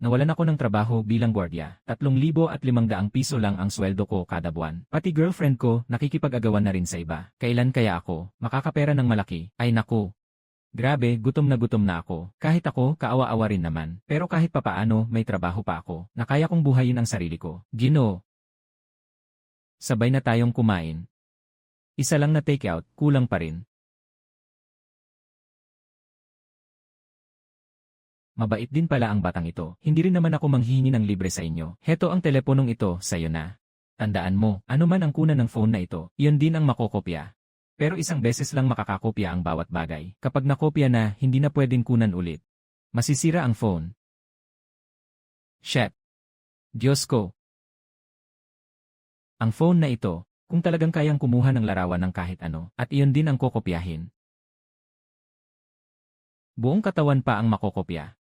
nawalan ako ng trabaho bilang gwardiya. 3,500 piso lang ang sweldo ko kada buwan. Pati girlfriend ko, nakikipag-agawan na rin sa iba. Kailan kaya ako makakapera ng malaki? Ay naku. Grabe, gutom na ako. Kahit ako, kaawa-awa rin naman. Pero kahit papaano, may trabaho pa ako, na kaya kong buhayin ang sarili ko. Ginoo. Sabay na tayong kumain. Isa lang na takeout, kulang pa rin. Mabait din pala ang batang ito. Hindi rin naman ako manghihingi ng libre sa inyo. Heto ang teleponong ito, sa'yo na. Tandaan mo, ano man ang kunan ng phone na ito, iyon din ang makokopya. Pero isang beses lang makakakopya ang bawat bagay. Kapag nakopya na, hindi na pwedeng kunan ulit. Masisira ang phone. Shit. Diyos ko. Ang phone na ito, kung talagang kayang kumuha ng larawan ng kahit ano, at iyon din ang kokopyahin. Buong katawan pa ang makokopya.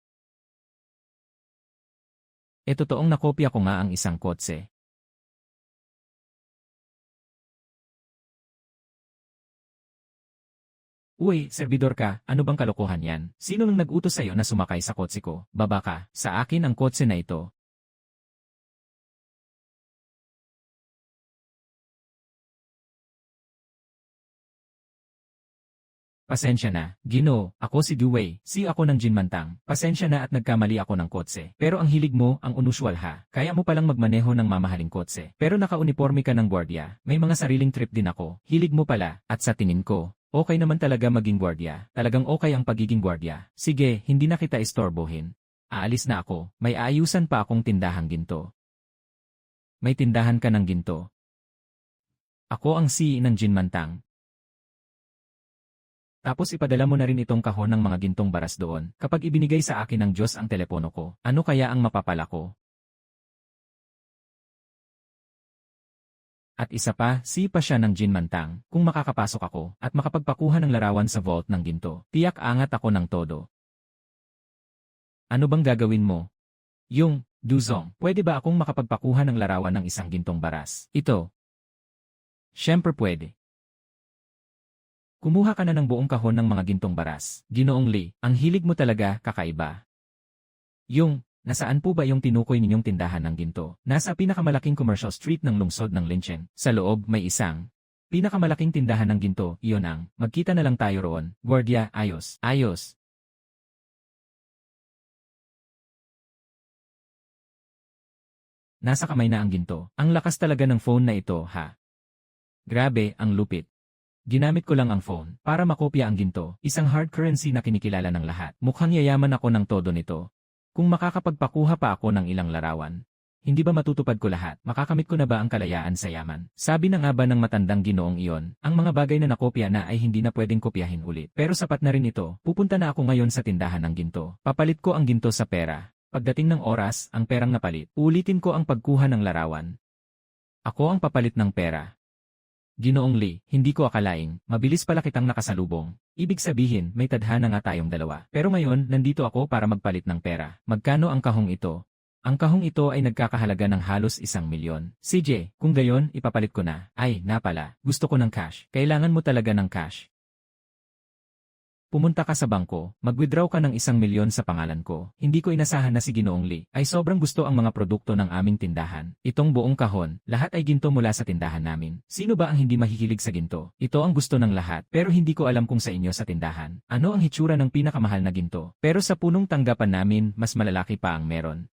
Totoong nakopya ko nga ang isang kotse. Uy, servidor ka, ano bang kalokohan yan? Sino nang nag-utos sa'yo na sumakay sa kotse ko? Baba ka, sa akin ang kotse na ito. Pasensya na, Ginoo, ako si Duway, si ako ng Jinmantang. Pasensya na at nagkamali ako ng kotse. Pero ang hilig mo, ang unusual ha. Kaya mo palang magmaneho ng mamahaling kotse. Pero naka-uniforme ka ng gwardiya. May mga sariling trip din ako. Hilig mo pala, at sa tingin ko, okay naman talaga maging gwardiya. Talagang okay ang pagiging gwardiya. Sige, hindi na kita istorbohin. Aalis na ako, may aayusan pa akong tindahang ginto. May tindahan ka ng ginto. Ako ang CEO ng Jinmantang. Tapos ipadala mo na rin itong kahon ng mga gintong baras doon. Kapag ibinigay sa akin ng Diyos ang telepono ko, ano kaya ang mapapala ko? At isa pa, pa siya ng Jinmantang. Kung makakapasok ako, at makapagpakuha ng larawan sa vault ng ginto, tiyak angat ako ng todo. Ano bang gagawin mo? Yung, Duzong, pwede ba akong makapagpakuha ng larawan ng isang gintong baras? Ito. Siyempre pwede. Kumuha ka na ng buong kahon ng mga gintong baras. Ginoong Lee, ang hilig mo talaga, kakaiba. Yung, nasaan po ba yung tinukoy ninyong tindahan ng ginto? Nasa pinakamalaking commercial street ng lungsod ng Linchen. Sa loob may isang pinakamalaking tindahan ng ginto, iyon ang, magkita na lang tayo roon. Gwardiya, ayos. Ayos. Nasa kamay na ang ginto. Ang lakas talaga ng phone na ito, ha? Grabe, ang lupit. Ginamit ko lang ang phone para makopya ang ginto, isang hard currency na kinikilala ng lahat. Mukhang yayaman ako ng todo nito. Kung makakapagpakuha pa ako ng ilang larawan, hindi ba matutupad ko lahat? Makakamit ko na ba ang kalayaan sa yaman? Sabi na nga ba ng matandang ginoong iyon, ang mga bagay na nakopya na ay hindi na pwedeng kopyahin ulit. Pero sapat na rin ito, pupunta na ako ngayon sa tindahan ng ginto. Papalit ko ang ginto sa pera. Pagdating ng oras, ang perang napalit, ulitin ko ang pagkuha ng larawan. Ako ang papalit ng pera. Ginoong Lee, hindi ko akalaing, mabilis pala kitang nakasalubong. Ibig sabihin, may tadhana nga tayong dalawa. Pero ngayon, nandito ako para magpalit ng pera. Magkano ang kahong ito? Ang kahong ito ay nagkakahalaga ng halos 1,000,000. CJ, kung gayon, ipapalit ko na. Ay, napala, gusto ko ng cash. Kailangan mo talaga ng cash. Pumunta ka sa bangko, mag-withdraw ka ng 1,000,000 sa pangalan ko. Hindi ko inasahan na si Ginoong Lee ay sobrang gusto ang mga produkto ng aming tindahan. Itong buong kahon, lahat ay ginto mula sa tindahan namin. Sino ba ang hindi mahihilig sa ginto? Ito ang gusto ng lahat, pero hindi ko alam kung sa inyo sa tindahan. Ano ang hitsura ng pinakamahal na ginto? Pero sa punong tanggapan namin, mas malalaki pa ang meron.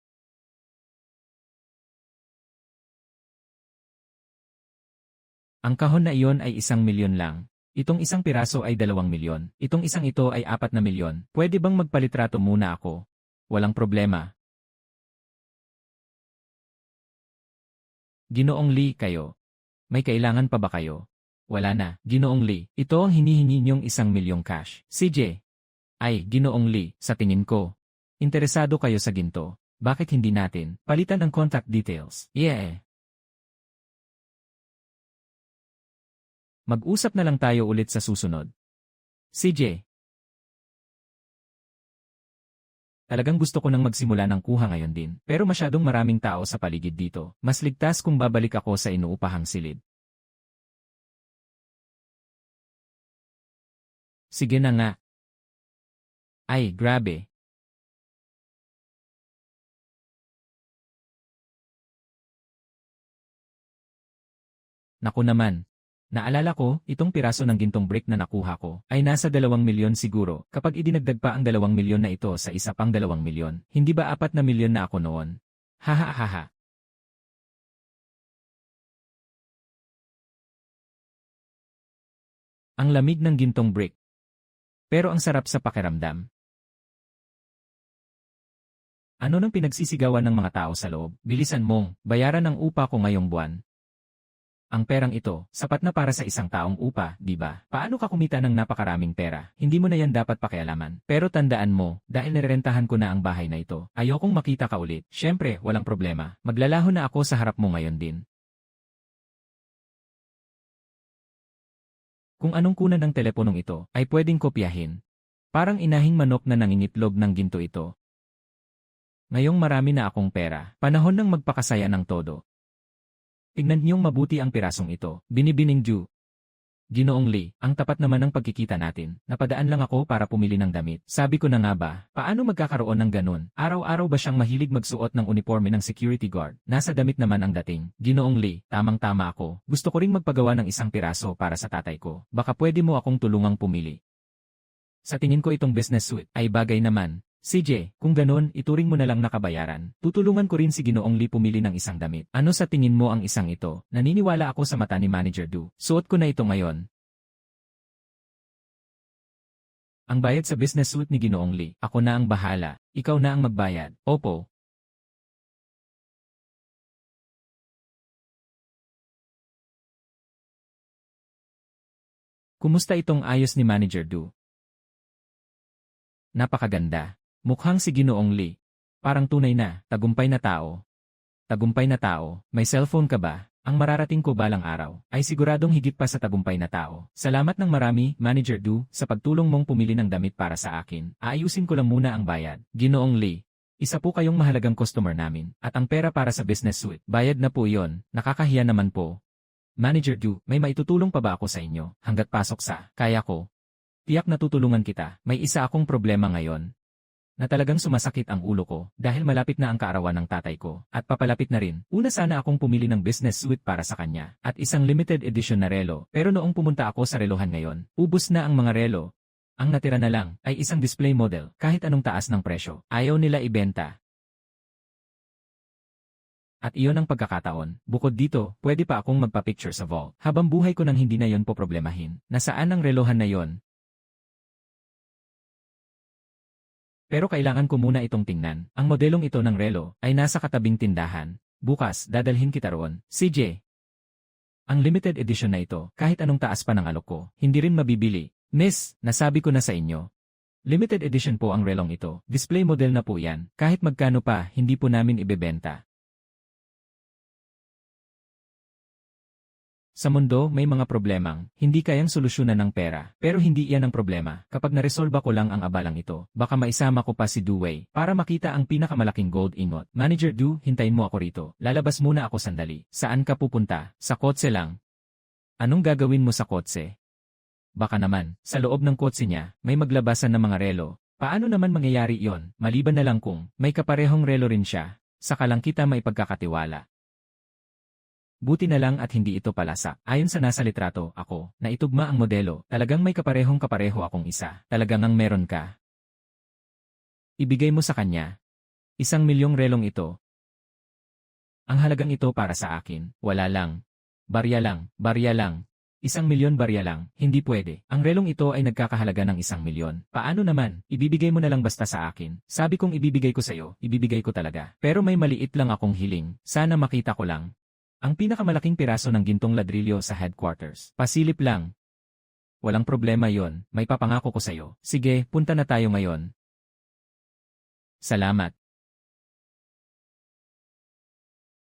Ang kahon na iyon ay 1,000,000 lang. Itong isang piraso ay 2,000,000. Itong isang ito ay 4,000,000. Pwede bang magpalitrato muna ako? Walang problema. Ginoong Lee, kayo. May kailangan pa ba kayo? Wala na, Ginoong Lee. Ito ang hinihingi niyong 1,000,000 cash. CJ. Ay, Ginoong Lee, sa tingin ko. Interesado kayo sa ginto. Bakit hindi natin palitan ang contact details? Yeah. Mag-usap na lang tayo ulit sa susunod. CJ. Talagang gusto ko nang magsimula ng kuha ngayon din. Pero masyadong maraming tao sa paligid dito. Mas ligtas kung babalik ako sa inuupahang silid. Sige na nga. Ay, grabe. Naku naman. Naalala ko, itong piraso ng gintong brick na nakuha ko ay nasa 2 milyon siguro kapag idinagdag pa ang 2 milyon na ito sa isa pang 2 milyon. Hindi ba 4 milyon na ako noon? Hahaha. Ang lamig ng gintong brick. Pero ang sarap sa pakiramdam. Ano nang pinagsisigawan ng mga tao sa loob? Bilisan mong, bayaran ang upa ko ngayong buwan. Ang perang ito, sapat na para sa isang taong upa, di ba? Paano ka kumita ng napakaraming pera? Hindi mo na yan dapat pakialaman. Pero tandaan mo, dahil nirerentahan ko na ang bahay na ito, ayokong makita ka ulit. Syempre, walang problema. Maglalaho na ako sa harap mo ngayon din. Kung anong kunan ng teleponong ito, ay pwedeng kopyahin. Parang inahing manok na nangingitlog ng ginto ito. Ngayong marami na akong pera, panahon ng magpakasaya ng todo. Tignan niyong mabuti ang pirasong ito, binibining Jew. Ginoong Lee, ang tapat naman ng pagkikita natin. Napadaan lang ako para pumili ng damit. Sabi ko na nga ba, paano magkakaroon ng ganun? Araw-araw ba siyang mahilig magsuot ng uniforme ng security guard? Nasa damit naman ang dating. Ginoong Lee, tamang-tama ako. Gusto ko ring magpagawa ng isang piraso para sa tatay ko. Baka pwede mo akong tulungang pumili. Sa tingin ko itong business suit ay bagay naman. CJ, kung ganun, ituring mo na lang nakabayaran. Tutulungan ko rin si Ginoong Lee pumili ng isang damit. Ano sa tingin mo ang isang ito? Naniniwala ako sa mata ni Manager Du. Suot ko na ito ngayon. Ang bayad sa business suit ni Ginoong Lee. Ako na ang bahala. Ikaw na ang magbayad. Opo. Kumusta itong ayos ni Manager Du? Napakaganda. Mukhang si Ginoong Lee. Parang tunay na, tagumpay na tao. Tagumpay na tao, may cellphone ka ba? Ang mararating ko balang araw, ay siguradong higit pa sa tagumpay na tao. Salamat ng marami, Manager Du, sa pagtulong mong pumili ng damit para sa akin. Aayusin ko lang muna ang bayad. Ginoong Lee, isa po kayong mahalagang customer namin, at ang pera para sa business suite. Bayad na po yon, nakakahiya naman po. Manager Du, may maitutulong pa ba ako sa inyo, hanggat pasok sa kaya ko? Tiyak na tutulungan kita, may isa akong problema ngayon. Na talagang sumasakit ang ulo ko dahil malapit na ang kaarawan ng tatay ko at papalapit na rin. Una sana akong pumili ng business suite para sa kanya at isang limited edition na relo pero noong pumunta ako sa relohan ngayon, ubos na ang mga relo. Ang natira na lang ay isang display model kahit anong taas ng presyo. Ayaw nila ibenta. At iyon ang pagkakataon. Bukod dito, pwede pa akong magpa-picture sa vault. Habang buhay ko nang hindi na yon poproblemahin. Nasaan ang relohan na yon? Pero kailangan ko muna itong tingnan. Ang modelong ito ng relo ay nasa katabing tindahan. Bukas, dadalhin kita roon. CJ. Ang limited edition na ito, kahit anong taas pa ng alok ko, hindi rin mabibili. Miss, nasabi ko na sa inyo. Limited edition po ang relong ito. Display model na po yan. Kahit magkano pa, hindi po namin ibebenta. Sa mundo, may mga problemang hindi kayang solusyonan ng pera. Pero hindi iyan ang problema. Kapag naresolba ko lang ang abalang ito, baka maisama ko pa si Duwei para makita ang pinakamalaking gold ingot. Manager Du, hintayin mo ako rito. Lalabas muna ako sandali. Saan ka pupunta? Sa kotse lang. Anong gagawin mo sa kotse? Baka naman, sa loob ng kotse niya, may maglabasan ng mga relo. Paano naman mangyayari iyon? Maliban na lang kung may kaparehong relo rin siya. Saka lang kita may pagkakatiwala. Buti na lang at hindi ito palasa. Ayon sa nasa litrato, ako, na itugma ang modelo, talagang may kapareho akong isa. Talagang ang meron ka. Ibigay mo sa kanya. 1 milyong relong ito. Ang halagang ito para sa akin, wala lang. Barya lang, 1 milyon barya lang, hindi pwede. Ang relong ito ay nagkakahalaga ng 1 milyon. Paano naman? Ibibigay mo na lang basta sa akin. Sabi kong ibibigay ko sa'yo, ibibigay ko talaga. Pero may maliit lang akong hiling, sana makita ko lang. Ang pinakamalaking piraso ng gintong ladrilyo sa headquarters. Pasilip lang. Walang problema yon, may papangako ko sa'yo. Sige, punta na tayo ngayon. Salamat.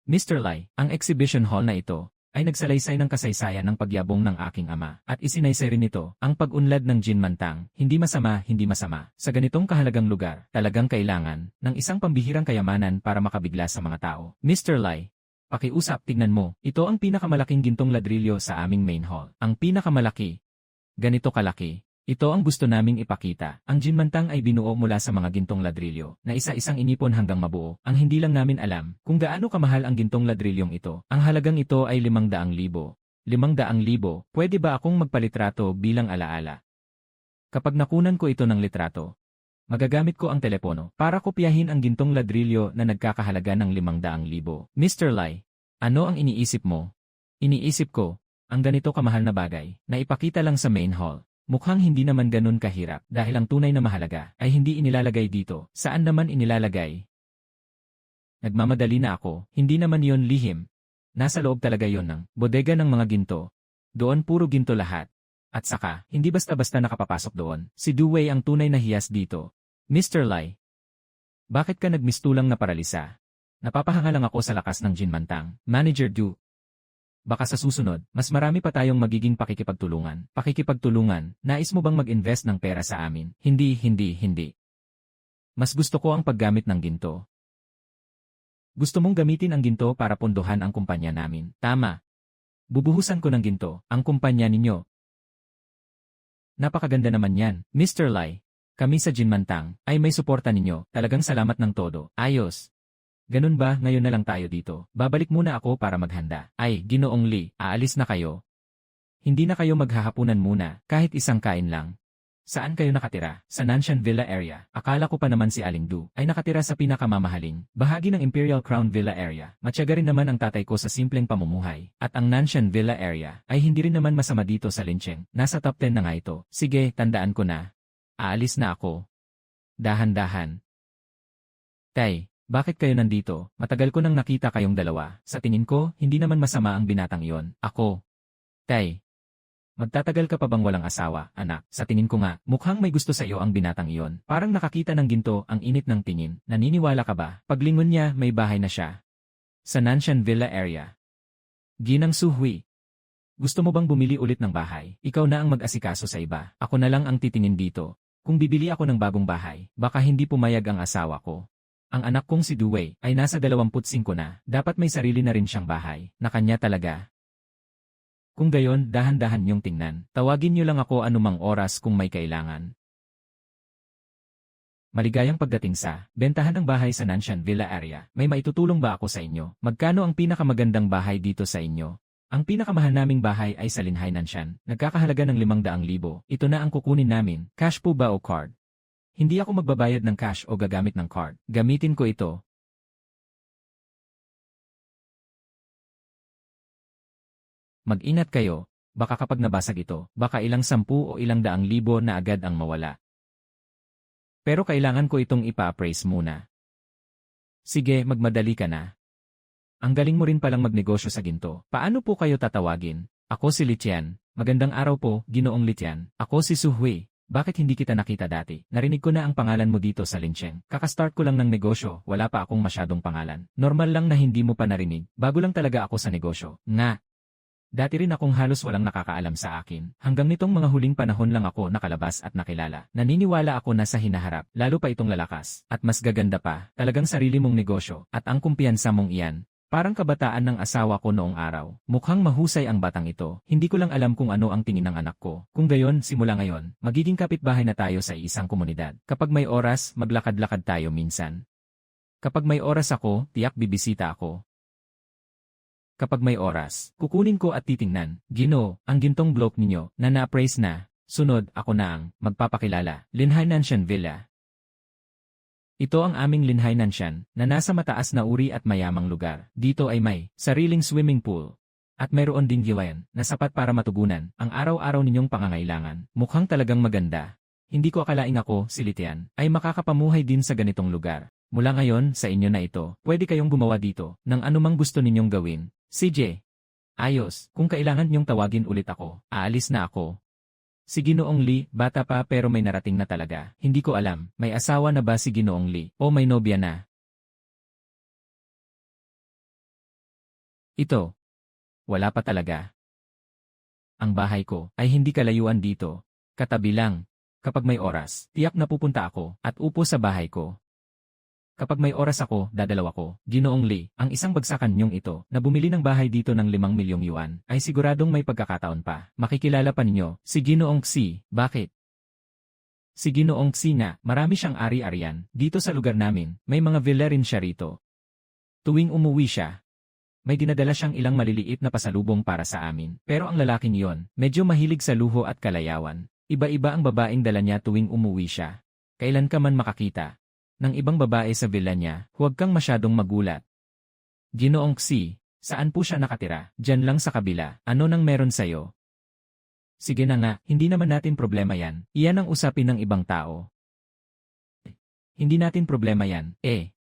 Mr. Lai, ang exhibition hall na ito ay nagsalaysay ng kasaysayan ng pagyabong ng aking ama at isinaysay rin ito ang pag-unlad ng Jinmantang. Hindi masama, hindi masama. Sa ganitong kahalagang lugar, talagang kailangan ng isang pambihirang kayamanan para makabigla sa mga tao. Mr. Lai, pakiusap, tignan mo, ito ang pinakamalaking gintong ladrilyo sa aming main hall. Ang pinakamalaki. Ganito kalaki. Ito ang gusto naming ipakita. Ang Jinmantang ay binuo mula sa mga gintong ladrilyo na isa-isang inipon hanggang mabuo. Ang hindi lang namin alam kung gaano kamahal ang gintong ladrilyong ito. Ang halagang ito ay 500,000. 500,000, pwede ba akong magpalitrato bilang alaala? Kapag nakunan ko ito ng litrato, magagamit ko ang telepono para kopyahin ang gintong ladrilyo na nagkakahalaga ng 500,000. Mr. Lai, ano ang iniisip mo? Iniisip ko, ang ganito kamahal na bagay, na ipakita lang sa main hall. Mukhang hindi naman ganun kahirap dahil ang tunay na mahalaga ay hindi inilalagay dito. Saan naman inilalagay? Nagmamadali na ako, hindi naman yon lihim. Nasa loob talaga yon ng bodega ng mga ginto. Doon puro ginto lahat. At saka, hindi basta-basta nakapapasok doon. Si Duwei ang tunay na hiyas dito. Mr. Lai, bakit ka nagmistulang na paralisa? Napapahanga lang ako sa lakas ng Jinmantang. Manager Du. Baka sa susunod, mas marami pa tayong magiging pakikipagtulungan. Pakikipagtulungan, nais mo bang mag-invest ng pera sa amin? Hindi. Mas gusto ko ang paggamit ng ginto. Gusto mong gamitin ang ginto para pondohan ang kumpanya namin. Tama. Bubuhusan ko ng ginto, ang kumpanya ninyo. Napakaganda naman yan, Mr. Lai. Kami sa Jinmantang ay may suporta ninyo. Talagang salamat ng todo. Ayos. Ganun ba, ngayon na lang tayo dito? Babalik muna ako para maghanda. Ay, Ginoong Li, aalis na kayo. Hindi na kayo maghahapunan muna, kahit isang kain lang. Saan kayo nakatira? Sa Nanshan Villa area. Akala ko pa naman si Aling Du ay nakatira sa pinakamamahaling bahagi ng Imperial Crown Villa area. Matyaga rin naman ang tatay ko sa simpleng pamumuhay. At ang Nanshan Villa area ay hindi rin naman masama dito sa Lincheng. Nasa top 10 na nga ito. Sige, tandaan ko na. Aalis na ako. Dahan-dahan. Tay, bakit kayo nandito? Matagal ko nang nakita kayong dalawa. Sa tingin ko, hindi naman masama ang binatang iyon. Ako. Tay. Magtatagal ka pa bang walang asawa, anak? Sa tingin ko nga, mukhang may gusto sa iyo ang binatang iyon. Parang nakakita ng ginto ang init ng tingin. Naniniwala ka ba? Paglingon niya, may bahay na siya. Sa Nanshan Villa area. Ginang Suhui. Gusto mo bang bumili ulit ng bahay? Ikaw na ang mag-asikaso sa iba. Ako na lang ang titingin dito. Kung bibili ako ng bagong bahay, baka hindi pumayag ang asawa ko. Ang anak kong si Duwei ay nasa 25 na. Dapat may sarili na rin siyang bahay. Na kanya talaga. Kung gayon, dahan-dahan niyong tingnan. Tawagin niyo lang ako anumang oras kung may kailangan. Maligayang pagdating sa bentahan ng bahay sa Nanshan Villa area. May maitutulong ba ako sa inyo? Magkano ang pinakamagandang bahay dito sa inyo? Ang pinakamahal naming bahay ay sa Linhai Nanshan. Nagkakahalaga ng 500,000. Ito na ang kukunin namin. Cash po ba o card? Hindi ako magbabayad ng cash o gagamit ng card. Gamitin ko ito. Mag-ingat kayo, baka kapag nabasag ito, baka ilang 10 o ilang 100,000 na agad ang mawala. Pero kailangan ko itong ipa-appraise muna. Sige, magmadali ka na. Ang galing mo rin palang magnegosyo sa ginto. Paano po kayo tatawagin? Ako si Litian. Magandang araw po, Ginoong Litian. Ako si Suhui. Bakit hindi kita nakita dati? Narinig ko na ang pangalan mo dito sa Lincheng. Kakastart ko lang ng negosyo, wala pa akong masyadong pangalan. Normal lang na hindi mo pa narinig. Bago lang talaga ako sa negosyo. Nga. Dati rin akong halos walang nakakaalam sa akin. Hanggang nitong mga huling panahon lang ako nakalabas at nakilala. Naniniwala ako na sa hinaharap, lalo pa itong lalakas. At mas gaganda pa, talagang sarili mong negosyo. At ang kumpiyansa mong iyan, parang kabataan ng asawa ko noong araw. Mukhang mahusay ang batang ito. Hindi ko lang alam kung ano ang tingin ng anak ko. Kung gayon, simula ngayon, magiging kapitbahay na tayo sa isang komunidad. Kapag may oras, maglakad-lakad tayo minsan. Kapag may oras ako, tiyak bibisita ako. Kapag may oras, kukunin ko at titingnan. Ginoo, ang gintong block ninyo na na-appraise na. Sunod, ako na ang magpapakilala. Linhai Nanshan Villa. Ito ang aming Linhai Nanshan na nasa mataas na uri at mayamang lugar. Dito ay may sariling swimming pool. At mayroon ding giwayan na sapat para matugunan ang araw-araw ninyong pangangailangan. Mukhang talagang maganda. Hindi ko akalaing ako, si Litian, ay makakapamuhay din sa ganitong lugar. Mula ngayon, sa inyo na ito, pwede kayong gumawa dito ng anumang gusto ninyong gawin. CJ. Ayos, kung kailangan niyong tawagin ulit ako, aalis na ako. Si Ginoong Li, bata pa pero may narating na talaga. Hindi ko alam, may asawa na ba si Ginoong Li o may nobya na? Ito. Wala pa talaga. Ang bahay ko ay hindi kalayuan dito. Katabi lang. Kapag may oras, tiyak na pupunta ako at upo sa bahay ko. Kapag may oras ako, dadalaw ko. Ginoong Li, ang isang bagsakan niyong ito na bumili ng bahay dito ng 5 milyong yuan ay siguradong may pagkakataon pa. Makikilala pa ninyo, si Ginoong Xi. Bakit? Si Ginoong Xi nga, marami siyang ari-arian. Dito sa lugar namin, may mga villa rin siya rito. Tuwing umuwi siya, may dinadala siyang ilang maliliit na pasalubong para sa amin. Pero ang lalaking iyon, medyo mahilig sa luho at kalayawan. Iba-iba ang babaeng dala niya tuwing umuwi siya. Kailan ka man makakita ng ibang babae sa villa niya, huwag kang masyadong magulat. Ginoong Xi, saan po siya nakatira? Diyan lang sa kabila. Ano nang meron sa'yo? Sige na nga, hindi naman natin problema yan. Iyan ang usapin ng ibang tao. Hindi natin problema yan, eh.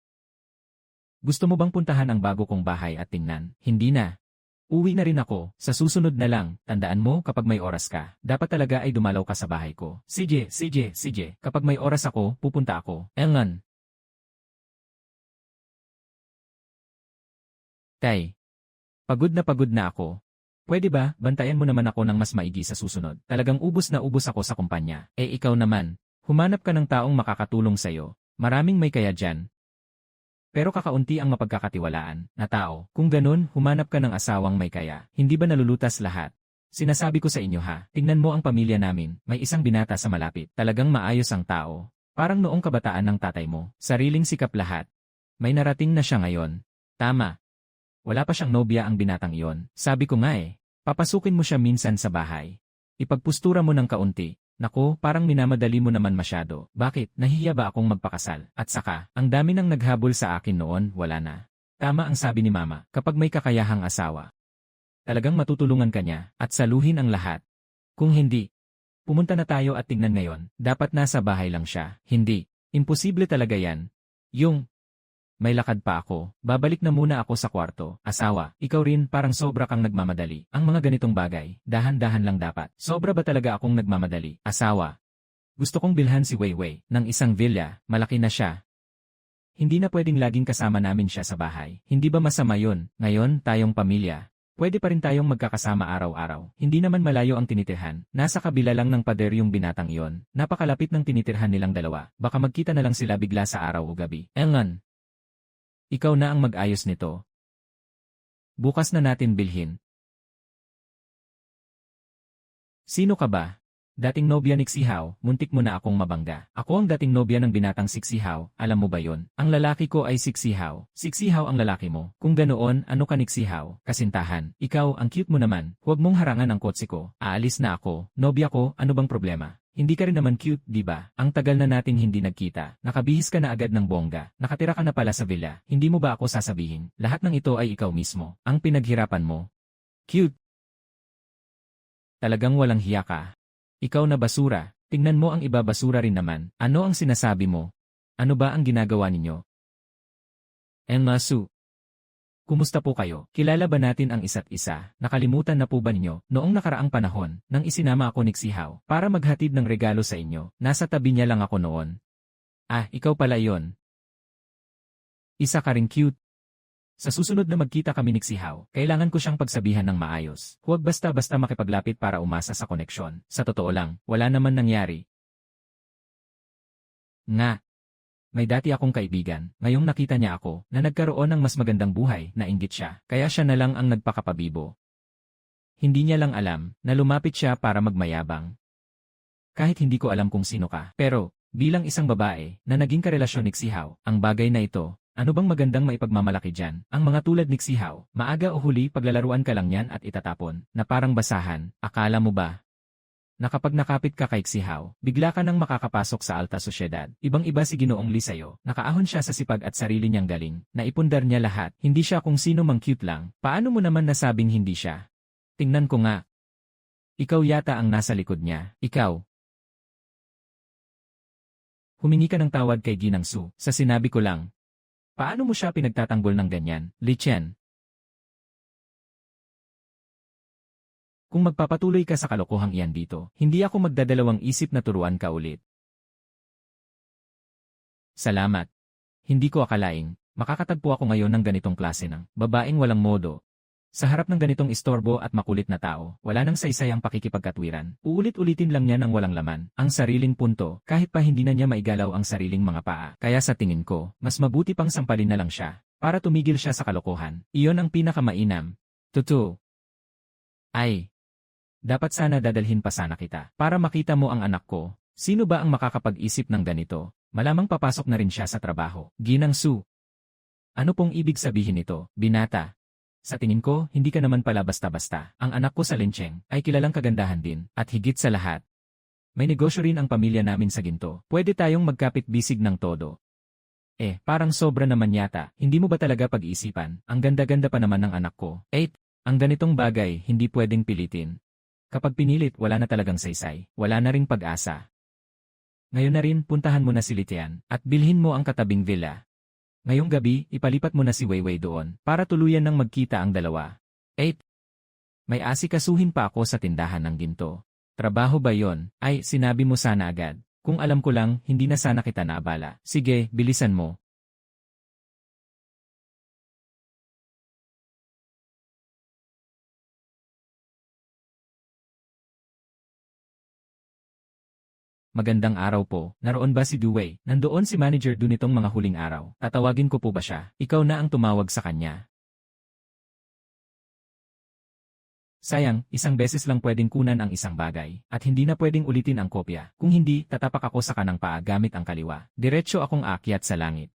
Gusto mo bang puntahan ang bago kong bahay at tingnan? Hindi na. Uwi na rin ako, sa susunod na lang. Tandaan mo kapag may oras ka, dapat talaga ay dumalaw ka sa bahay ko. Sige, kapag may oras ako, pupunta ako. Engan. Tay. Pagod na ako. Pwede ba, bantayan mo naman ako ng mas maigi sa susunod? Talagang ubos na ubos ako sa kumpanya. Eh ikaw naman, humanap ka ng taong makakatulong sa'yo. Maraming may kaya dyan. Pero kakaunti ang mapagkakatiwalaan na tao. Kung ganun, humanap ka ng asawang may kaya. Hindi ba nalulutas lahat? Sinasabi ko sa inyo ha, tingnan mo ang pamilya namin. May isang binata sa malapit. Talagang maayos ang tao. Parang noong kabataan ng tatay mo. Sariling sikap lahat. May narating na siya ngayon. Tama. Wala pa siyang nobya ang binatang iyon. Sabi ko nga eh, papasukin mo siya minsan sa bahay. Ipagpustura mo ng kaunti. Nako, parang minamadali mo naman masyado. Bakit? Nahihiya ba akong magpakasal? At saka, ang dami nang naghabol sa akin noon, wala na. Tama ang sabi ni Mama, kapag may kakayahang asawa. Talagang matutulungan ka niya, at saluhin ang lahat. Kung hindi, pumunta na tayo at tingnan ngayon. Dapat nasa bahay lang siya. Hindi. Imposible talaga yan. May lakad pa ako. Babalik na muna ako sa kwarto. Asawa, ikaw rin parang sobra kang nagmamadali. Ang mga ganitong bagay, dahan-dahan lang dapat. Sobra ba talaga akong nagmamadali? Asawa, gusto kong bilhan si Weiwei ng isang villa, malaki na siya. Hindi na pwedeng laging kasama namin siya sa bahay. Hindi ba masama yun? Ngayon, tayong pamilya. Pwede pa rin tayong magkakasama araw-araw. Hindi naman malayo ang tinitirhan. Nasa kabila lang ng pader yung binatang iyon. Napakalapit ng tinitirhan nilang dalawa. Baka magkita na lang sila bigla sa araw o gabi. Engan. Ikaw na ang mag-ayos nito. Bukas na natin bilhin. Sino ka ba? Dating nobya ni Xiao, muntik mo na akong mabangga. Ako ang dating nobya ng binatang si Xiao, alam mo ba yon? Ang lalaki ko ay si Xiao. Si Xiao ang lalaki mo. Kung ganoon, ano ka ni Xiao? Kasintahan. Ikaw, ang cute mo naman. Huwag mong harangan ang kotse ko. Aalis na ako. Nobya ko, ano bang problema? Hindi ka rin naman cute, di ba? Ang tagal na nating hindi nagkita. Nakabihis ka na agad ng bongga. Nakatira ka na pala sa villa. Hindi mo ba ako sasabihin? Lahat ng ito ay ikaw mismo. Ang pinaghirapan mo. Cute. Talagang walang hiya ka. Ikaw na basura. Tingnan mo ang iba basura rin naman. Ano ang sinasabi mo? Ano ba ang ginagawa ninyo? Enmasu. Kumusta po kayo? Kilala ba natin ang isa't isa? Nakalimutan na po ba ninyo? Noong nakaraang panahon, nang isinama ako ni Xiao para maghatid ng regalo sa inyo, nasa tabi niya lang ako noon. Ah, ikaw pala yon. Isa ka ring cute. Sa susunod na magkita kami ni Xiao, kailangan ko siyang pagsabihan ng maayos. Huwag basta-basta makipaglapit para umasa sa koneksyon. Sa totoo lang, wala naman nangyari. Nga. May dati akong kaibigan, ngayong nakita niya ako, na nagkaroon ng mas magandang buhay, nainggit siya, kaya siya na lang ang nagpakapabibo. Hindi niya lang alam, na lumapit siya para magmayabang. Kahit hindi ko alam kung sino ka, pero, bilang isang babae, na naging karelasyon ni Xiao, ang bagay na ito, ano bang magandang maipagmamalaki dyan? Ang mga tulad ni Xiao, maaga o huli paglalaruan ka lang yan at itatapon, na parang basahan, akala mo ba? Na kapag nakapit ka kay Xiao, bigla ka nang makakapasok sa alta sosyedad. Ibang-iba si Ginoong Li sa'yo. Nakaahon siya sa sipag at sarili niyang galing. Naipundar niya lahat. Hindi siya kung sino mang cute lang. Paano mo naman nasabing hindi siya? Tingnan ko nga. Ikaw yata ang nasa likod niya. Ikaw. Humingi ka ng tawad kay Ginang Su. Sa sinabi ko lang. Paano mo siya pinagtatanggol ng ganyan? Li Chen. Kung magpapatuloy ka sa kalokohang iyan dito, hindi ako magdadalawang isip na turuan ka ulit. Salamat. Hindi ko akalaing, makakatagpo ako ngayon ng ganitong klase ng babaeng walang modo. Sa harap ng ganitong istorbo at makulit na tao, wala nang saysay ang pakikipagkatwiran. Uulit-ulitin lang niya ng walang laman, ang sariling punto, kahit pa hindi na niya maigalaw ang sariling mga paa. Kaya sa tingin ko, mas mabuti pang sampalin na lang siya, para tumigil siya sa kalokohan. Iyon ang pinakamainam. Totoo. Ay. Dapat sana dadalhin pa sana kita, para makita mo ang anak ko. Sino ba ang makakapag-isip ng ganito? Malamang papasok na rin siya sa trabaho. Ginang Su. Ano pong ibig sabihin nito, binata? Sa tingin ko, hindi ka naman pala basta-basta. Ang anak ko sa Lincheng ay kilalang kagandahan din, at higit sa lahat. May negosyo rin ang pamilya namin sa ginto. Pwede tayong magkapit-bisig ng todo. Parang sobra naman yata, hindi mo ba talaga pag-iisipan? Ang ganda-ganda pa naman ng anak ko. Ang ganitong bagay, hindi pwedeng pilitin. Kapag pinilit, wala na talagang saysay, wala na ring pag-asa. Ngayon na rin, puntahan mo na si Litian, at bilhin mo ang katabing villa. Ngayong gabi, ipalipat mo na si Weiwei doon, para tuluyan ng magkita ang dalawa. May asikasuhin pa ako sa tindahan ng ginto. Trabaho ba yon? Ay, sinabi mo sana agad. Kung alam ko lang, hindi na sana kita naabala. Sige, bilisan mo. Magandang araw po. Naroon ba si Duwei? Nandoon si manager dun itong mga huling araw. Tatawagin ko po ba siya? Ikaw na ang tumawag sa kanya. Sayang, isang beses lang pwedeng kunan ang isang bagay, at hindi na pwedeng ulitin ang kopya. Kung hindi, tatapak ako sa kanang paa gamit ang kaliwa. Diretso akong aakyat sa langit.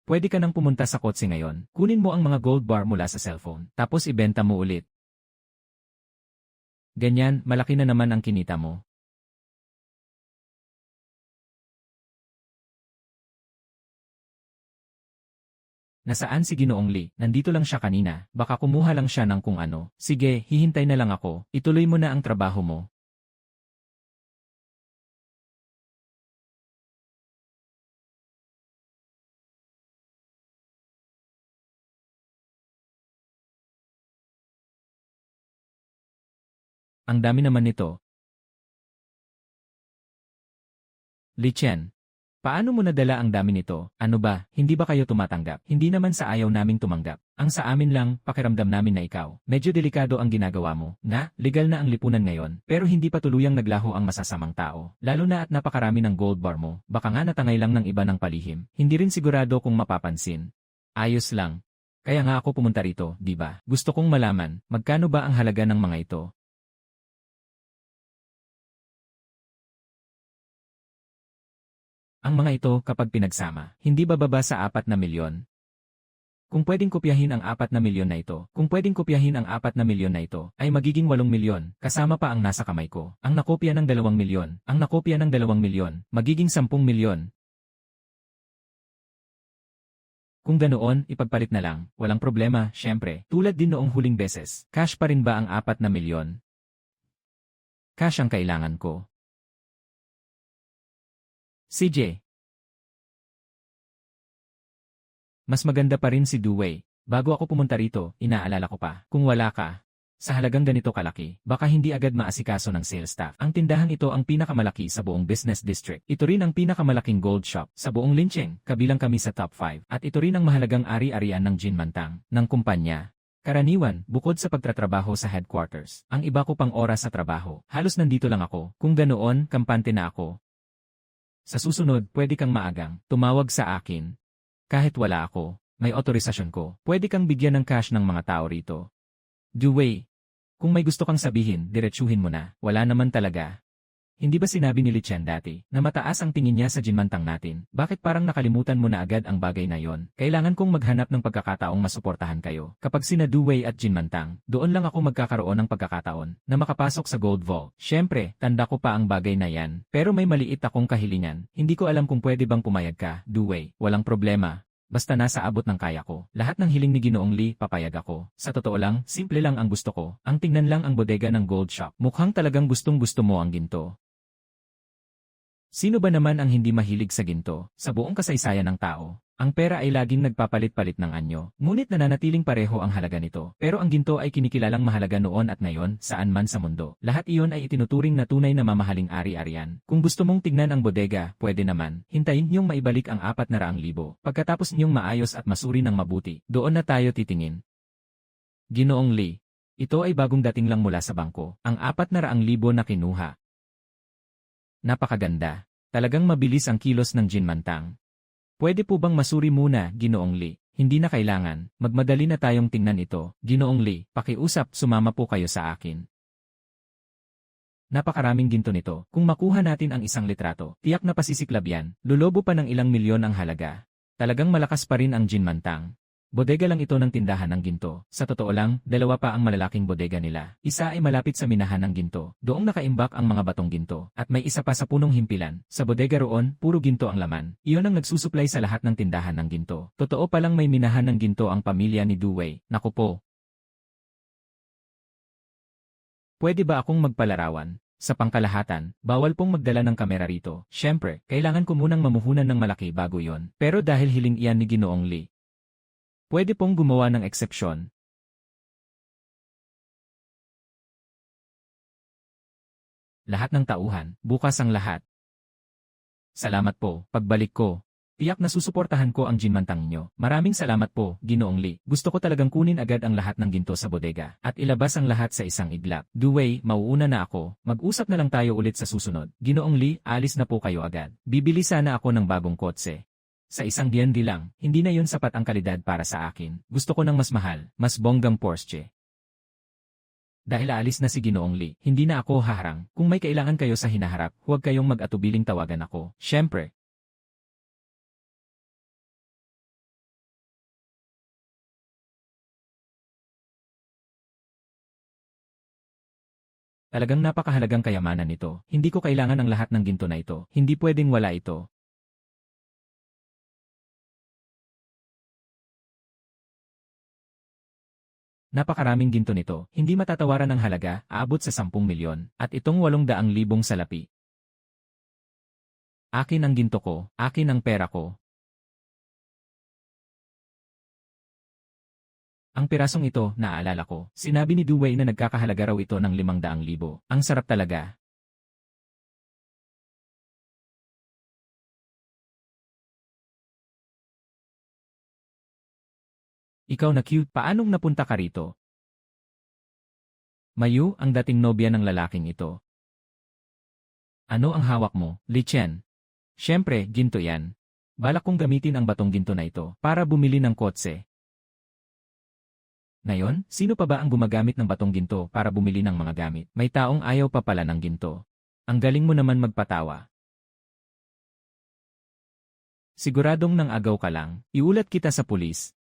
Pwede ka nang pumunta sa kotse ngayon. Kunin mo ang mga gold bar mula sa cellphone, tapos ibenta mo ulit. Ganyan, malaki na naman ang kinita mo. Nasaan si Ginoong Lee? Nandito lang siya kanina. Baka kumuha lang siya ng kung ano. Sige, hihintay na lang ako. Ituloy mo na ang trabaho mo. Ang dami naman nito. Li Chen. Paano mo nadala ang dami nito? Ano ba, hindi ba kayo tumatanggap? Hindi naman sa ayaw naming tumanggap. Ang sa amin lang, pakiramdam namin na ikaw. Medyo delikado ang ginagawa mo. Legal na ang lipunan ngayon, pero hindi pa tuluyang naglaho ang masasamang tao. Lalo na at napakarami ng gold bar mo. Baka nga natangay lang ng iba ng palihim. Hindi rin sigurado kung mapapansin. Ayos lang. Kaya nga ako pumunta rito, di ba? Gusto kong malaman, magkano ba ang halaga ng mga ito? Ang mga ito kapag pinagsama, hindi bababa sa 4 na milyon. Kung pwedeng kopyahin ang 4 na milyon na ito, ay magiging 8 milyon, kasama pa ang nasa kamay ko. Ang nakopya ng 2 milyon, magiging 10 milyon. Kung ganoon, ipagpalit na lang, walang problema, syempre. Tulad din noong huling beses, cash pa rin ba ang 4 na milyon? Cash ang kailangan ko. CJ. Mas maganda pa rin si Duwei. Bago ako pumunta rito, inaalala ko pa, kung wala ka, sa halagang ganito kalaki, baka hindi agad maasikaso ng sales staff. Ang tindahan ito ang pinakamalaki sa buong business district. Ito rin ang pinakamalaking gold shop sa buong Lincheng, kabilang kami sa top 5. At ito rin ang mahalagang ari-arian ng Jinmantang, ng kumpanya. Karaniwan, bukod sa pagtatrabaho sa headquarters, ang iba ko pang oras sa trabaho, halos nandito lang ako. Kung ganoon, kampante na ako. Sa susunod, pwede kang maagang tumawag sa akin. Kahit wala ako, may otorisasyon ko. Pwede kang bigyan ng cash ng mga tao rito. Duwei. Kung may gusto kang sabihin, diretsuhin mo na. Wala naman talaga. Hindi ba sinabi ni Li Chen dati na mataas ang tingin niya sa Jinmantang natin? Bakit parang nakalimutan mo na agad ang bagay na yon? Kailangan kong maghanap ng pagkakataong masuportahan kayo. Kapag sina Duwei at Jinmantang, doon lang ako magkakaroon ng pagkakataon na makapasok sa Gold Vault. Siyempre, tanda ko pa ang bagay na yan. Pero may maliit akong kahilingan. Hindi ko alam kung pwede bang pumayag ka, Duwei. Walang problema. Basta nasa abot ng kaya ko. Lahat ng hiling ni Ginoong Lee, papayag ako. Sa totoo lang, simple lang ang gusto ko. Ang tingnan lang ang bodega ng gold shop. Mukhang talagang gustong-gusto mo ang ginto. Sino ba naman ang hindi mahilig sa ginto? Sa buong kasaysayan ng tao, ang pera ay laging nagpapalit-palit ng anyo, ngunit nananatiling pareho ang halaga nito. Pero ang ginto ay kinikilalang mahalaga noon at ngayon, saan man sa mundo. Lahat iyon ay itinuturing na tunay na mamahaling ari-arian. Kung gusto mong tignan ang bodega, pwede naman. Hintayin niyong maibalik ang 400,000. Pagkatapos niyong maayos at masuri ng mabuti, doon na tayo titingin. Ginoong Lee. Ito ay bagong dating lang mula sa bangko. Ang 400,000 na kinuha. Napakaganda. Talagang mabilis ang kilos ng Jinmantang. Pwede po bang masuri muna, Ginoong Lee? Hindi na kailangan. Magmadali na tayong tingnan ito. Ginoong Lee, pakiusap, sumama po kayo sa akin. Napakaraming ginto nito. Kung makuha natin ang isang litrato, tiyak na pasisiklab yan. Lulobo pa ng ilang milyon ang halaga. Talagang malakas pa rin ang Jinmantang. Bodega lang ito ng tindahan ng ginto. Sa totoo lang, dalawa pa ang malalaking bodega nila. Isa ay malapit sa minahan ng ginto. Doong nakaimbak ang mga batong ginto. At may isa pa sa punong himpilan. Sa bodega roon, puro ginto ang laman. Iyon ang nagsusuplay sa lahat ng tindahan ng ginto. Totoo palang may minahan ng ginto ang pamilya ni Duwei. Naku po. Pwede ba akong magpalarawan? Sa pangkalahatan, bawal pong magdala ng kamera rito. Siyempre, kailangan ko munang mamuhunan ng malaki bago yon. Pero dahil hiling iyan ni Ginoong Lee, pwede pong gumawa ng eksepsyon. Lahat ng tauhan, bukas ang lahat. Salamat po, pagbalik ko. Tiyak na susuportahan ko ang Jinmantang nyo. Maraming salamat po, Ginoong Lee. Gusto ko talagang kunin agad ang lahat ng ginto sa bodega at ilabas ang lahat sa isang iglap. Duwei, mauuna na ako. Mag-usap na lang tayo ulit sa susunod. Ginoong Lee, alis na po kayo agad. Bibili sana ako ng bagong kotse. Sa isang DND lang, hindi na yun sapat ang kalidad para sa akin. Gusto ko ng mas mahal, mas bonggang Porsche. Dahil aalis na si Ginoong Lee, hindi na ako haharang. Kung may kailangan kayo sa hinaharap, huwag kayong mag-atubiling tawagan ako. Siyempre. Talagang napakahalagang kayamanan nito. Hindi ko kailangan ang lahat ng ginto na ito. Hindi pwedeng wala ito. Napakaraming ginto nito. Hindi matatawaran ng halaga, aabot sa 10 milyon. At itong 800,000 salapi. Akin ang ginto ko, akin ang pera ko. Ang pirasong ito, naaalala ko, sinabi ni Duwei na nagkakahalaga raw ito ng 500,000. Ang sarap talaga. Ikaw na cute, paanong napunta ka rito? Mayu, ang dating nobya ng lalaking ito. Ano ang hawak mo, Li Chen? Siyempre, ginto yan. Balak kong gamitin ang batong ginto na ito para bumili ng kotse. Ngayon, sino pa ba ang gumagamit ng batong ginto para bumili ng mga gamit? May taong ayaw pa pala ng ginto. Ang galing mo naman magpatawa. Siguradong nang agaw ka lang, iulat kita sa pulis.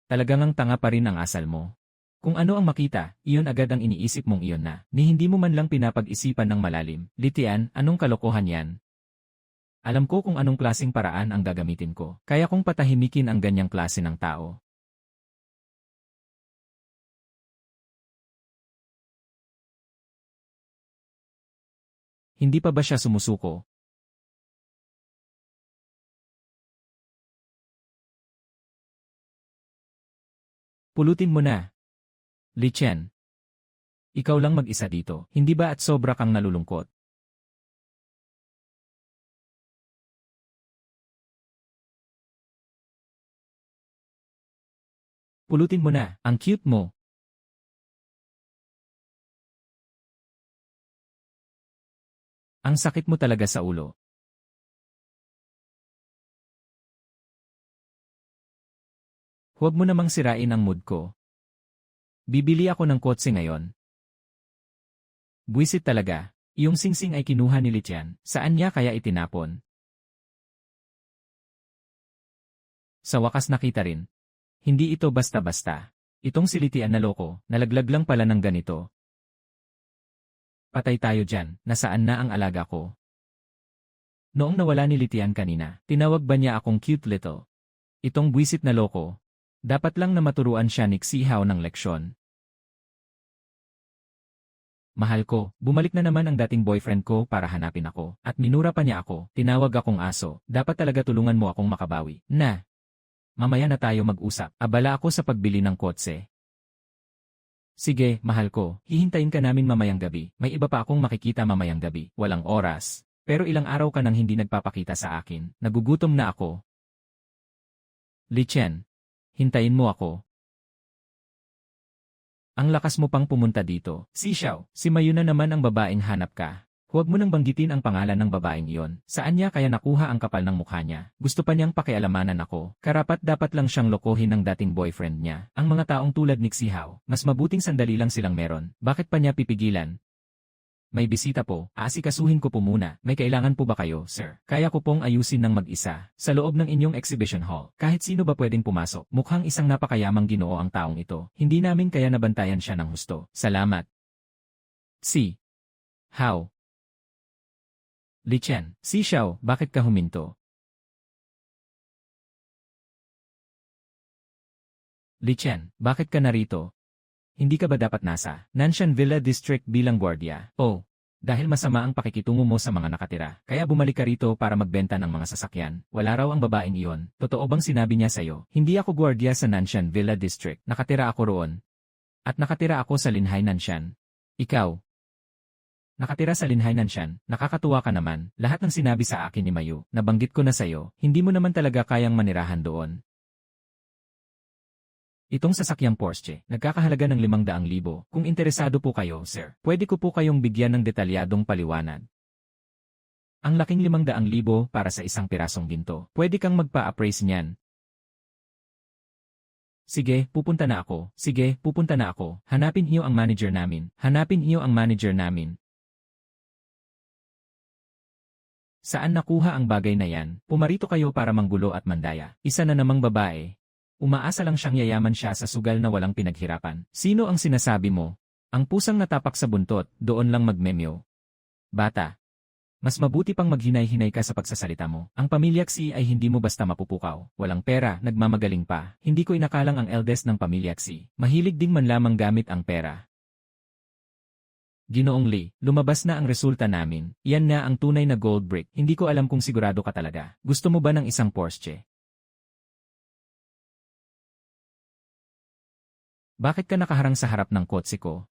Talagang ang tanga pa rin ang asal mo. Kung ano ang makita, iyon agad ang iniisip mong iyon na, ni hindi mo man lang pinapag-isipan ng malalim. Litian, anong kalokohan yan? Alam ko kung anong klaseng paraan ang gagamitin ko, kaya kong patahimikin ang ganyang klase ng tao. Hindi pa ba siya sumusuko? Pulutin mo na. Li Chen. Ikaw lang mag-isa dito, hindi ba at sobra kang nalulungkot? Pulutin mo na, ang cute mo. Ang sakit mo talaga sa ulo. Huwag mo namang sirain ang mood ko. Bibili ako ng kotse ngayon. Buwisit talaga. Yung singsing ay kinuha ni Litian. Saan niya kaya itinapon? Sa wakas nakita rin. Hindi ito basta-basta. Itong si Litian na loko, nalaglag lang pala ng ganito. Patay tayo dyan, nasaan na ang alaga ko? Noong nawala ni Litian kanina, tinawag ba niya akong cute little? Itong buwisit na loko. Dapat lang na maturuan siya ni Xiao ng leksyon. Mahal ko, bumalik na naman ang dating boyfriend ko para hanapin ako. At minura pa niya ako, tinawag akong aso. Dapat talaga tulungan mo akong makabawi. Na! Mamaya na tayo mag-usap. Abala ako sa pagbili ng kotse. Sige, mahal ko, hihintayin ka namin mamayang gabi. May iba pa akong makikita mamayang gabi. Walang oras. Pero ilang araw ka nang hindi nagpapakita sa akin. Nagugutom na ako. Li Chen. Hintayin mo ako. Ang lakas mo pang pumunta dito. Si Xiao, si Mayu na naman ang babaeng hanap ka. Huwag mo nang banggitin ang pangalan ng babaeng iyon. Saan niya kaya nakuha ang kapal ng mukha niya? Gusto pa niyang pakialamanan ako. Karapat dapat lang siyang lokohin ng dating boyfriend niya. Ang mga taong tulad ni Xiao, mas mabuting sandali lang silang meron. Bakit pa niya pipigilan? May bisita po, aasikasuhin ko po muna. May kailangan po ba kayo, sir? Kaya ko pong ayusin ng mag-isa. Sa loob ng inyong exhibition hall, kahit sino ba pwedeng pumasok? Mukhang isang napakayamang Ginoo ang taong ito. Hindi namin kaya nabantayan siya ng husto. Salamat. Si How. Li Chen. Si Xiao, bakit ka huminto? Li Chen, bakit ka narito? Hindi ka ba dapat nasa Nanshan Villa District bilang gwardiya? Oh, dahil masama ang pakikitungo mo sa mga nakatira, kaya bumalik ka rito para magbenta ng mga sasakyan. Wala raw ang babaeng iyon. Totoo bang sinabi niya sa'yo? Hindi ako gwardiya sa Nanshan Villa District. Nakatira ako roon. At nakatira ako sa Linhai Nanshan. Ikaw? Nakatira sa Linhai Nanshan. Nakakatuwa ka naman. Lahat ng sinabi sa akin ni Mayu, nabanggit ko na sa'yo, hindi mo naman talaga kayang manirahan doon. Itong sasakyang Porsche, nagkakahalaga ng 500,000. Kung interesado po kayo, sir, pwede ko po kayong bigyan ng detalyadong paliwanag. Ang laking 500,000 para sa isang pirasong ginto. Pwede kang magpa-appraise niyan. Sige, pupunta na ako. Sige, pupunta na ako. Hanapin niyo ang manager namin. Hanapin niyo ang manager namin. Saan nakuha ang bagay na yan? Pumarito kayo para manggulo at mandaya. Isa na namang babae. Umaasa lang siyang yayaman siya sa sugal na walang pinaghirapan. Sino ang sinasabi mo? Ang pusang natapak sa buntot, doon lang magmemyo. Bata. Mas mabuti pang maghinay-hinay ka sa pagsasalita mo. Ang pamilya Xi ay hindi mo basta mapupukaw. Walang pera, nagmamagaling pa. Hindi ko inakalang ang eldest ng pamilya Xi. Mahilig ding man lamang gamit ang pera. Ginoong Li, lumabas na ang resulta namin. Iyan na ang tunay na gold brick. Hindi ko alam kung sigurado ka talaga. Gusto mo ba ng isang Porsche? Bakit ka nakaharang sa harap ng kotse ko?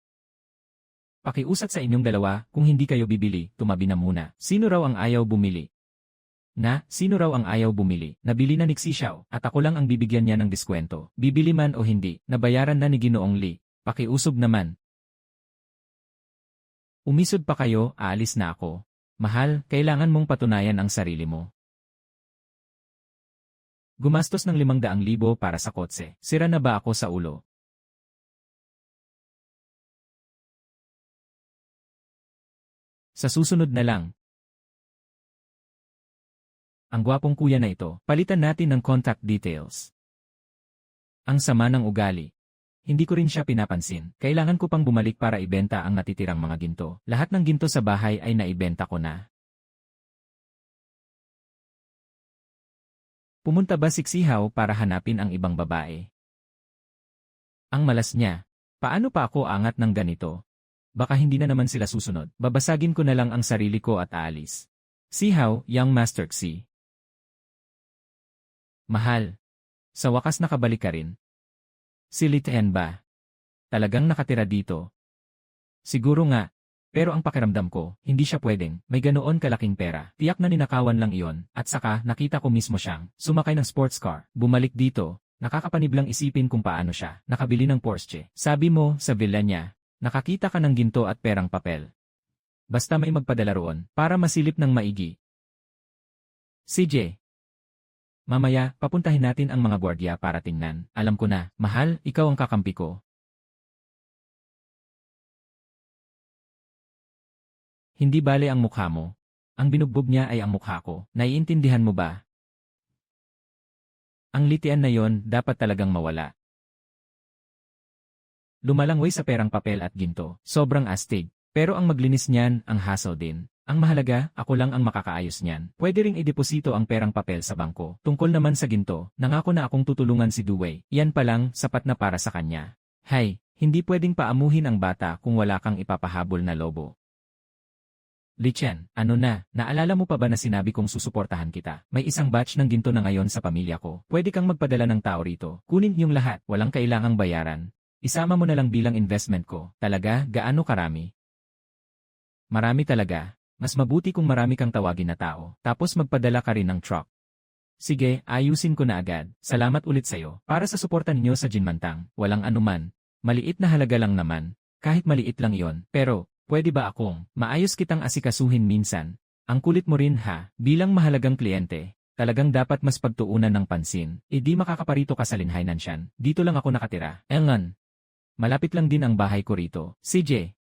Pakiusap sa inyong dalawa, kung hindi kayo bibili, tumabi na muna. Sino raw ang ayaw bumili? Sino raw ang ayaw bumili? Nabili na ni Xi Xiao, at ako lang ang bibigyan niya ng diskwento. Bibili man o hindi, nabayaran na ni Ginoong Li. Pakiusap naman. Umisod pa kayo, aalis na ako. Mahal, kailangan mong patunayan ang sarili mo. Gumastos ng 500,000 para sa kotse. Sira na ba ako sa ulo? Sa susunod na lang. Ang gwapong kuya na ito, palitan natin ng contact details. Ang sama ng ugali. Hindi ko rin siya pinapansin. Kailangan ko pang bumalik para ibenta ang natitirang mga ginto. Lahat ng ginto sa bahay ay naibenta ko na. Pumunta ba si Xi Hao para hanapin ang ibang babae? Ang malas niya. Paano pa ako angat ng ganito? Baka hindi na naman sila susunod. Babasagin ko na lang ang sarili ko at aalis. Xi Hao, young Master Xi. Mahal. Sa wakas nakabalik ka rin. Si Li Tian ba? Talagang nakatira dito? Siguro nga. Pero ang pakiramdam ko, hindi siya pwedeng. May ganoon kalaking pera. Tiyak na ninakawan lang iyon. At saka, nakita ko mismo siyang sumakay ng sports car. Bumalik dito. Nakakapaniblang isipin kung paano siya nakabili ng Porsche. Sabi mo, sa villa niya. Nakakita ka ng ginto at perang papel. Basta may magpadala roon, para masilip ng maigi. CJ. Mamaya, papuntahin natin ang mga gwardiya para tingnan. Alam ko na, mahal, ikaw ang kakampi ko. Hindi bale ang mukha mo. Ang binugbog niya ay ang mukha ko. Naiintindihan mo ba? Ang litian na yon, dapat talagang mawala. Lumalangway sa perang papel at ginto. Sobrang astig. Pero ang maglinis niyan, ang hassle din. Ang mahalaga, ako lang ang makakaayos niyan. Pwede ring ideposito ang perang papel sa bangko. Tungkol naman sa ginto, nangako na akong tutulungan si Duwei. Yan pa lang, sapat na para sa kanya. Hay, hindi pwedeng paamuhin ang bata kung wala kang ipapahabol na lobo. Li Chen, ano na, naalala mo pa ba na sinabi kong susuportahan kita? May isang batch ng ginto na ngayon sa pamilya ko. Pwede kang magpadala ng tao rito. Kunin yung lahat, walang kailangang bayaran. Isama mo na lang bilang investment ko. Talaga, gaano karami? Marami talaga. Mas mabuti kung marami kang tawagin na tao. Tapos magpadala ka rin ng truck. Sige, ayusin ko na agad. Salamat ulit sa'yo. Para sa suporta ninyo sa Jinmantang, walang anuman. Maliit na halaga lang naman. Kahit maliit lang yon. Pero, pwede ba akong maayos kitang asikasuhin minsan? Ang kulit mo rin ha, bilang mahalagang kliyente. Talagang dapat mas pagtuunan ng pansin. Di makakaparito ka sa Linhai Nanshan. Dito lang ako nakatira. Elngan. Malapit lang din ang bahay ko rito. CJ.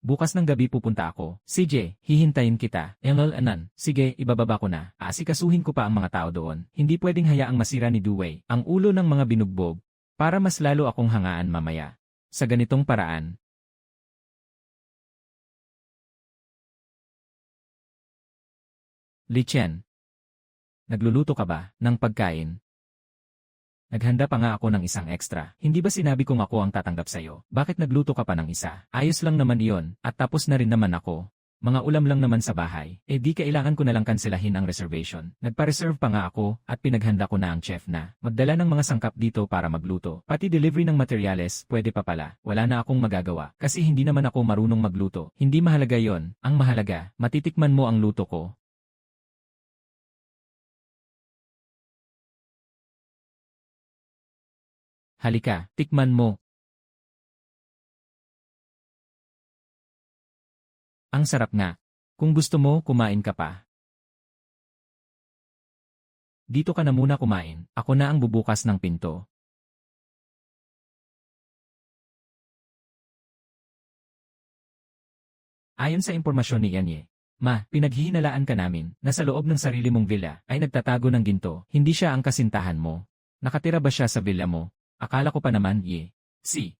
Bukas ng gabi pupunta ako. CJ, hihintayin kita. Engel anan. Sige, ibababa ko na. Asikasuhin ko pa ang mga tao doon. Hindi pwedeng hayaang masira ni Dewey ang ulo ng mga binugbog para mas lalo akong hangaan mamaya. Sa ganitong paraan. Li Chen. Nagluluto ka ba ng pagkain? Naghanda pa nga ako ng isang extra. Hindi ba sinabi kong ako ang tatanggap sa'yo? Bakit nagluto ka pa ng isa? Ayos lang naman iyon, at tapos na rin naman ako. Mga ulam lang naman sa bahay. Di kailangan ko na lang kanselahin ang reservation. Nagpa-reserve pa nga ako, at pinaghanda ko na ang chef na magdala ng mga sangkap dito para magluto. Pati delivery ng materyales, pwede pa pala. Wala na akong magagawa, kasi hindi naman ako marunong magluto. Hindi mahalaga yon. Ang mahalaga, matitikman mo ang luto ko. Halika, tikman mo. Ang sarap nga. Kung gusto mo, kumain ka pa. Dito ka na muna kumain. Ako na ang bubukas ng pinto. Ayon sa impormasyon ni Yanye, pinaghihinalaan ka namin na sa loob ng sarili mong villa ay nagtatago ng ginto. Hindi siya ang kasintahan mo. Nakatira ba siya sa villa mo? Akala ko pa naman,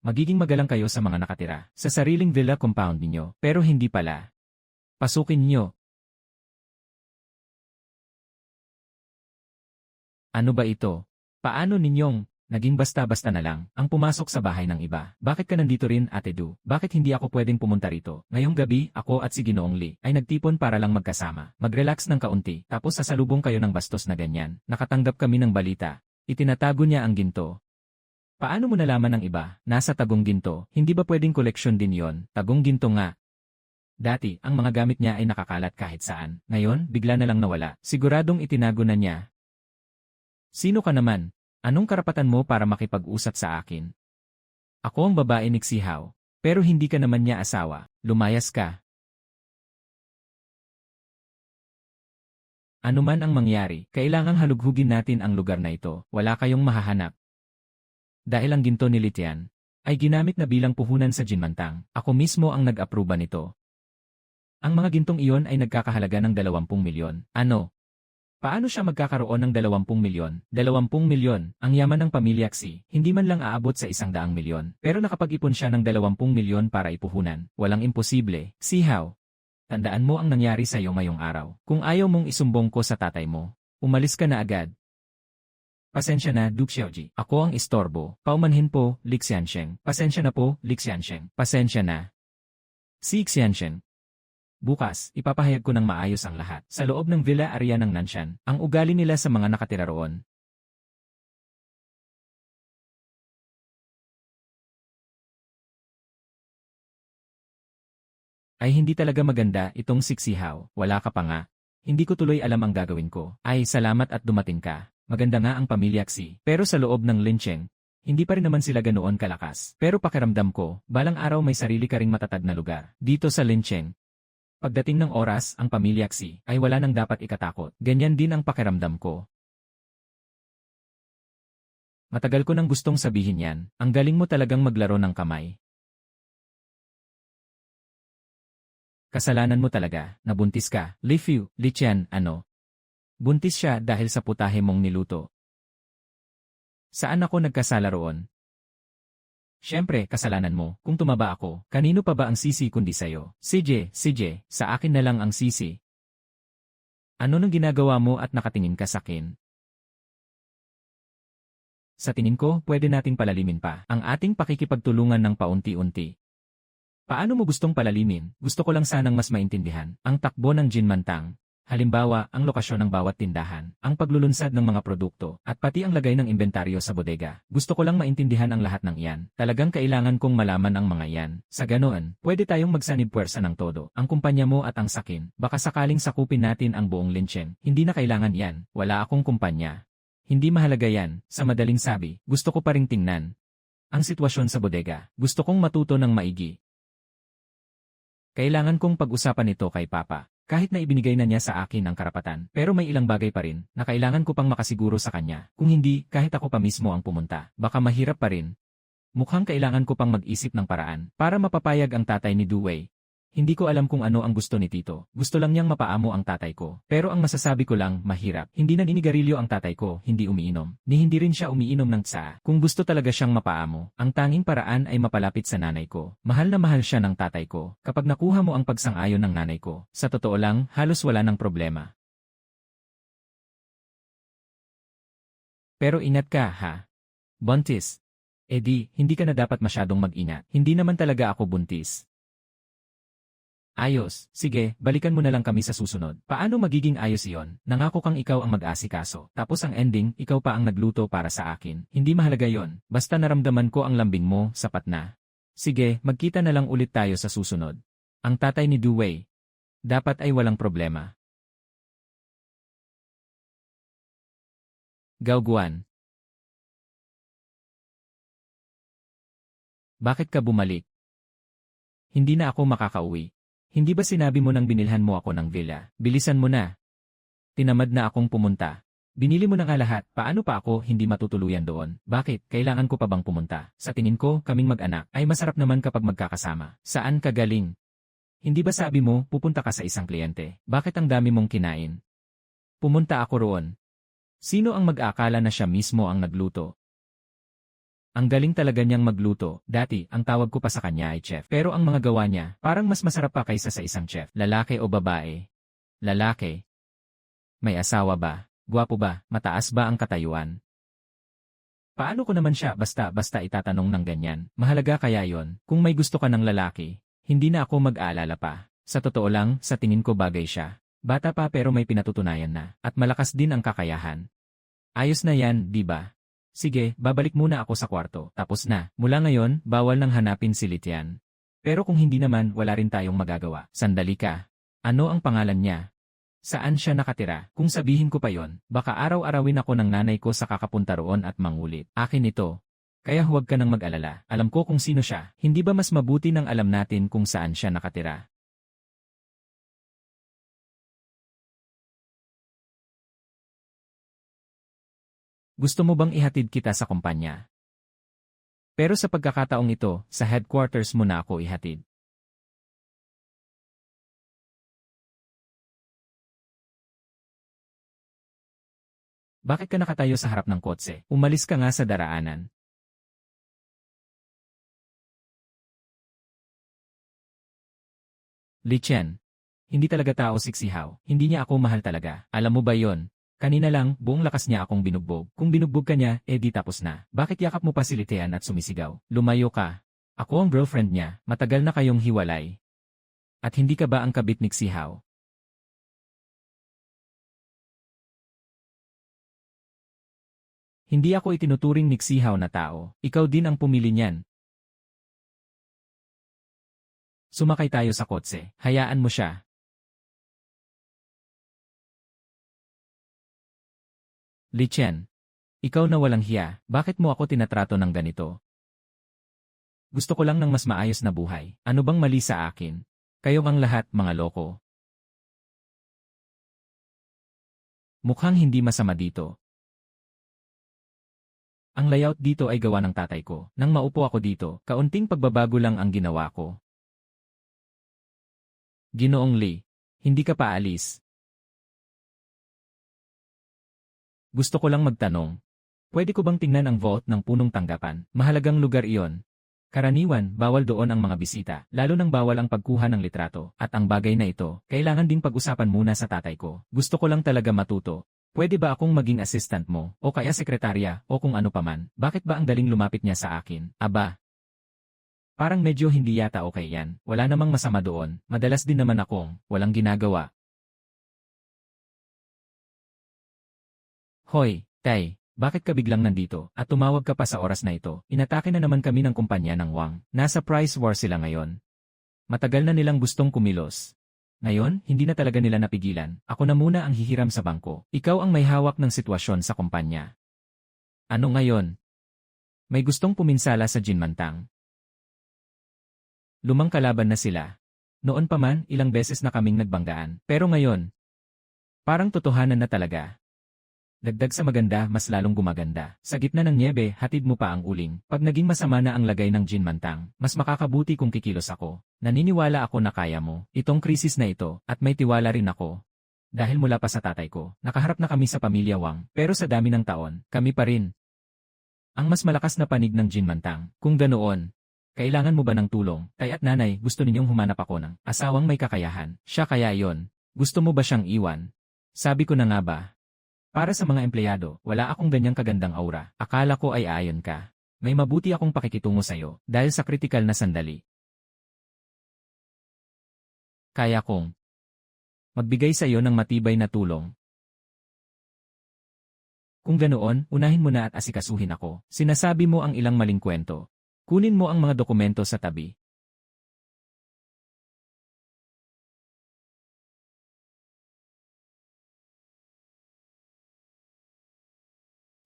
magiging magalang kayo sa mga nakatira sa sariling villa compound ninyo, pero hindi pala. Pasukin niyo. Ano ba ito? Paano ninyong naging basta-basta na lang ang pumasok sa bahay ng iba? Bakit ka nandito rin, Ate Du? Bakit hindi ako pwedeng pumunta rito? Ngayong gabi, ako at si Ginoong Lee ay nagtipon para lang magkasama, mag-relax ng kaunti, tapos sasalubong kayo ng bastos na ganyan. Nakatanggap kami ng balita. Itinatago niya ang ginto. Paano mo nalaman ng iba? Nasa tagong ginto. Hindi ba pwedeng koleksyon din yon? Tagong ginto nga. Dati, ang mga gamit niya ay nakakalat kahit saan. Ngayon, bigla na lang nawala. Siguradong itinago na niya. Sino ka naman? Anong karapatan mo para makipag-usap sa akin? Ako ang babae ni Xiao. Pero hindi ka naman niya asawa. Lumayas ka. Ano man ang mangyari, kailangang halughugin natin ang lugar na ito. Wala kayong mahahanap. Dahil ang ginto ni Litian ay ginamit na bilang puhunan sa Jinmantang. Ako mismo ang nag-aproba nito. Ang mga gintong iyon ay nagkakahalaga ng 20 milyon. Ano? Paano siya magkakaroon ng 20 milyon? 20 milyon, ang yaman ng pamilya Xi, hindi man lang aabot sa 100 milyon. Pero nakapag-ipon siya ng 20 milyon para ipuhunan. Walang imposible. Xiao, tandaan mo ang nangyari sa iyo ngayong araw. Kung ayaw mong isumbong ko sa tatay mo, umalis ka na agad. Pasensya na, Duke Xiaoji. Ako ang istorbo. Paumanhin po, Li Xiansheng. Pasensya na po, Li Xiansheng. Pasensya na. Si Xiansheng. Bukas, ipapahayag ko ng maayos ang lahat. Sa loob ng Villa Area ng Nanshan, ang ugali nila sa mga nakatira roon. Ay hindi talaga maganda itong si Xiao. Wala ka pa nga. Hindi ko tuloy alam ang gagawin ko. Ay, salamat at dumating ka. Maganda nga ang pamilya Xi. Pero sa loob ng Lincheng, hindi pa rin naman sila ganoon kalakas. Pero pakiramdam ko, balang araw may sarili ka ring matatag na lugar. Dito sa Lincheng, pagdating ng oras, ang pamilya Xi ay wala nang dapat ikatakot. Ganyan din ang pakiramdam ko. Matagal ko nang gustong sabihin yan. Ang galing mo talagang maglaro ng kamay. Kasalanan mo talaga, nabuntis ka. Li Fu, Li Chen, ano? Buntis siya dahil sa putahe mong niluto. Saan ako nagkasala roon? Siyempre, kasalanan mo. Kung tumaba ako, kanino pa ba ang sisi kundi sa'yo? CJ, sa akin na lang ang sisi. Ano nang ginagawa mo at nakatingin ka sa akin? Sa tingin ko, pwede nating palalimin pa ang ating pakikipagtulungan ng paunti-unti. Paano mo gustong palalimin? Gusto ko lang sanang mas maintindihan ang takbo ng Jinmantang. Halimbawa, ang lokasyon ng bawat tindahan, ang paglulunsad ng mga produkto, at pati ang lagay ng inventaryo sa bodega. Gusto ko lang maintindihan ang lahat ng iyan. Talagang kailangan kong malaman ang mga iyan. Sa ganoon, pwede tayong magsanib puwersa ng todo. Ang kumpanya mo at ang sakin, baka sakaling sakupin natin ang buong Lincheng. Hindi na kailangan yan. Wala akong kumpanya. Hindi mahalaga yan. Sa madaling sabi, gusto ko pa ring tingnan ang sitwasyon sa bodega. Gusto kong matuto ng maigi. Kailangan kong pag-usapan ito kay Papa. Kahit na ibinigay na niya sa akin ang karapatan, pero may ilang bagay pa rin na kailangan ko pang makasiguro sa kanya. Kung hindi, kahit ako pa mismo ang pumunta, baka mahirap pa rin. Mukhang kailangan ko pang mag-isip ng paraan para mapapayag ang tatay ni Dewey Hindi ko alam kung ano ang gusto ni Tito. Gusto lang niyang mapaamo ang tatay ko. Pero ang masasabi ko lang, mahirap. Hindi naninigarilyo ang tatay ko, hindi umiinom. Ni hindi rin siya umiinom ng tsaa. Kung gusto talaga siyang mapaamo, ang tanging paraan ay mapalapit sa nanay ko. Mahal na mahal siya ng tatay ko. Kapag nakuha mo ang pagsang-ayon ng nanay ko, sa totoo lang, halos wala ng problema. Pero ingat ka, ha? Buntis. Hindi ka na dapat masyadong mag-ingat. Hindi naman talaga ako buntis. Ayos, sige, balikan mo na lang kami sa susunod. Paano magiging ayos iyon? Nangako kang ikaw ang mag-asikaso, tapos ang ending, ikaw pa ang nagluto para sa akin. Hindi mahalaga yon. Basta naramdaman ko ang lambing mo, sapat na. Sige, magkita na lang ulit tayo sa susunod. Ang tatay ni Duwei. Dapat ay walang problema. Gauguan. Bakit ka bumalik? Hindi na ako makakauwi. Hindi ba sinabi mo nang binilhan mo ako ng villa? Bilisan mo na. Tinamad na akong pumunta. Binili mo na nga lahat, paano pa ako hindi matutuluyan doon? Bakit? Kailangan ko pa bang pumunta? Sa tingin ko, kaming mag-anak, ay masarap naman kapag magkakasama. Saan ka galing? Hindi ba sabi mo, pupunta ka sa isang kliyente? Bakit ang dami mong kinain? Pumunta ako roon. Sino ang mag-aakala na siya mismo ang nagluto? Ang galing talaga niyang magluto. Dati, ang tawag ko pa sa kanya ay chef. Pero ang mga gawa niya, parang mas masarap pa kaysa sa isang chef. Lalaki o babae? Lalaki. May asawa ba? Gwapo ba? Mataas ba ang katayuan? Paano ko naman siya basta itatanong ng ganyan? Mahalaga kaya yon? Kung may gusto ka ng lalaki, hindi na ako mag-aalala pa. Sa totoo lang, sa tingin ko bagay siya. Bata pa pero may pinatutunayan na. At malakas din ang kakayahan. Ayos na yan, di ba? Sige, babalik muna ako sa kwarto. Tapos na. Mula ngayon, bawal nang hanapin si Litian. Pero kung hindi naman, wala rin tayong magagawa. Sandali ka. Ano ang pangalan niya? Saan siya nakatira? Kung sabihin ko pa yon, baka araw-arawin ako ng nanay ko sa kakapunta roon at mangulit. Akin ito. Kaya huwag ka nang mag-alala. Alam ko kung sino siya. Hindi ba mas mabuti nang alam natin kung saan siya nakatira? Gusto mo bang ihatid kita sa kumpanya? Pero sa pagkakataong ito, sa headquarters mo na ako ihatid. Bakit ka nakatayo sa harap ng kotse? Umalis ka nga sa daraanan. Li Chen. Hindi talaga tao siksihaw. Hindi niya ako mahal talaga. Alam mo ba yon? Kanina lang, buong lakas niya akong binugbog. Kung binugbog ka niya, di tapos na. Bakit yakap mo pa si Litean at sumisigaw? Lumayo ka. Ako ang girlfriend niya. Matagal na kayong hiwalay. At hindi ka ba ang kabit ni Xihao? Hindi ako itinuturing ni Xihao na tao. Ikaw din ang pumili niyan. Sumakay tayo sa kotse. Hayaan mo siya. Li Chen. Ikaw na walang hiya, bakit mo ako tinatrato ng ganito? Gusto ko lang ng mas maayos na buhay. Ano bang mali sa akin? Kayong ang lahat, mga loko. Mukhang hindi masama dito. Ang layout dito ay gawa ng tatay ko. Nang maupo ako dito, kaunting pagbabago lang ang ginawa ko. Ginoong Lee, hindi ka pa alis. Gusto ko lang magtanong. Pwede ko bang tingnan ang vault ng punong tanggapan? Mahalagang lugar iyon. Karaniwan, bawal doon ang mga bisita, lalo nang bawal ang pagkuha ng litrato. At ang bagay na ito, kailangan ding pag-usapan muna sa tatay ko. Gusto ko lang talaga matuto. Pwede ba akong maging assistant mo, o kaya sekretarya, o kung ano paman? Bakit ba ang daling lumapit niya sa akin? Aba. Parang medyo hindi yata okay yan. Wala namang masama doon. Madalas din naman akong walang ginagawa. Hoy, Tay, bakit ka biglang nandito at tumawag ka pa sa oras na ito? Inatake na naman kami ng kumpanya ng Wang. Nasa price war sila ngayon. Matagal na nilang gustong kumilos. Ngayon, hindi na talaga nila napigilan. Ako na muna ang hihiram sa bangko. Ikaw ang may hawak ng sitwasyon sa kumpanya. Ano ngayon? May gustong puminsala sa Jinmantang. Lumang kalaban na sila. Noon pa man, ilang beses na kaming nagbanggaan. Pero ngayon, parang totohanan na talaga. Dagdag sa maganda, mas lalong gumaganda. Sa gitna ng niebe, hatid mo pa ang uling. Pag naging masama na ang lagay ng Jinmantang, mas makakabuti kung kikilos ako. Naniniwala ako na kaya mo itong krisis na ito, at may tiwala rin ako. Dahil mula pa sa tatay ko, nakaharap na kami sa pamilya Wang, pero sa dami ng taon, kami pa rin ang mas malakas na panig ng Jinmantang. Kung ganoon, kailangan mo ba ng tulong? Tay at nanay, gusto ninyong humanap ako ng asawang may kakayahan. Siya kaya yon. Gusto mo ba siyang iwan? Sabi ko na nga ba? Para sa mga empleyado, wala akong ganyang kagandang aura. Akala ko ay ayon ka. May mabuti akong pakikitungo sa'yo, dahil sa kritikal na sandali. Kaya kong magbigay sa'yo ng matibay na tulong. Kung ganoon, unahin mo na at asikasuhin ako. Sinasabi mo ang ilang maling kwento. Kunin mo ang mga dokumento sa tabi.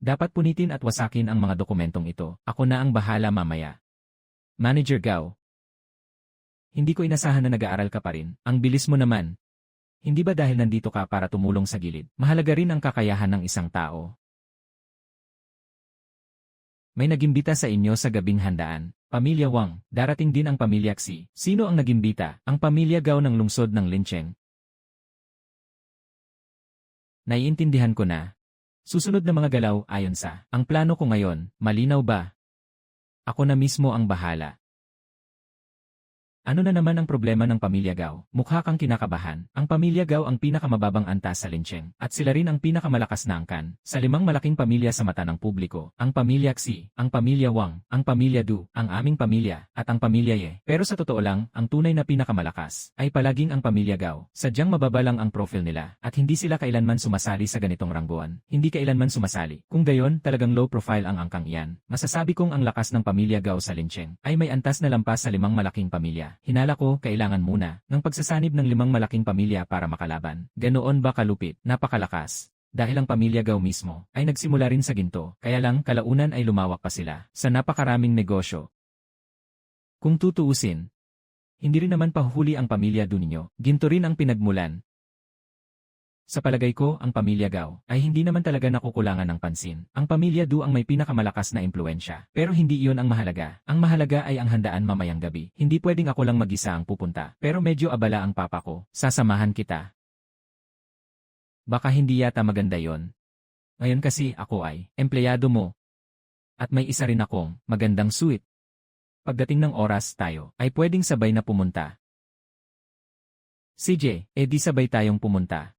Dapat punitin at wasakin ang mga dokumentong ito. Ako na ang bahala mamaya. Manager Gao. Hindi ko inasahan na nag-aaral ka pa rin. Ang bilis mo naman. Hindi ba dahil nandito ka para tumulong sa gilid? Mahalaga rin ang kakayahan ng isang tao. May nagimbita sa inyo sa gabing handaan. Pamilya Wang, darating din ang pamilya Xi. Sino ang nagimbita? Ang pamilya Gao ng lungsod ng Lincheng. Naiintindihan ko na. Susunod na mga galaw ayon sa ang plano ko ngayon, malinaw ba? Ako na mismo ang bahala. Ano na naman ang problema ng pamilya Gao? Mukha kang kinakabahan. Ang pamilya Gao ang pinakamababang antas sa Lincheng, at sila rin ang pinakamalakas na angkan sa limang malaking pamilya sa mata ng publiko. Ang pamilya Xi, ang pamilya Wang, ang pamilya Du, ang aming pamilya, at ang pamilya Ye. Pero sa totoo lang, ang tunay na pinakamalakas ay palaging ang pamilya Gao. Sadyang mababa lang ang profile nila, at hindi sila kailanman sumasali sa ganitong rangguan. Hindi kailanman sumasali. Kung gayon, talagang low profile ang angkang iyan. Masasabi kong ang lakas ng pamilya Gao sa Lincheng ay may antas na lampas sa limang malaking pamilya. Hinala ko, kailangan muna ng pagsasanib ng limang malaking pamilya para makalaban. Ganoon ba kalupit? Napakalakas. Dahil ang pamilya Gao mismo ay nagsimula rin sa ginto, kaya lang kalaunan ay lumawak pa sila sa napakaraming negosyo. Kung tutuusin, hindi rin naman pahuhuli ang pamilya Du ninyo. Ginto rin ang pinagmulan. Sa palagay ko, ang pamilya Gao ay hindi naman talaga nakukulangan ng pansin. Ang pamilya Du ang may pinakamalakas na impluensya. Pero hindi iyon ang mahalaga. Ang mahalaga ay ang handaan mamayang gabi. Hindi pwedeng ako lang mag-isa ang pupunta. Pero medyo abala ang papa ko. Sasamahan kita. Baka hindi yata maganda yon. Ngayon kasi ako ay empleyado mo. At may isa rin akong magandang suite. Pagdating ng oras tayo ay pwedeng sabay na pumunta. CJ, edi sabay tayong pumunta.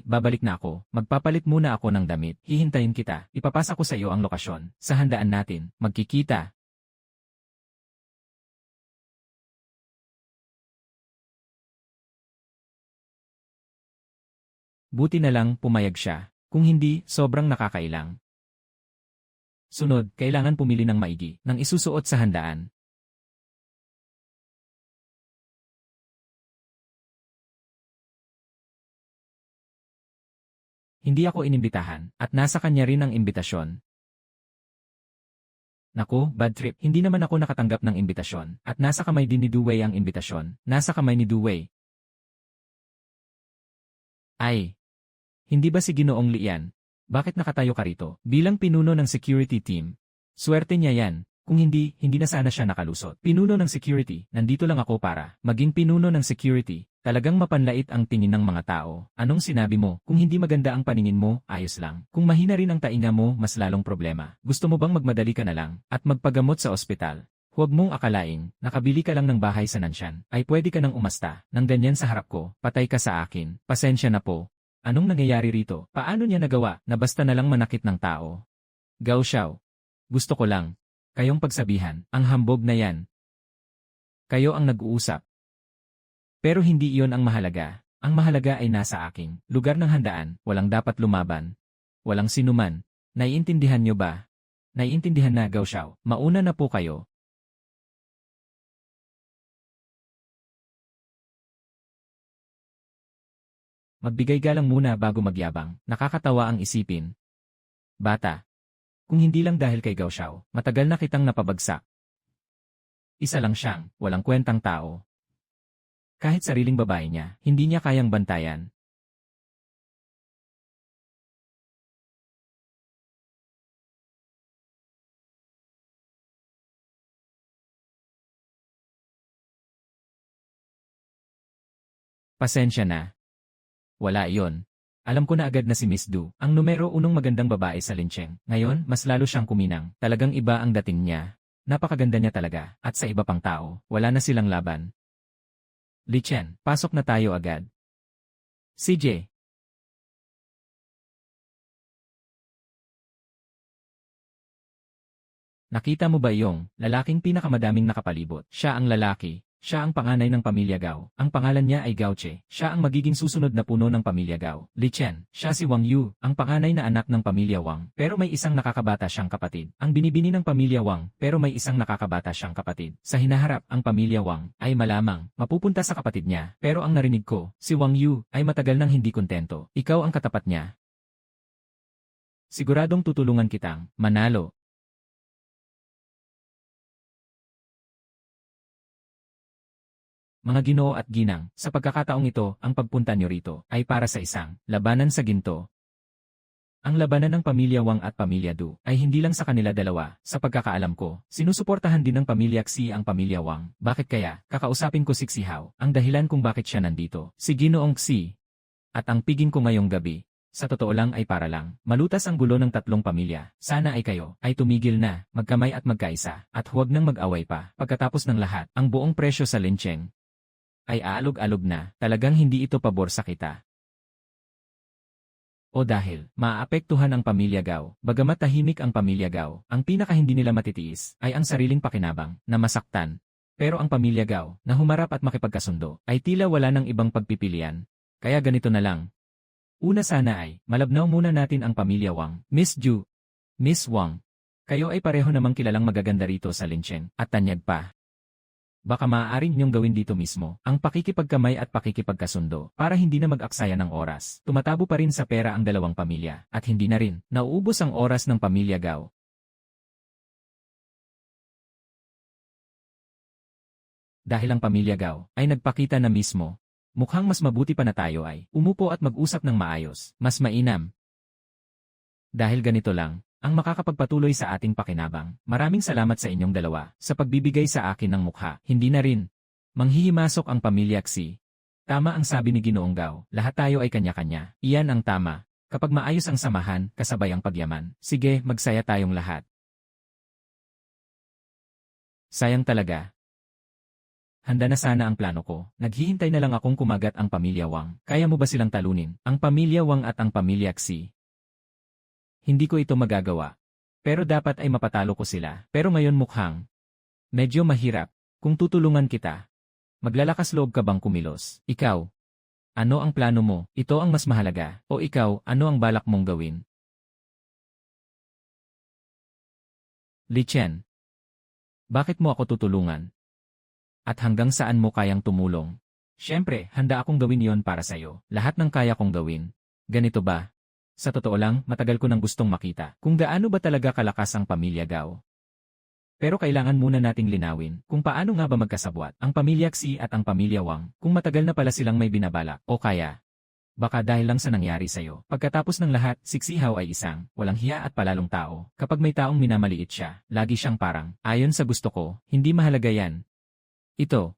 Babalik na ako. Magpapalit muna ako ng damit. Hihintayin kita. Ipapasa ko sa iyo ang lokasyon. Sa handaan natin. Magkikita. Buti na lang pumayag siya. Kung hindi, sobrang nakakailang. Sunod, kailangan pumili ng maigi ng isusuot sa handaan. Hindi ako inimbitahan, at nasa kanya rin ang imbitasyon. Naku, bad trip. Hindi naman ako nakatanggap ng imbitasyon, at nasa kamay din ni Duwei ang imbitasyon. Nasa kamay ni Duwei. Ay! Hindi ba si Ginoong Lian? Bakit nakatayo ka rito? Bilang pinuno ng security team. Swerte niya yan. Kung hindi, hindi na sana siya nakalusot. Pinuno ng security, nandito lang ako para maging pinuno ng security. Talagang mapanlait ang tingin ng mga tao. Anong sinabi mo? Kung hindi maganda ang paningin mo, ayos lang. Kung mahina rin ang tainga mo, mas lalong problema. Gusto mo bang magmadali ka na lang at magpagamot sa ospital? Huwag mong akalaing, nakabili ka lang ng bahay sa Nanshan, ay pwede ka nang umasta. Nang ganyan sa harap ko, patay ka sa akin. Pasensya na po. Anong nangyayari rito? Paano niya nagawa na basta na lang manakit ng tao? Gao Xiao. Gusto ko lang kayong pagsabihan, ang hambog na yan. Kayo ang nag-uusap. Pero hindi iyon ang mahalaga. Ang mahalaga ay nasa aking lugar ng handaan, walang dapat lumaban. Walang sinuman. Naiintindihan niyo ba? Naiintindihan na, Gao Xiao. Mauna na po kayo. Magbigay galang muna bago magyabang. Nakakatawa ang isipin. Bata. Kung hindi lang dahil kay Gao Xiao, matagal na kitang napabagsak. Isa lang siyang, walang kwentang tao. Kahit sariling babae niya, hindi niya kayang bantayan. Pasensya na. Wala iyon. Alam ko na agad na si Miss Du, ang numero unong magandang babae sa Lincheng. Ngayon, mas lalo siyang kuminang. Talagang iba ang dating niya. Napakaganda niya talaga. At sa iba pang tao, wala na silang laban. Li Chen, pasok na tayo agad. CJ. Nakita mo ba yung lalaking pinakamadaming nakapalibot? Siya ang lalaki. Siya ang panganay ng pamilya Gao. Ang pangalan niya ay Gao Che. Siya ang magiging susunod na puno ng pamilya Gao. Li Chen. Siya si Wang Yu, ang panganay na anak ng pamilya Wang. Pero may isang nakakabata siyang kapatid. Ang binibini ng pamilya Wang, pero may isang nakakabata siyang kapatid. Sa hinaharap, ang pamilya Wang ay malamang mapupunta sa kapatid niya. Pero ang narinig ko, si Wang Yu ay matagal nang hindi kontento. Ikaw ang katapat niya. Siguradong tutulungan kitang manalo. Mga ginoo at ginang, sa pagkakataong ito, ang pagpunta niyo rito ay para sa isang labanan sa ginto. Ang labanan ng pamilya Wang at pamilya Du ay hindi lang sa kanila dalawa. Sa pagkakaalam ko, sinusuportahan din ng pamilya Xi ang pamilya Wang. Bakit kaya? Kakausapin ko si Xi Hao, ang dahilan kung bakit siya nandito. Si Ginoong Xi. At ang piging ko ngayong gabi, sa totoo lang ay para lang malutas ang gulo ng tatlong pamilya. Sana ay kayo ay tumigil na, magkamay at magkaisa, at huwag nang mag-away pa. Pagkatapos ng lahat, ang buong presyo sa Lincheng ay aalog-alog na. Talagang hindi ito pabor sa kita. O dahil maaapektuhan ang pamilya Gao, bagamat tahimik ang pamilya Gao, ang pinaka hindi nila matitiis ay ang sariling pakinabang na masaktan. Pero ang pamilya Gao na humarap at makipagkasundo ay tila wala ng ibang pagpipilian. Kaya ganito na lang. Una sana ay malabnaw muna natin ang pamilya Wang. Miss Ju, Miss Wang, kayo ay pareho namang kilalang magaganda rito sa Lincheng at tanyag pa. Baka maaari ninyong gawin dito mismo ang pakikipagkamay at pakikipagkasundo para hindi na mag-aksaya ng oras. Tumatabo pa rin sa pera ang dalawang pamilya at hindi na rin nauubos ang oras ng pamilya Gao. Dahil ang pamilya Gao ay nagpakita na mismo, mukhang mas mabuti pa na tayo ay umupo at mag-usap ng maayos, mas mainam. Dahil ganito lang ang makakapagpatuloy sa ating pakinabang. Maraming salamat sa inyong dalawa sa pagbibigay sa akin ng mukha. Hindi na rin manghihimasok ang pamilya Xi. Tama ang sabi ni Ginoong Gao, lahat tayo ay kanya-kanya. Iyan ang tama. Kapag maayos ang samahan, kasabay ang pagyaman. Sige, magsaya tayong lahat. Sayang talaga. Handa na sana ang plano ko. Naghihintay na lang akong kumagat ang pamilya Wang. Kaya mo ba silang talunin? Ang pamilya Wang at ang pamilya Xi. Hindi ko ito magagawa. Pero dapat ay mapatalo ko sila. Pero ngayon mukhang medyo mahirap. Kung tutulungan kita, maglalakas loob ka bang kumilos? Ikaw, ano ang plano mo? Ito ang mas mahalaga. O ikaw, ano ang balak mong gawin? Li Chen, bakit mo ako tutulungan? At hanggang saan mo kayang tumulong? Siyempre, handa akong gawin yon para sa'yo. Lahat ng kaya kong gawin. Ganito ba? Sa totoo lang, matagal ko nang gustong makita kung gaano ba talaga kalakas ang pamilya Gao. Pero kailangan muna nating linawin kung paano nga ba magkasabwat ang pamilya Xi at ang pamilya Wang kung matagal na pala silang may binabalak o kaya baka dahil lang sa nangyari sa'yo. Pagkatapos ng lahat, si Xi Hao ay isang walang hiya at palalong tao. Kapag may taong minamaliit siya, lagi siyang parang, ayon sa gusto ko, hindi mahalaga yan. Ito,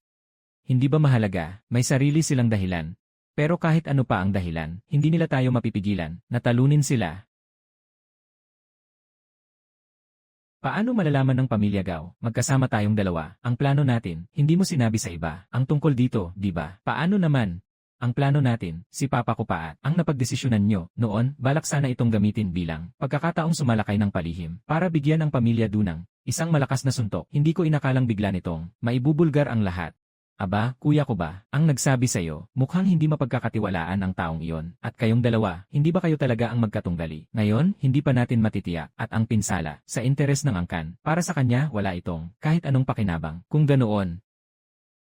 hindi ba mahalaga? May sarili silang dahilan. Pero kahit ano pa ang dahilan, hindi nila tayo mapipigilan na talunin sila. Paano malalaman ng pamilya Gao? Magkasama tayong dalawa. Ang plano natin, hindi mo sinabi sa iba. Ang tungkol dito, di ba? Paano naman? Ang plano natin, si Papa ko pa at ang napagdesisyonan nyo. Noon, balak sana itong gamitin bilang pagkakataong sumalakay ng palihim para bigyan ang pamilya Dunang isang malakas na suntok. Hindi ko inakalang bigla nitong maibubulgar ang lahat. Aba, kuya ko ba, ang nagsabi sa'yo, mukhang hindi mapagkakatiwalaan ang taong iyon. At kayong dalawa, hindi ba kayo talaga ang magkatunggali? Ngayon, hindi pa natin matitiyak at ang pinsala sa interes ng angkan. Para sa kanya, wala itong kahit anong pakinabang. Kung ganoon,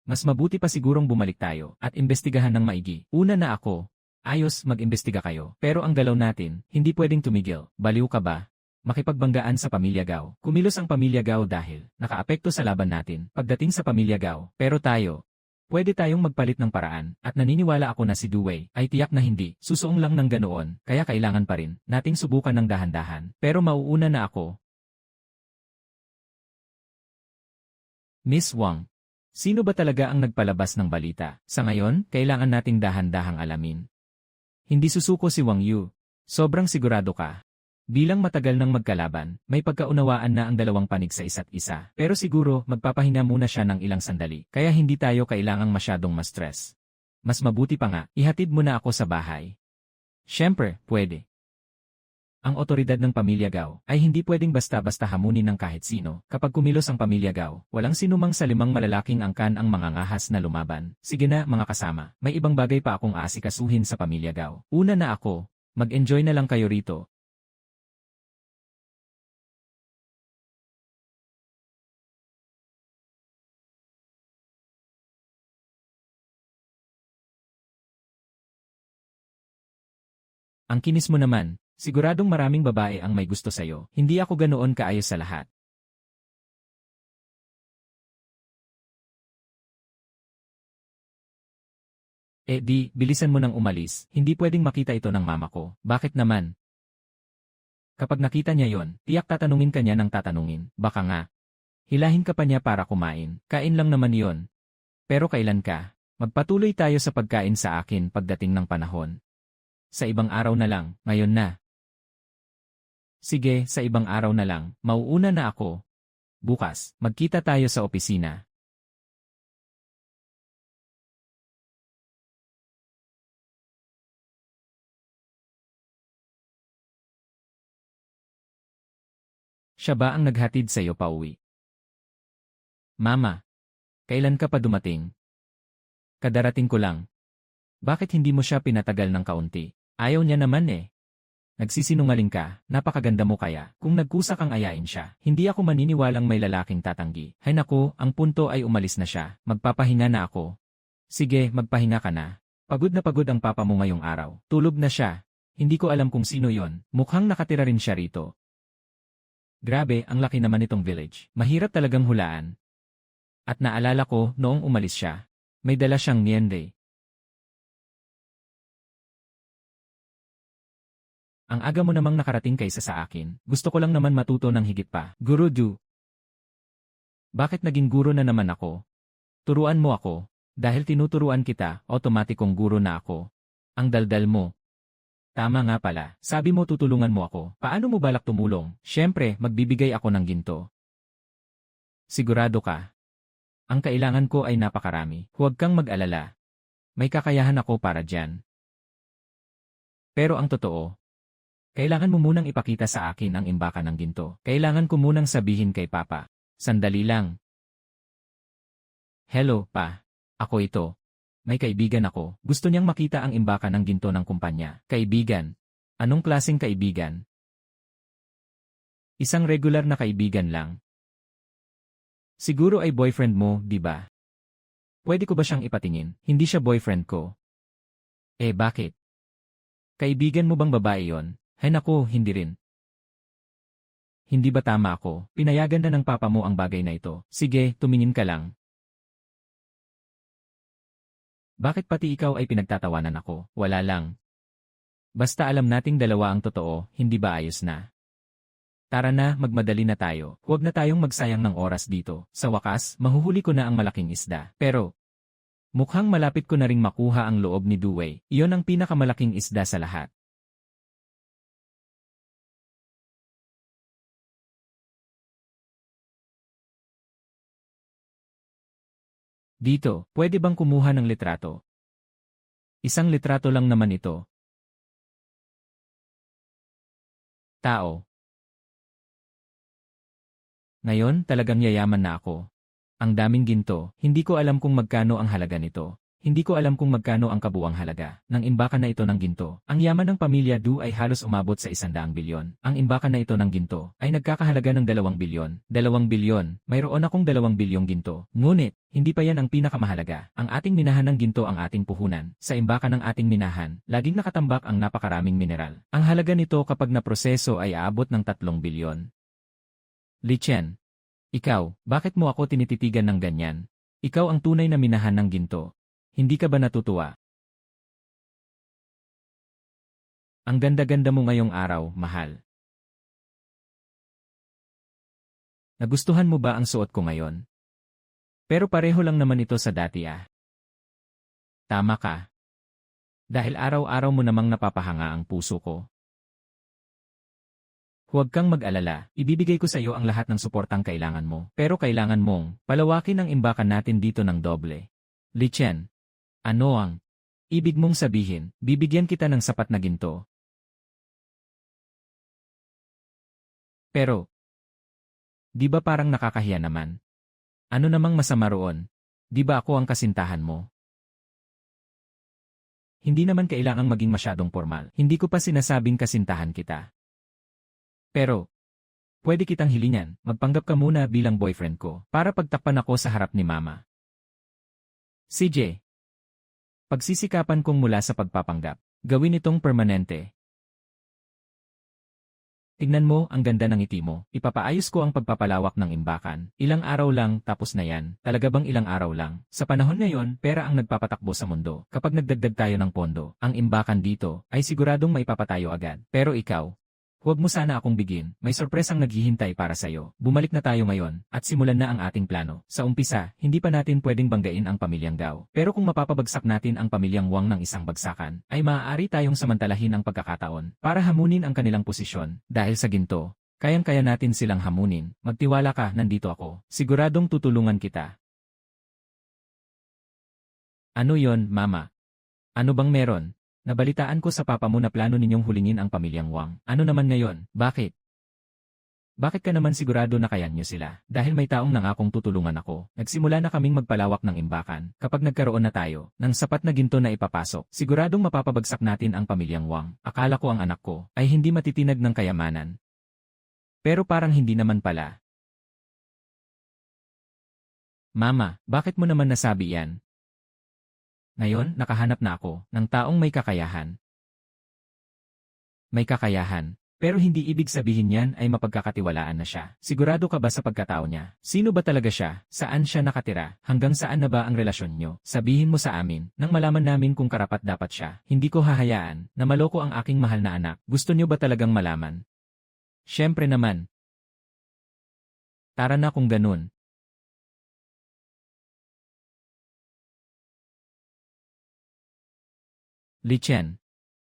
mas mabuti pa sigurong bumalik tayo at imbestigahan ng maigi. Una na ako. Ayos, mag-imbestiga kayo. Pero ang galaw natin, hindi pwedeng tumigil. Baliw ka ba? Makipagbanggaan sa pamilya Gao. Kumilos ang pamilya Gao dahil nakaapekto sa laban natin pagdating sa pamilya Gao. Pero tayo, pwede tayong magpalit ng paraan at naniniwala ako na si Duwei ay tiyak na hindi susuong lang ng ganoon kaya kailangan pa rin nating subukan ng dahan-dahan. Pero mauuna na ako. Miss Wang, Sino ba talaga ang nagpalabas ng balita? Sa ngayon, kailangan nating dahan-dahang alamin. Hindi susuko si Wang Yu. Sobrang sigurado ka. Bilang matagal nang magkalaban, may pagkaunawaan na ang dalawang panig sa isa't isa. Pero siguro, magpapahinga muna siya ng ilang sandali. Kaya hindi tayo kailangang masyadong ma-stress. Mas mabuti pa nga, ihatid mo na ako sa bahay. Siyempre, pwede. Ang otoridad ng Pamilya Gao ay hindi pwedeng basta-basta hamunin ng kahit sino. Kapag kumilos ang Pamilya Gao, walang sinumang sa 5 malalaking angkan ang mangangahas na lumaban. Sige na, mga kasama, may ibang bagay pa akong aasikasuhin sa Pamilya Gao. Una na ako, mag-enjoy na lang kayo rito. Ang kinis mo naman, siguradong maraming babae ang may gusto sa'yo. Hindi ako ganoon kaayos sa lahat. Eh di, bilisan mo nang umalis. Hindi pwedeng makita ito ng mama ko. Bakit naman? Kapag nakita niya yon, tiyak tatanungin ka niya ng tatanungin. Baka nga. Hilahin ka pa niya para kumain. Kain lang naman yon. Pero kailan ka? Magpatuloy tayo sa pagkain sa akin pagdating ng panahon. Sa ibang araw na lang, ngayon na. Sige, sa ibang araw na lang, mauuna na ako. Bukas, magkita tayo sa opisina. Siya ba ang naghatid sa iyo pauwi? Mama, kailan ka pa dumating? Kadarating ko lang. Bakit hindi mo siya pinatagal ng kaunti? Ayaw niya naman eh. Nagsisinungaling ka, napakaganda mo kaya. Kung nagkusa kang ayain siya, hindi ako maniniwalang may lalaking tatanggi. Hay naku, ang punto ay umalis na siya. Magpapahinga na ako. Sige, magpahinga ka na. Pagod na pagod ang papa mo ngayong araw. Tulog na siya. Hindi ko alam kung sino yon. Mukhang nakatira rin siya rito. Grabe, ang laki naman itong village. Mahirap talagang hulaan. At naalala ko, noong umalis siya, may dala siyang niende. Ang aga mo namang nakarating kaysa sa akin. Gusto ko lang naman matuto ng higit pa. Guru Du. Bakit naging guro na naman ako? Turuan mo ako. Dahil tinuturuan kita, otomatikong guro na ako. Ang daldal mo. Tama nga pala. Sabi mo tutulungan mo ako. Paano mo balak tumulong? Siyempre, magbibigay ako ng ginto. Sigurado ka? Ang kailangan ko ay napakarami. Huwag kang mag-alala. May kakayahan ako para dyan. Pero ang totoo, kailangan mo munang ipakita sa akin ang imbakan ng ginto. Kailangan ko munang sabihin kay Papa. Sandali lang. Hello, Pa. Ako ito. May kaibigan ako. Gusto niyang makita ang imbakan ng ginto ng kumpanya. Kaibigan? Anong klaseng kaibigan? Isang regular na kaibigan lang. Siguro ay boyfriend mo, di ba? Pwede ko ba siyang ipatingin? Hindi siya boyfriend ko. Eh bakit? Kaibigan mo bang babae yon? Hay naku, hindi rin. Hindi ba tama ako? Pinayagan na ng papa mo ang bagay na ito. Sige, tumingin ka lang. Bakit pati ikaw ay pinagtatawanan ako? Wala lang. Basta alam nating dalawa ang totoo, hindi ba ayos na? Tara na, magmadali na tayo. Huwag na tayong magsayang ng oras dito. Sa wakas, mahuhuli ko na ang malaking isda. Pero, mukhang malapit ko na ring makuha ang loob ni Duwei. Iyon ang pinakamalaking isda sa lahat. Dito, pwede bang kumuha ng litrato? Isang litrato lang naman ito. Tao. Ngayon, talagang yayaman na ako. Ang daming ginto, hindi ko alam kung magkano ang halaga nito. Hindi ko alam kung magkano ang kabuang halaga ng imbakan na ito ng ginto. Ang yaman ng pamilya Du ay halos umabot sa 100 bilyon. Ang imbakan na ito ng ginto ay nagkakahalaga ng 2 bilyon. 2 bilyon, mayroon akong 2 bilyong ginto. Ngunit, hindi pa yan ang pinakamahalaga. Ang ating minahan ng ginto ang ating puhunan. Sa imbakan ng ating minahan, laging nakatambak ang napakaraming mineral. Ang halaga nito kapag naproseso ay aabot ng 3 bilyon. Li Chen, ikaw, bakit mo ako tinititigan ng ganyan? Ikaw ang tunay na minahan ng ginto. Hindi ka ba natutuwa? Ang ganda-ganda mo ngayong araw, mahal. Nagustuhan mo ba ang suot ko ngayon? Pero pareho lang naman ito sa dati ah. Tama ka. Dahil araw-araw mo namang napapahanga ang puso ko. Huwag kang mag-alala, ibibigay ko sa iyo ang lahat ng suportang kailangan mo. Pero kailangan mong palawakin ang imbakan natin dito ng doble. Li Chen, ano ang ibig mong sabihin? Bibigyan kita ng sapat na ginto. Pero, di ba parang nakakahiya naman? Ano namang masama roon? Di ba ako ang kasintahan mo? Hindi naman kailangang maging masyadong formal. Hindi ko pa sinasabing kasintahan kita. Pero, pwede kitang hilingan, magpanggap ka muna bilang boyfriend ko, para pagtakpan ako sa harap ni Mama. CJ, pagsisikapan kong mula sa pagpapanggap, gawin itong permanente. Tignan mo, ang ganda ng ngiti mo, ipapaayos ko ang pagpapalawak ng imbakan, ilang araw lang, tapos na yan, talaga bang ilang araw lang? Sa panahon ngayon, pera ang nagpapatakbo sa mundo, kapag nagdagdag tayo ng pondo, ang imbakan dito, ay siguradong maipapatayo agad. Pero ikaw, huwag mo sana akong bigin, may sorpresang naghihintay para sa'yo. Bumalik na tayo ngayon, at simulan na ang ating plano. Sa umpisa, hindi pa natin pwedeng banggain ang pamilyang Gao. Pero kung mapapabagsak natin ang pamilyang Wang ng isang bagsakan, ay maaari tayong samantalahin ang pagkakataon, para hamunin ang kanilang posisyon. Dahil sa ginto, kayang-kaya natin silang hamunin. Magtiwala ka, nandito ako. Siguradong tutulungan kita. Ano yon, Mama? Ano bang meron? Nabalitaan ko sa papa mo na plano ninyong hulingin ang pamilyang Wang. Ano naman ngayon? Bakit? Bakit ka naman sigurado na kaya nyo sila? Dahil may taong nangakong tutulungan ako. Nagsimula na kaming magpalawak ng imbakan. Kapag nagkaroon na tayo ng sapat na ginto na ipapasok, siguradong mapapabagsak natin ang pamilyang Wang. Akala ko ang anak ko ay hindi matitinag ng kayamanan. Pero parang hindi naman pala. Mama, bakit mo naman nasabi yan? Ngayon, nakahanap na ako ng taong may kakayahan. May kakayahan. Pero hindi ibig sabihin yan ay mapagkakatiwalaan na siya. Sigurado ka ba sa pagkatao niya? Sino ba talaga siya? Saan siya nakatira? Hanggang saan na ba ang relasyon nyo? Sabihin mo sa amin, nang malaman namin kung karapat-dapat siya. Hindi ko hahayaan na maloko ang aking mahal na anak. Gusto nyo ba talagang malaman? Siyempre naman. Tara na kung ganun. Li Chen,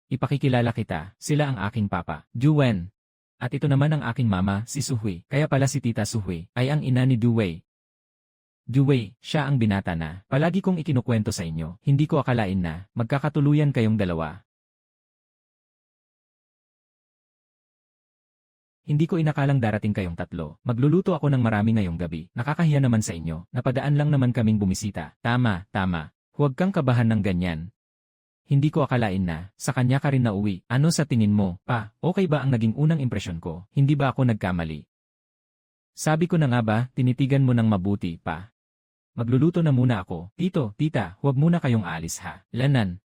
ipakikilala kita, sila ang aking papa, Du Wen. At ito naman ang aking mama, si Su Hui. Kaya pala si Tita Su Hui ay ang ina ni Du Wei. Du Wei, siya ang binata na palagi kong ikinukwento sa inyo. Hindi ko akalain na magkakatuluyan kayong dalawa. Hindi ko inakalang darating kayong tatlo. Magluluto ako ng marami ngayong gabi. Nakakahiya naman sa inyo. Napadaan lang naman kaming bumisita. Tama, tama. Huwag kang kabahan ng ganyan. Hindi ko akalain na, sa kanya ka rin nauwi. Ano sa tingin mo, pa, okay ba ang naging unang impresyon ko? Hindi ba ako nagkamali? Sabi ko na nga ba, tinitigan mo ng mabuti, pa. Magluluto na muna ako. Tito, tita, huwag muna kayong aalis ha. Lanan.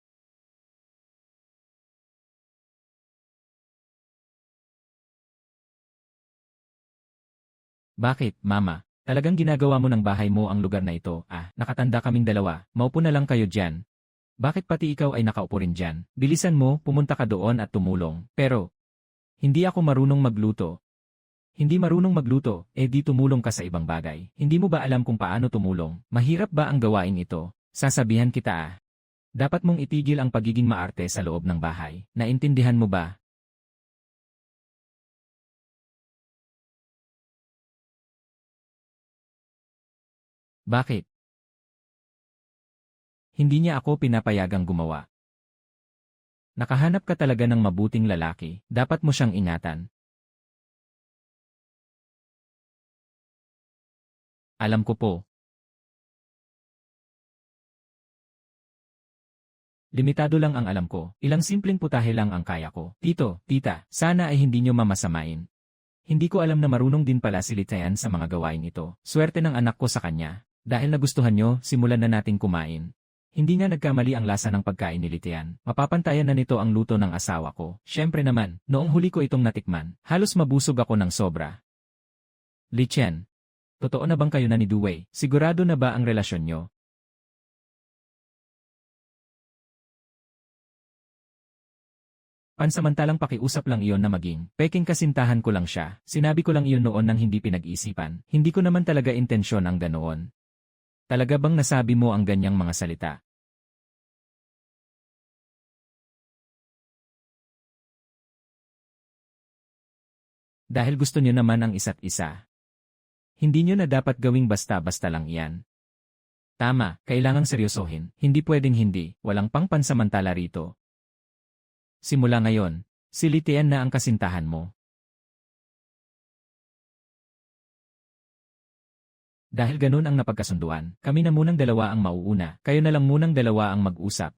Bakit, mama? Talagang ginagawa mo ng bahay mo ang lugar na ito, ah, nakatanda kaming dalawa. Maupo na lang kayo dyan. Bakit pati ikaw ay nakaupo rin dyan? Bilisan mo, pumunta ka doon at tumulong. Pero, hindi ako marunong magluto. Hindi marunong magluto, di tumulong ka sa ibang bagay. Hindi mo ba alam kung paano tumulong? Mahirap ba ang gawain ito? Sasabihan kita ah. Dapat mong itigil ang pagiging maarte sa loob ng bahay. Naintindihan mo ba? Bakit? Hindi niya ako pinapayagang gumawa. Nakahanap ka talaga ng mabuting lalaki, dapat mo siyang ingatan. Alam ko po. Limitado lang ang alam ko, ilang simpleng putahe lang ang kaya ko. Tito, tita, sana ay hindi nyo mamasamain. Hindi ko alam na marunong din pala si Litayan sa mga gawain ito. Swerte ng anak ko sa kanya. Dahil nagustuhan nyo, simulan na nating kumain. Hindi nga nagkamali ang lasa ng pagkain ni Litian. Mapapantayan na nito ang luto ng asawa ko. Siyempre naman, noong huli ko itong natikman, halos mabusog ako ng sobra. Li Chen, totoo na bang kayo na ni Du Wei? Sigurado na ba ang relasyon nyo? Pansamantalang pakiusap lang iyon na maging, peking kasintahan ko lang siya. Sinabi ko lang iyon noon nang hindi pinag-isipan. Hindi ko naman talaga intensyon ang ganoon. Talaga bang nasabi mo ang ganyang mga salita? Dahil gusto niyo naman ang isa't isa. Hindi niyo na dapat gawing basta-basta lang iyan. Tama, kailangang seryosohin. Hindi pwedeng hindi, walang pang pansamantala rito. Simula ngayon, silitian na ang kasintahan mo. Dahil ganun ang napagkasunduan, kami na munang dalawa ang mauuna, kayo na lang munang dalawa ang mag-usap.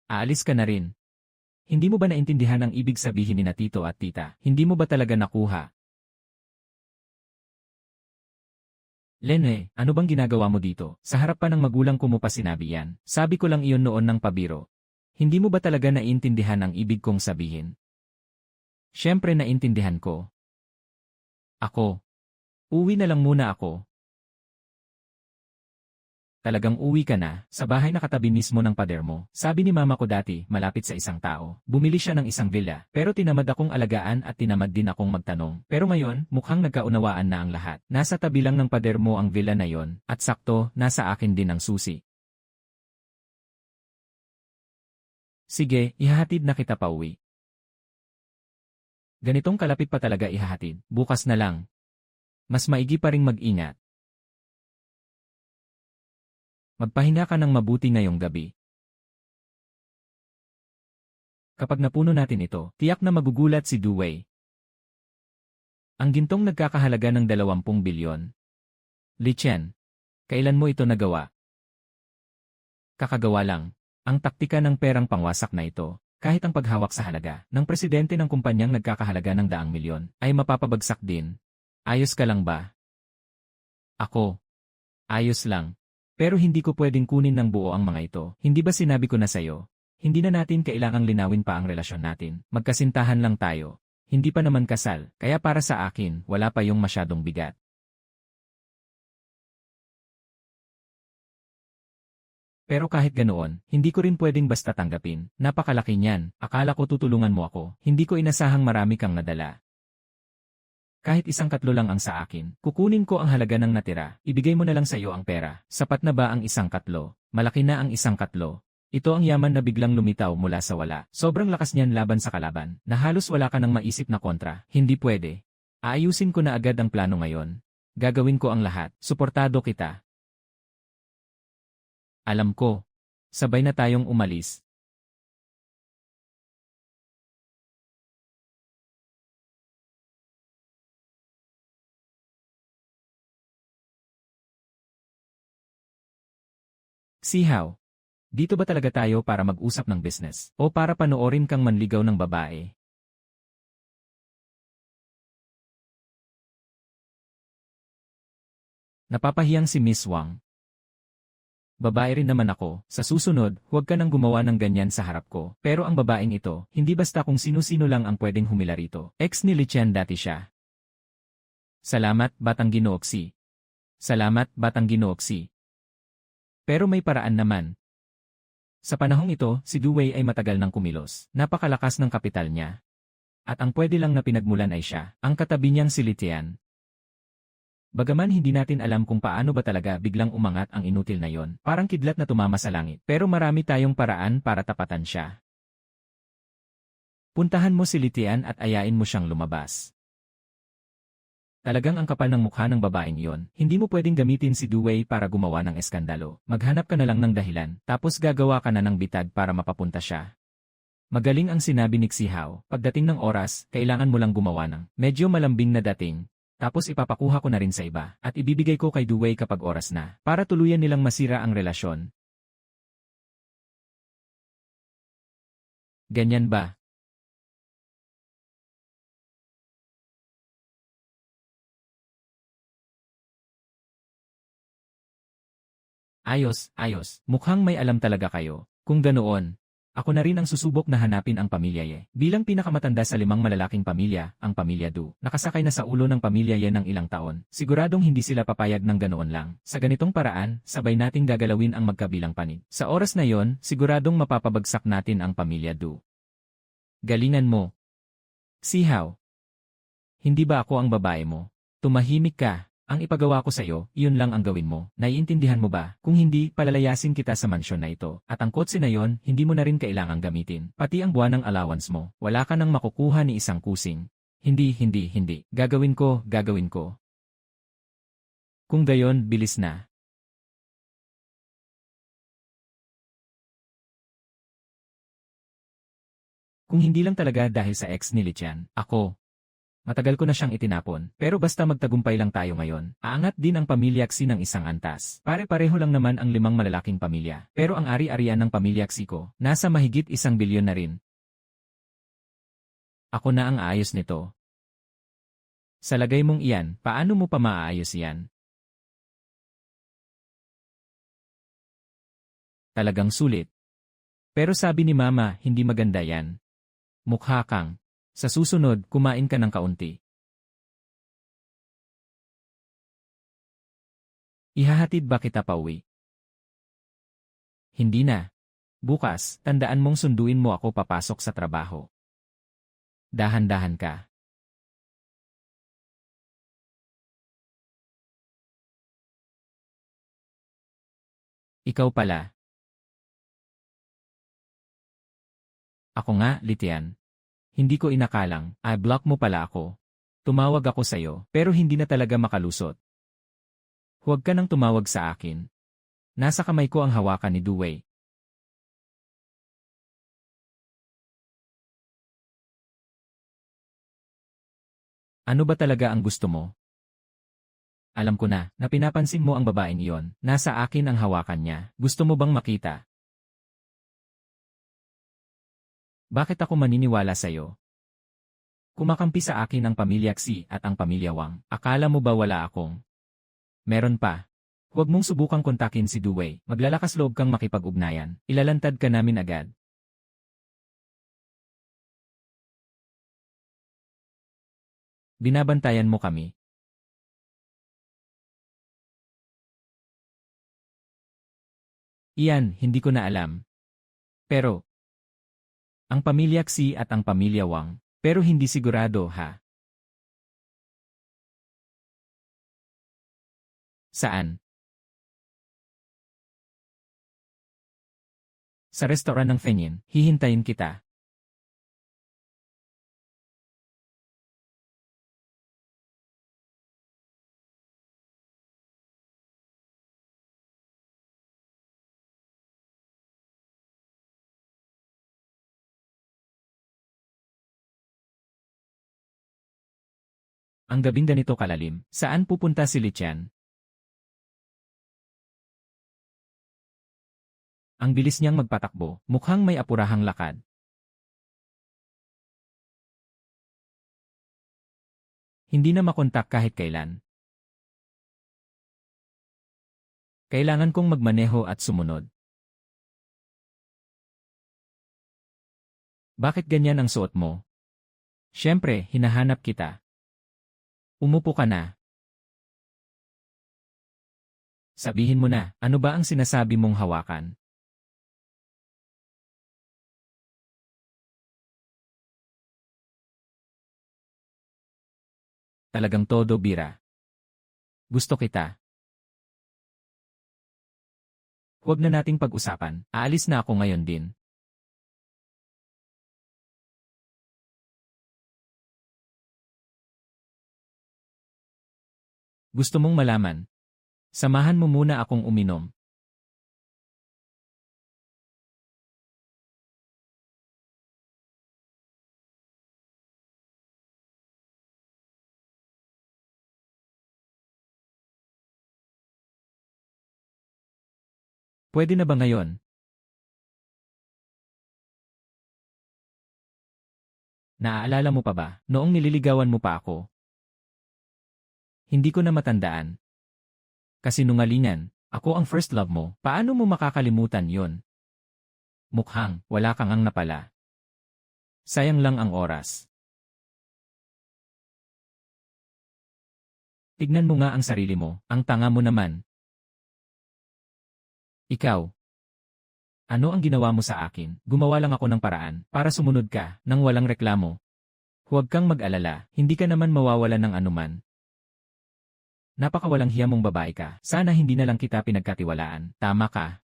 Aalis ka na rin. Hindi mo ba naintindihan ang ibig sabihin ni na tito at tita? Hindi mo ba talaga nakuha? Lene, ano bang ginagawa mo dito? Sa harap pa ng magulang ko mo pa sinabi yan. Sabi ko lang iyon noon ng pabiro. Hindi mo ba talaga naiintindihan ang ibig kong sabihin? Siyempre naintindihan ko. Ako. Uwi na lang muna ako. Talagang uwi ka na, sa bahay na katabi mismo ng pader mo. Sabi ni mama ko dati, malapit sa isang tao. Bumili siya ng isang villa, pero tinamad akong alagaan at tinamad din akong magtanong. Pero ngayon, mukhang nagkaunawaan na ang lahat. Nasa tabi lang ng pader mo ang villa na yon, at sakto, nasa akin din ang susi. Sige, ihahatid na kita pauwi. Ganitong kalapit pa talaga ihahatid, bukas na lang. Mas maigi pa ring mag-ingat. Magpahinga ka ng mabuti ngayong gabi. Kapag napuno natin ito, tiyak na magugulat si Duwei. Ang gintong nagkakahalaga ng 20 bilyon. Li Chen, kailan mo ito nagawa? Kakagawa lang. Ang taktika ng perang pangwasak na ito, kahit ang paghawak sa halaga ng presidente ng kumpanyang nagkakahalaga ng 100 milyon, ay mapapabagsak din. Ayos ka lang ba? Ako. Ayos lang. Pero hindi ko pwedeng kunin ng buo ang mga ito. Hindi ba sinabi ko na sa'yo? Hindi na natin kailangang linawin pa ang relasyon natin. Magkasintahan lang tayo. Hindi pa naman kasal, kaya para sa akin, wala pa yung masyadong bigat. Pero kahit ganoon, hindi ko rin pwedeng basta tanggapin. Napakalaki niyan. Akala ko tutulungan mo ako. Hindi ko inasahang marami kang nadala. Kahit 1/4 lang ang sa akin, kukunin ko ang halaga ng natira, ibigay mo na lang sa iyo ang pera. Sapat na ba ang 1/4? Malaki na ang 1/4. Ito ang yaman na biglang lumitaw mula sa wala. Sobrang lakas niyan laban sa kalaban, na halos wala ka nang maisip na kontra. Hindi pwede. Aayusin ko na agad ang plano ngayon. Gagawin ko ang lahat. Suportado kita. Alam ko. Sabay na tayong umalis. Sihaw. Dito ba talaga tayo para mag-usap ng business? O para panoorin kang manligaw ng babae? Napapahiyang si Miss Wang. Babae rin naman ako. Sa susunod, huwag ka nang gumawa ng ganyan sa harap ko. Pero ang babaeng ito, hindi basta kung sino-sino lang ang pwedeng humila rito. Ex ni Li Chen dati siya. Salamat, Batang Ginooksi. Salamat, Batang Ginooksi. Pero may paraan naman. Sa panahong ito, si Duwei ay matagal nang kumilos. Napakalakas ng kapital niya. At ang pwede lang na pinagmulan ay siya, ang katabi niyang si Li Tian. Bagaman hindi natin alam kung paano ba talaga biglang umangat ang inutil na yon, parang kidlat na tumama sa langit. Pero marami tayong paraan para tapatan siya. Puntahan mo si Li Tian at ayain mo siyang lumabas. Talagang ang kapal ng mukha ng babaeng iyon, hindi mo pwedeng gamitin si Duwei para gumawa ng eskandalo. Maghanap ka na lang ng dahilan, tapos gagawa ka na ng bitag para mapapunta siya. Magaling ang sinabi ni Xiao, pagdating ng oras, kailangan mo lang gumawa ng medyo malambing na dating. Tapos ipapakuha ko na rin sa iba, at ibibigay ko kay Duwei kapag oras na, para tuluyan nilang masira ang relasyon. Ganyan ba? Ayos, ayos. Mukhang may alam talaga kayo. Kung ganoon, ako na rin ang susubok na hanapin ang pamilya Ye. Bilang pinakamatanda sa 5 malalaking pamilya, ang pamilya Du, nakasakay na sa ulo ng pamilya Ye ng ilang taon. Siguradong hindi sila papayag ng ganoon lang. Sa ganitong paraan, sabay nating gagalawin ang magkabilang panig. Sa oras na yon, siguradong mapapabagsak natin ang pamilya Du. Galingan mo. Sihaw. Hindi ba ako ang babae mo? Tumahimik ka. Ang ipagawa ko sa'yo, iyon lang ang gawin mo. Naiintindihan mo ba? Kung hindi, palalayasin kita sa mansyon na ito. At ang kotse na yon, hindi mo na rin kailangang gamitin. Pati ang buwan ng allowance mo. Wala ka nang makukuha ni isang kusing. Hindi. Gagawin ko. Kung gayon, bilis na. Kung hindi lang talaga dahil sa ex ni Lichian, ako. Matagal ko na siyang itinapon, pero basta magtagumpay lang tayo ngayon, aangat din ang pamilya Xi ng isang antas. Pare-pareho lang naman ang 5 malalaking pamilya, pero ang ari-arian ng pamilya Xi ko, nasa mahigit 1 bilyon na rin. Ako na ang aayos nito. Sa lagay mong iyan, paano mo pa maaayos yan? Talagang sulit. Pero sabi ni Mama, hindi maganda yan. Mukha kang. Sa susunod, kumain ka ng kaunti. Ihahatid ba kita pauwi? Hindi na. Bukas, tandaan mong sunduin mo ako papasok sa trabaho. Dahan-dahan ka. Ikaw pala. Ako nga, Litian. Hindi ko inakalang, block mo pala ako. Tumawag ako sa'yo, pero hindi na talaga makalusot. Huwag ka nang tumawag sa akin. Nasa kamay ko ang hawakan ni Duwei. Ano ba talaga ang gusto mo? Alam ko na pinapansin mo ang babaeng iyon. Nasa akin ang hawakan niya. Gusto mo bang makita? Bakit ako maniniwala sa'yo? Kumakampi sa akin ang pamilya Xi at ang pamilya Wang. Akala mo ba wala akong? Meron pa. Huwag mong subukang kontakin si Duwei. Maglalakas loob kang makipag-ugnayan. Ilalantad ka namin agad. Binabantayan mo kami. Iyan, hindi ko na alam. Pero, ang pamilya Xi at ang pamilya Wang, pero hindi sigurado ha. Saan? Sa restaurant ng Fenyin, hihintayin kita. Ang gabing ganito kalalim, saan pupunta si Lichian? Ang bilis niyang magpatakbo, mukhang may apurahang lakad. Hindi na makontak kahit kailan. Kailangan kong magmaneho at sumunod. Bakit ganyan ang suot mo? Siyempre, hinahanap kita. Umupo ka na. Sabihin mo na, ano ba ang sinasabi mong hawakan? Talagang todo bira. Gusto kita. Huwag na nating pag-usapan, aalis na ako ngayon din. Gusto mong malaman? Samahan mo muna akong uminom. Pwede na ba ngayon? Naaalala mo pa ba, noong nililigawan mo pa ako? Hindi ko na matandaan. Kasinungalingan, ako ang first love mo, paano mo makakalimutan yon? Mukhang, wala kang ang napala. Sayang lang ang oras. Tignan mo nga ang sarili mo, ang tanga mo naman. Ikaw. Ano ang ginawa mo sa akin? Gumawa lang ako ng paraan, para sumunod ka, nang walang reklamo. Huwag kang mag-alala, hindi ka naman mawawalan ng anuman. Napakawalang hiya mong babae ka. Sana hindi na lang kita pinagkatiwalaan. Tama ka.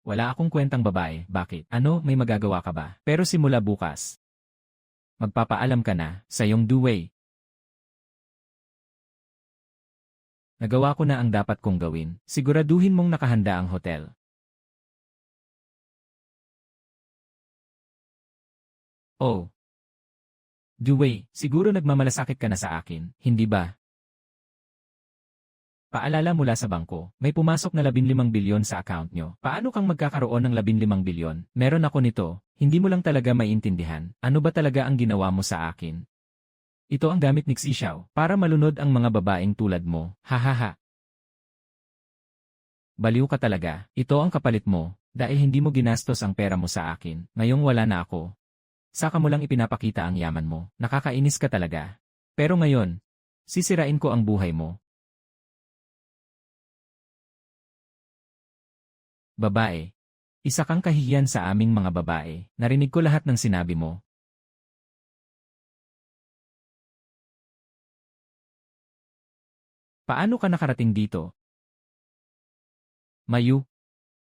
Wala akong kwentang babae. Bakit? Ano, may magagawa ka ba? Pero simula bukas, magpapaalam ka na sa iyong duway. Nagawa ko na ang dapat kong gawin. Siguraduhin mong nakahanda ang hotel. Oh. Duway, siguro nagmamalasakit ka na sa akin, hindi ba? Paalala mula sa bangko, may pumasok na 15 bilyon sa account nyo. Paano kang magkakaroon ng 15 bilyon? Meron ako nito, hindi mo lang talaga maintindihan. Ano ba talaga ang ginawa mo sa akin? Ito ang gamit ni Xiao para malunod ang mga babaeng tulad mo. Hahaha. Baliw ka talaga. Ito ang kapalit mo, dahil hindi mo ginastos ang pera mo sa akin. Ngayong wala na ako. Saka mo lang ipinapakita ang yaman mo. Nakakainis ka talaga. Pero ngayon, sisirain ko ang buhay mo. Babae. Isa kang kahihiyan sa aming mga babae. Narinig ko lahat ng sinabi mo. Paano ka nakarating dito? Mayu.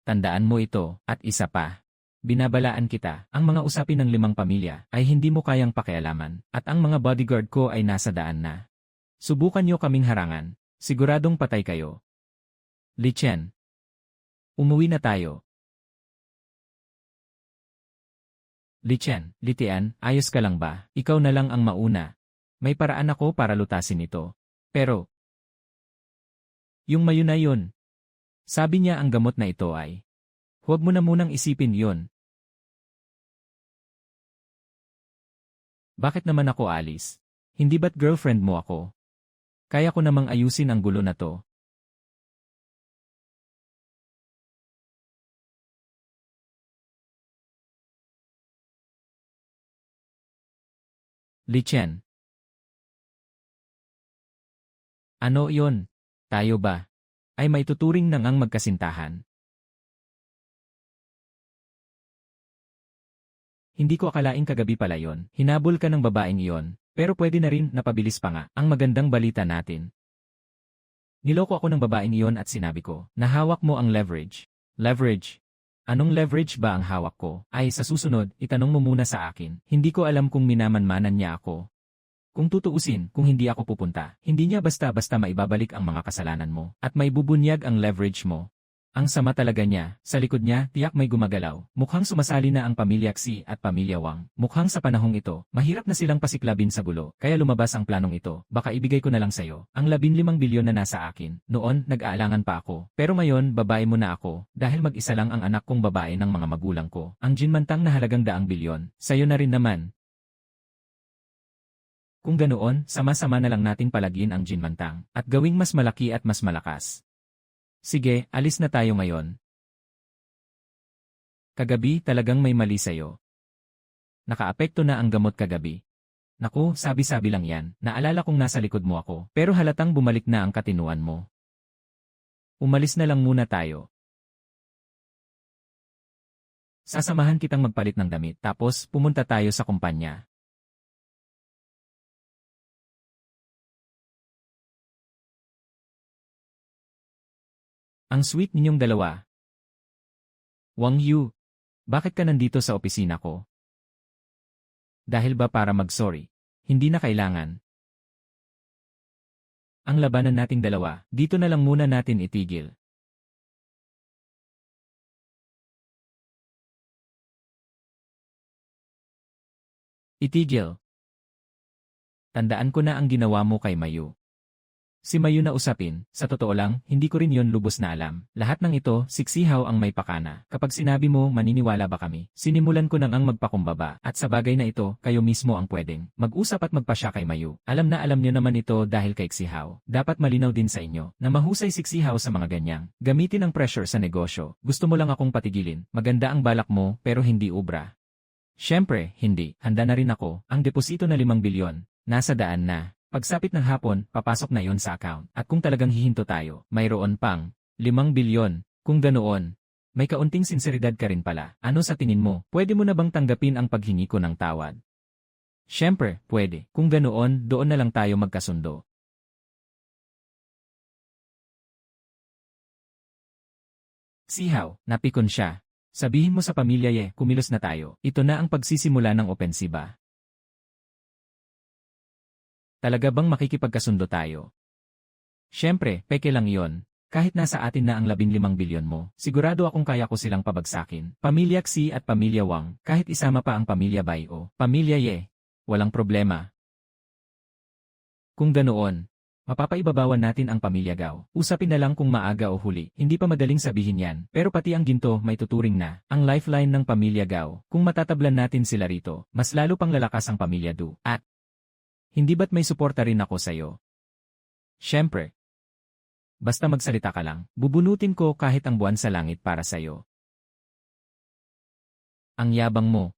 Tandaan mo ito, at isa pa. Binabalaan kita, ang mga usapin ng 5 pamilya ay hindi mo kayang pakialaman, at ang mga bodyguard ko ay nasa daan na. Subukan niyo kaming harangan, siguradong patay kayo. Li Chen. Umuwi na tayo. Li Chen, Li Tian, ayos ka lang ba? Ikaw na lang ang mauna. May paraan ako para lutasin ito. Pero, yung Mayu na yun. Sabi niya ang gamot na ito ay, huwag mo na munang isipin yon. Bakit naman ako alis? Hindi ba't girlfriend mo ako? Kaya ko namang ayusin ang gulo na to. Li Chen. Ano yon? Tayo ba? Ay may tuturing na ngang magkasintahan. Hindi ko akalaing kagabi pala yon. Hinabol ka ng babaeng iyon, pero pwede na rin napabilis pa nga. Ang magandang balita natin. Niloko ako ng babaeng iyon at sinabi ko, nahawak mo ang leverage. Leverage? Anong leverage ba ang hawak ko? Ay sa susunod, itanong mo muna sa akin. Hindi ko alam kung minamanmanan niya ako. Kung tutuusin, kung hindi ako pupunta, hindi niya basta-basta maibabalik ang mga kasalanan mo, at may bubunyag ang leverage mo. Ang sama talaga niya, sa likod niya, tiyak may gumagalaw. Mukhang sumasali na ang pamilya Xi at pamilya Wang. Mukhang sa panahong ito, mahirap na silang pasiklabin sa gulo, kaya lumabas ang planong ito. Baka ibigay ko na lang sa'yo, ang 15 bilyon na nasa akin. Noon, nag-aalangan pa ako. Pero ngayon, babae mo na ako, dahil mag-isa lang ang anak kong babae ng mga magulang ko. Ang jinmantang na halagang 100 bilyon, sa'yo na rin naman. Kung ganoon, sama-sama na lang nating palagin ang jinmantang, at gawing mas malaki at mas malakas. Sige, alis na tayo ngayon. Kagabi talagang may mali sa'yo. Nakaapekto na ang gamot kagabi. Naku, sabi-sabi lang yan, naalala kong nasa likod mo ako, pero halatang bumalik na ang katinuan mo. Umalis na lang muna tayo. Sasamahan kitang magpalit ng damit, tapos pumunta tayo sa kumpanya. Ang sweet ninyong dalawa. Wang Yu, bakit ka nandito sa opisina ko? Dahil ba para mag-sorry? Hindi na kailangan. Ang labanan nating dalawa, dito na lang muna natin itigil. Itigil. Tandaan ko na ang ginawa mo kay Mayu. Si Mayu na usapin, sa totoo lang, hindi ko rin yon lubos na alam. Lahat ng ito, siksihaw ang may pakana. Kapag sinabi mo, maniniwala ba kami? Sinimulan ko nang ang magpakumbaba, at sa bagay na ito, kayo mismo ang pwedeng mag-usap at magpasya kay Mayu. Alam na alam niyo naman ito dahil kay Xiao. Dapat malinaw din sa inyo, na mahusay siksihaw sa mga ganyang. Gamitin ang pressure sa negosyo. Gusto mo lang akong patigilin. Maganda ang balak mo, pero hindi ubra. Siyempre, hindi. Handa na rin ako. Ang deposito na 5 bilyon. Nasa daan na. Pagsapit ng hapon, papasok na yon sa account. At kung talagang hihinto tayo, mayroon pang 5 bilyon. Kung ganoon, may kaunting sinseridad ka rin pala. Ano sa tingin mo? Pwede mo na bang tanggapin ang paghingi ko ng tawad? Siyempre, pwede. Kung ganoon, doon na lang tayo magkasundo. Sihaw, napikon siya. Sabihin mo sa pamilya Ye, kumilos na tayo. Ito na ang pagsisimula ng opensiba. Talaga bang makikipagkasundo tayo? Siyempre, peke lang yon. Kahit nasa atin na ang 15 bilyon mo, sigurado akong kaya ko silang pabagsakin. Pamilya Xi at Pamilya Wang, kahit isama pa ang Pamilya Bai o Pamilya Ye. Walang problema. Kung ganoon, mapapaibabawan natin ang Pamilya Gao. Usapin na lang kung maaga o huli. Hindi pa madaling sabihin yan, pero pati ang ginto may tuturing na. Ang lifeline ng Pamilya Gao. Kung matatablan natin sila rito, mas lalo pang lalakas ang Pamilya Du. At hindi ba't may suporta rin ako sa'yo? Siyempre. Basta magsalita ka lang, bubunutin ko kahit ang buwan sa langit para sa'yo. Ang yabang mo.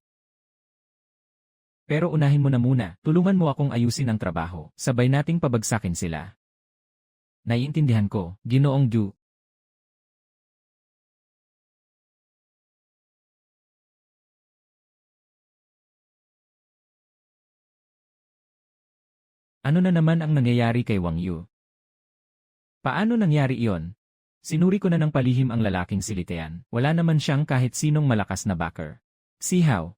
Pero unahin mo na muna, tulungan mo akong ayusin ang trabaho, sabay nating pabagsakin sila. Naiintindihan ko, Ginoong Du. Ano na naman ang nangyayari kay Wang Yu? Paano nangyari iyon? Sinuri ko na ng palihim ang lalaking silitean. Wala naman siyang kahit sinong malakas na backer. Sihaw.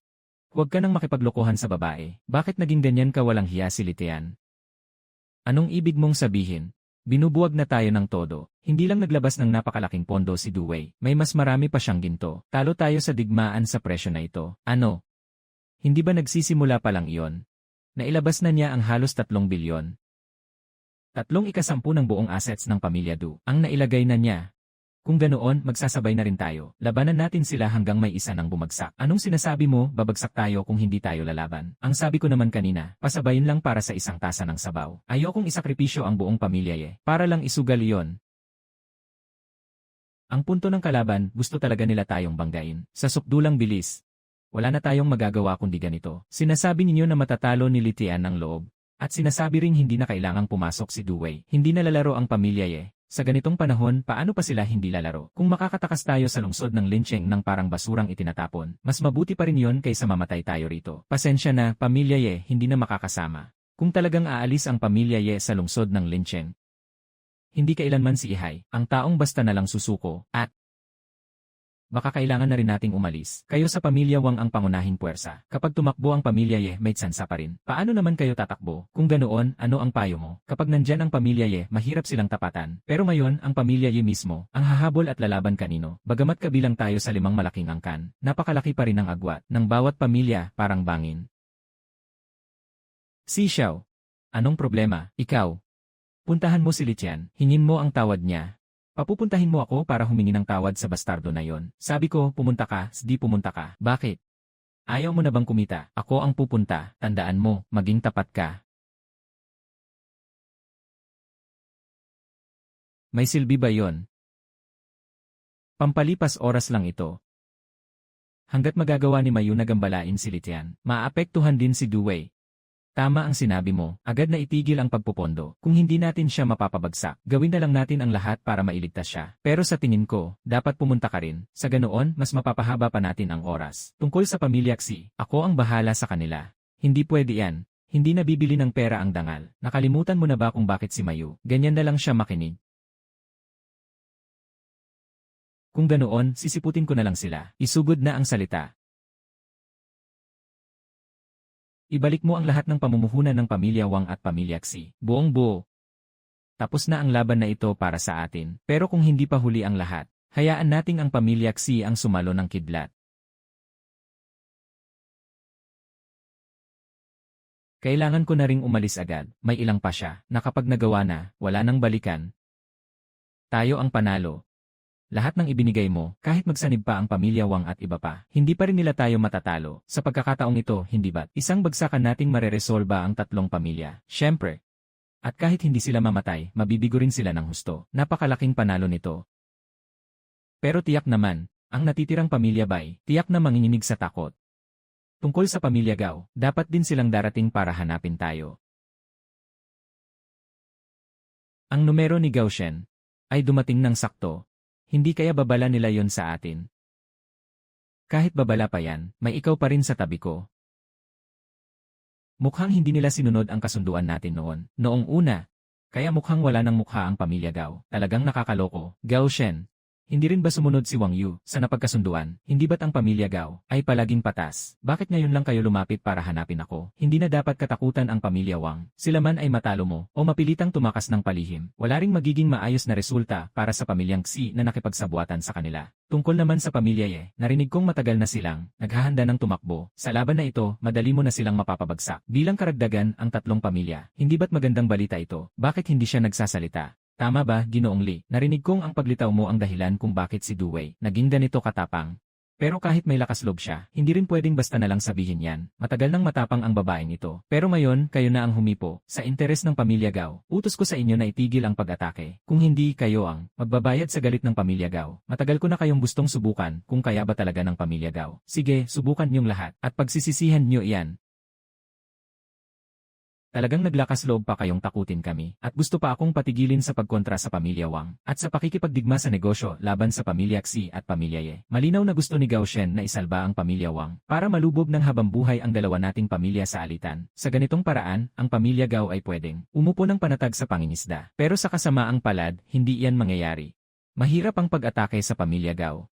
Huwag ka nang makipaglokohan sa babae. Bakit naging ganyan ka walang hiya silitean? Anong ibig mong sabihin? Binubuwag na tayo ng todo. Hindi lang naglabas ng napakalaking pondo si Duwei. May mas marami pa siyang ginto. Talo tayo sa digmaan sa presyo na ito. Ano? Hindi ba nagsisimula pa lang iyon? Nailabas na niya ang halos 3 bilyon. 3/10 ng buong assets ng Pamilya Du ang nailagay na niya. Kung ganoon, magsasabay na rin tayo. Labanan natin sila hanggang may isa nang bumagsak. Anong sinasabi mo, babagsak tayo kung hindi tayo lalaban? Ang sabi ko naman kanina, pasabayin lang para sa isang tasa ng sabaw. Ayokong isakripisyo ang buong pamilya para lang isugal iyon. Ang punto ng kalaban, gusto talaga nila tayong banggain. Sa sukdulang bilis. Wala na tayong magagawa kundi ganito. Sinasabi ninyo na matatalo ni Litian ng loob. At sinasabi ring hindi na kailangang pumasok si Duwei. Hindi na lalaro ang pamilya Sa ganitong panahon, paano pa sila hindi lalaro? Kung makakatakas tayo sa lungsod ng Lincheng ng parang basurang itinatapon, mas mabuti pa rin yon kaysa mamatay tayo rito. Pasensya na, pamilya hindi na makakasama. Kung talagang aalis ang pamilya sa lungsod ng Lincheng, hindi kailanman si Ihay, ang taong basta na lang susuko, at baka kailangan na rin nating umalis. Kayo sa Pamilya Wang ang pangunahing puwersa. Kapag tumakbo ang Pamilya may tsansa pa rin. Paano naman kayo tatakbo? Kung ganoon, ano ang payo mo? Kapag nandyan ang Pamilya mahirap silang tapatan. Pero ngayon, ang Pamilya mismo, ang hahabol at lalaban kanino. Bagamat kabilang tayo sa 5 malaking angkan, napakalaki pa rin ang agwat ng bawat pamilya, parang bangin. Si Xiao. Anong problema? Ikaw. Puntahan mo si Litian, hingin mo ang tawad niya. Papupuntahin mo ako para humingi ng tawad sa bastardo na yon. Sabi ko, pumunta ka, di pumunta ka. Bakit? Ayaw mo na bang kumita? Ako ang pupunta, tandaan mo, maging tapat ka. May silbi ba yon? Pampalipas oras lang ito. Hanggat magagawa ni Mayu na gambalain si Litian, maapektuhan din si Duwei. Tama ang sinabi mo, agad na itigil ang pagpupondo. Kung hindi natin siya mapapabagsak, gawin na lang natin ang lahat para mailigtas siya. Pero sa tingin ko, dapat pumunta ka rin. Sa ganoon, mas mapapahaba pa natin ang oras. Tungkol sa pamilya Xi, ako ang bahala sa kanila. Hindi pwede yan. Hindi na bibili ng pera ang dangal. Nakalimutan mo na ba kung bakit si Mayu? Ganyan na lang siya makinig. Kung ganoon, sisiputin ko na lang sila. Isugod na ang salita. Ibalik mo ang lahat ng pamumuhunan ng Pamilya Wang at Pamilya Xi. Buong buo. Tapos na ang laban na ito para sa atin. Pero kung hindi pa huli ang lahat, hayaan nating ang Pamilya Xi ang sumalo ng kidlat. Kailangan ko na ring umalis agad. May ilang pa siya, na kapag nagawa na, wala nang balikan. Tayo ang panalo. Lahat ng ibinigay mo, kahit magsanib pa ang Pamilya Wang at iba pa, hindi pa rin nila tayo matatalo. Sa pagkakataong ito, hindi ba't isang bagsakan nating mareresolba ang 3 pamilya? Siyempre. At kahit hindi sila mamatay, mabibigo rin sila ng husto. Napakalaking panalo nito. Pero tiyak naman, ang natitirang Pamilya Bai, tiyak na manginginig sa takot. Tungkol sa Pamilya Gao, dapat din silang darating para hanapin tayo. Ang numero ni Gao Shen ay dumating ng sakto. Hindi kaya babala nila yon sa atin. Kahit babala pa yan, may ikaw pa rin sa tabi ko. Mukhang hindi nila sinunod ang kasunduan natin noong una. Kaya mukhang wala ng mukha ang pamilya Gao. Talagang nakakaloko. Gao Shen. Hindi rin ba sumunod si Wang Yu sa napagkasunduan? Hindi ba't ang pamilya Gao ay palaging patas? Bakit ngayon lang kayo lumapit para hanapin ako? Hindi na dapat katakutan ang pamilya Wang. Sila man ay matalo mo o mapilitang tumakas ng palihim. Wala ring magiging maayos na resulta para sa pamilyang Xi na nakipagsabuatan sa kanila. Tungkol naman sa pamilya Ye, narinig kong matagal na silang naghahanda ng tumakbo. Sa laban na ito, madali mo na silang mapapabagsak. Bilang karagdagan ang tatlong pamilya, hindi ba't magandang balita ito? Bakit hindi siya nagsasalita? Tama ba, Ginoong Li? Narinig kong ang paglitaw mo ang dahilan kung bakit si Duwei naging ganito katapang. Pero kahit may lakas loob siya, hindi rin pwedeng basta na lang sabihin yan. Matagal nang matapang ang babaeng ito. Pero ngayon, kayo na ang humipo. Sa interes ng pamilya Gao, utos ko sa inyo na itigil ang pag-atake. Kung hindi, kayo ang magbabayad sa galit ng pamilya Gao. Matagal ko na kayong gustong subukan kung kaya ba talaga ng pamilya Gao. Sige, subukan niyong lahat at pagsisisihan niyo iyan. Talagang naglakas loob pa kayong takutin kami, at gusto pa akong patigilin sa pagkontra sa pamilya Wang, at sa pakikipagdigma sa negosyo laban sa pamilya Xi at pamilya Ye. Malinaw na gusto ni Gao Shen na isalba ang pamilya Wang, para malubog ng habambuhay ang dalawa nating pamilya sa alitan. Sa ganitong paraan, ang pamilya Gao ay pwedeng umupo ng panatag sa pangingisda. Pero sa kasamaang palad, hindi iyan mangyayari. Mahirap ang pag-atake sa pamilya Gao.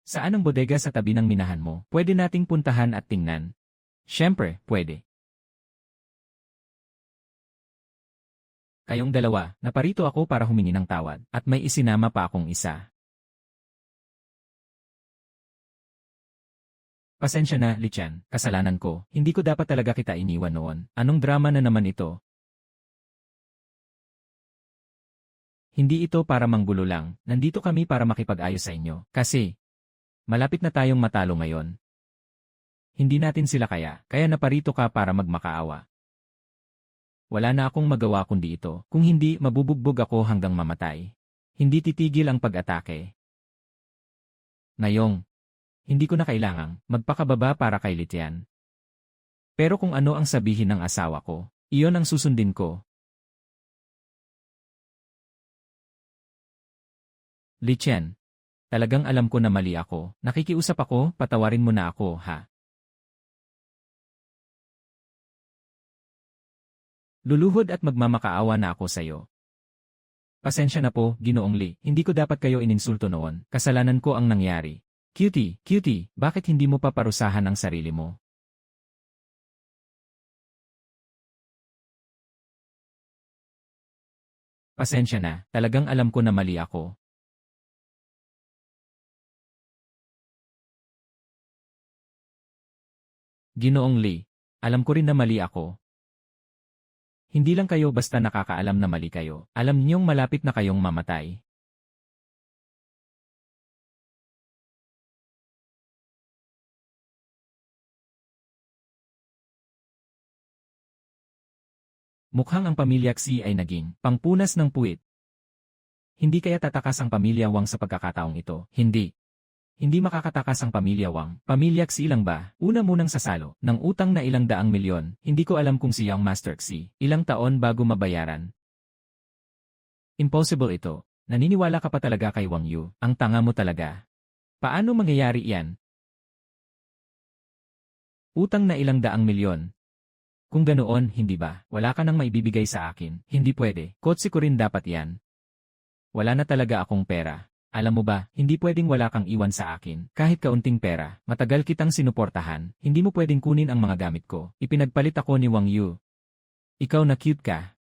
Saan ang bodega sa tabi ng minahan mo? Pwede nating puntahan at tingnan. Siyempre, pwede. Kayong dalawa, naparito ako para humingi ng tawad, at may isinama pa akong isa. Pasensya na, Lichan, kasalanan ko, hindi ko dapat talaga kita iniwan noon. Anong drama na naman ito? Hindi ito para manggulo lang, nandito kami para makipag-ayos sa inyo, kasi malapit na tayong matalo ngayon. Hindi natin sila kaya naparito ka para magmakaawa. Wala na akong magawa kundi ito. Kung hindi, mabubugbog ako hanggang mamatay. Hindi titigil ang pag-atake. Ngayong, hindi ko na kailangang magpakababa para kay Litian. Pero kung ano ang sabihin ng asawa ko, iyon ang susundin ko. Litian, talagang alam ko na mali ako. Nakikiusap ako, patawarin mo na ako, ha? Luluhod at magmamakaawa na ako sa'yo. Pasensya na po, Ginoong Li. Hindi ko dapat kayo ininsulto noon. Kasalanan ko ang nangyari. Cutie, bakit hindi mo pa parusahan ang sarili mo? Pasensya na, talagang alam ko na mali ako. Ginoong Li, alam ko rin na mali ako. Hindi lang kayo basta nakakaalam na mali kayo. Alam niyong malapit na kayong mamatay. Mukhang ang pamilya Xi ay naging pangpunas ng puwit. Hindi kaya tatakas ang pamilya Wang sa pagkakataong ito? Hindi. Hindi makakatakas ang pamilya Wang. Pamilya Xi lang ba? Una munang sasalo ng utang na ilang daang milyon. Hindi ko alam kung si Young Master Xi ilang taon bago mabayaran. Impossible ito. Naniniwala ka pa talaga kay Wang Yu. Ang tanga mo talaga. Paano mangyayari iyan? Utang na ilang daang milyon. Kung ganoon, hindi ba? Wala ka nang maibibigay sa akin. Hindi pwede. Kotse ko rin dapat yan. Wala na talaga akong pera. Alam mo ba, hindi pwedeng wala kang iwan sa akin. Kahit kaunting pera, matagal kitang sinuportahan, hindi mo pwedeng kunin ang mga gamit ko. Ipinagpalit ako ni Wang Yu. Ikaw na cute ka.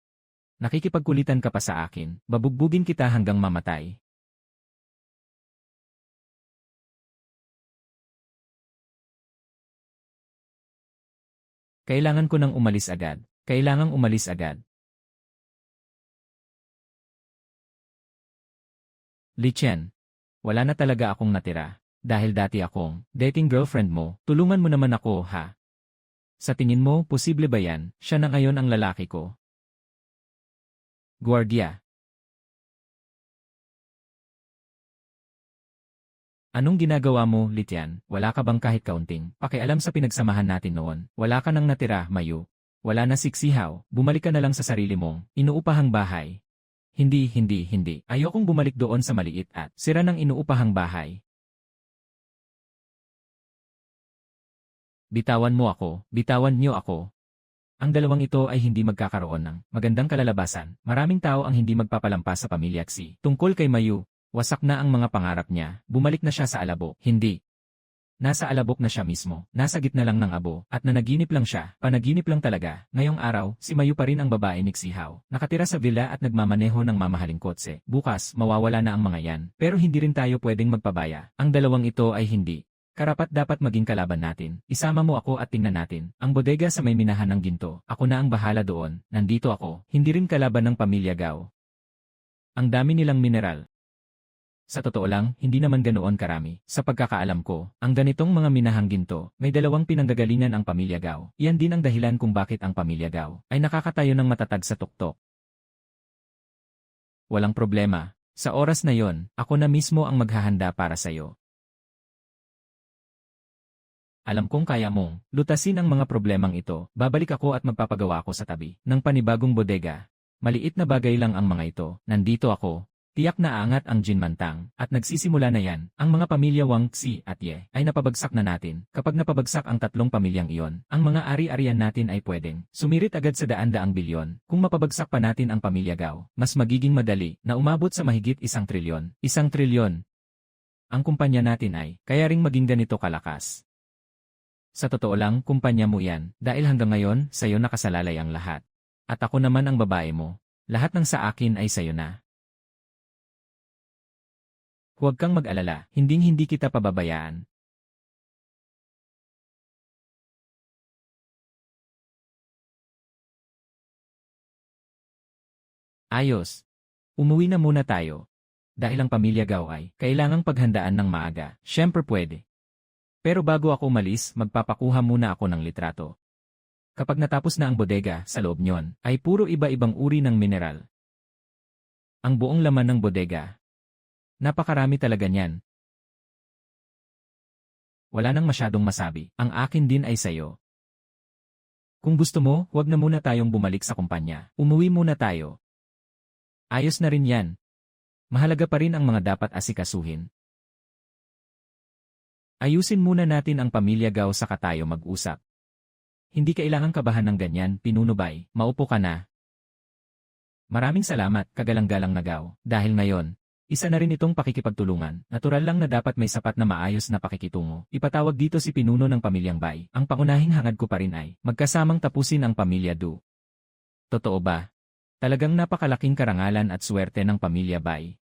Nakikipagkulitan ka pa sa akin, babugbugin kita hanggang mamatay. Kailangan ko nang umalis agad. Kailangang umalis agad. Li Chen, wala na talaga akong natira. Dahil dati akong dating girlfriend mo, tulungan mo naman ako, ha? Sa tingin mo, posible ba yan? Siya na ngayon ang lalaki ko. Guardia. Anong ginagawa mo, Litian? Wala ka bang kahit kaunting pakialam sa pinagsamahan natin noon? Wala ka nang natira, Mayu. Wala na siksihaw, bumalik ka na lang sa sarili mong inuupahang bahay. Hindi. Ayokong bumalik doon sa maliit at sira ng inuupahang bahay. Bitawan mo ako, bitawan niyo ako. Ang dalawang ito ay hindi magkakaroon ng magandang kalalabasan. Maraming tao ang hindi magpapalampas sa pamilya Xi. Tungkol kay Mayu, wasak na ang mga pangarap niya. Bumalik na siya sa alabok. Hindi. Nasa alabok na siya mismo. Nasa gitna lang ng abo. At nanaginip lang siya. Panaginip lang talaga. Ngayong araw, si Mayu pa rin ang babae ni Xi Hao. Nakatira sa villa at nagmamaneho ng mamahaling kotse. Bukas, mawawala na ang mga yan. Pero hindi rin tayo pwedeng magpabaya. Ang dalawang ito ay hindi. Karapat dapat maging kalaban natin. Isama mo ako at tingnan natin. Ang bodega sa may minahan ng ginto. Ako na ang bahala doon. Nandito ako. Hindi rin kalaban ng pamilya Gao. Ang dami nilang mineral. Sa totoo lang, hindi naman ganoon karami. Sa pagkakaalam ko, ang ganitong mga minahang ginto, may dalawang pinanggagalingan ang pamilya Gao. Iyan din ang dahilan kung bakit ang pamilya Gao ay nakakatayo ng matatag sa tuktok. Walang problema. Sa oras na yon, ako na mismo ang maghahanda para sa'yo. Alam kong kaya mong lutasin ang mga problemang ito. Babalik ako at magpapagawa ako sa tabi ng panibagong bodega. Maliit na bagay lang ang mga ito. Nandito ako. Tiyak na aangat ang Jinmantang. At nagsisimula na yan. Ang mga pamilya Wang, Xi at Ye ay napabagsak na natin. Kapag napabagsak ang tatlong pamilyang iyon, ang mga ari-arian natin ay pwedeng sumirit agad sa daan-daang bilyon. Kung mapabagsak pa natin ang pamilya Gao, mas magiging madali na umabot sa mahigit 1 trilyon. 1 trilyon. Ang kumpanya natin ay kaya ring maging ganito kalakas. Sa totoo lang, kumpanya mo yan, dahil hanggang ngayon, sa'yo nakasalalay ang lahat. At ako naman ang babae mo. Lahat ng sa akin ay sa'yo na. Huwag kang mag-alala, hinding-hindi kita pababayaan. Ayos. Umuwi na muna tayo. Dahil ang pamilya Gao ay kailangang paghandaan ng maaga. Siyempre pwede. Pero bago ako umalis, magpapakuha muna ako ng litrato. Kapag natapos na ang bodega, sa loob nyon, ay puro iba-ibang uri ng mineral. Ang buong laman ng bodega. Napakarami talaga niyan. Wala nang masyadong masabi, ang akin din ay sayo. Kung gusto mo, huwag na muna tayong bumalik sa kumpanya. Umuwi muna tayo. Ayos na rin yan. Mahalaga pa rin ang mga dapat asikasuhin. Ayusin muna natin ang pamilya Gao saka tayo mag-usap. Hindi kailangang kabahan ng ganyan, Pinunobay, maupo ka na. Maraming salamat, kagalang-galang na Gao, dahil ngayon, isa na rin itong pakikipagtulungan. Natural lang na dapat may sapat na maayos na pakikitungo. Ipatawag dito si pinuno ng pamilyang Bai. Ang pangunahing hangad ko pa rin ay magkasamang tapusin ang pamilya Du. Totoo ba? Talagang napakalaking karangalan at swerte ng pamilya Bai.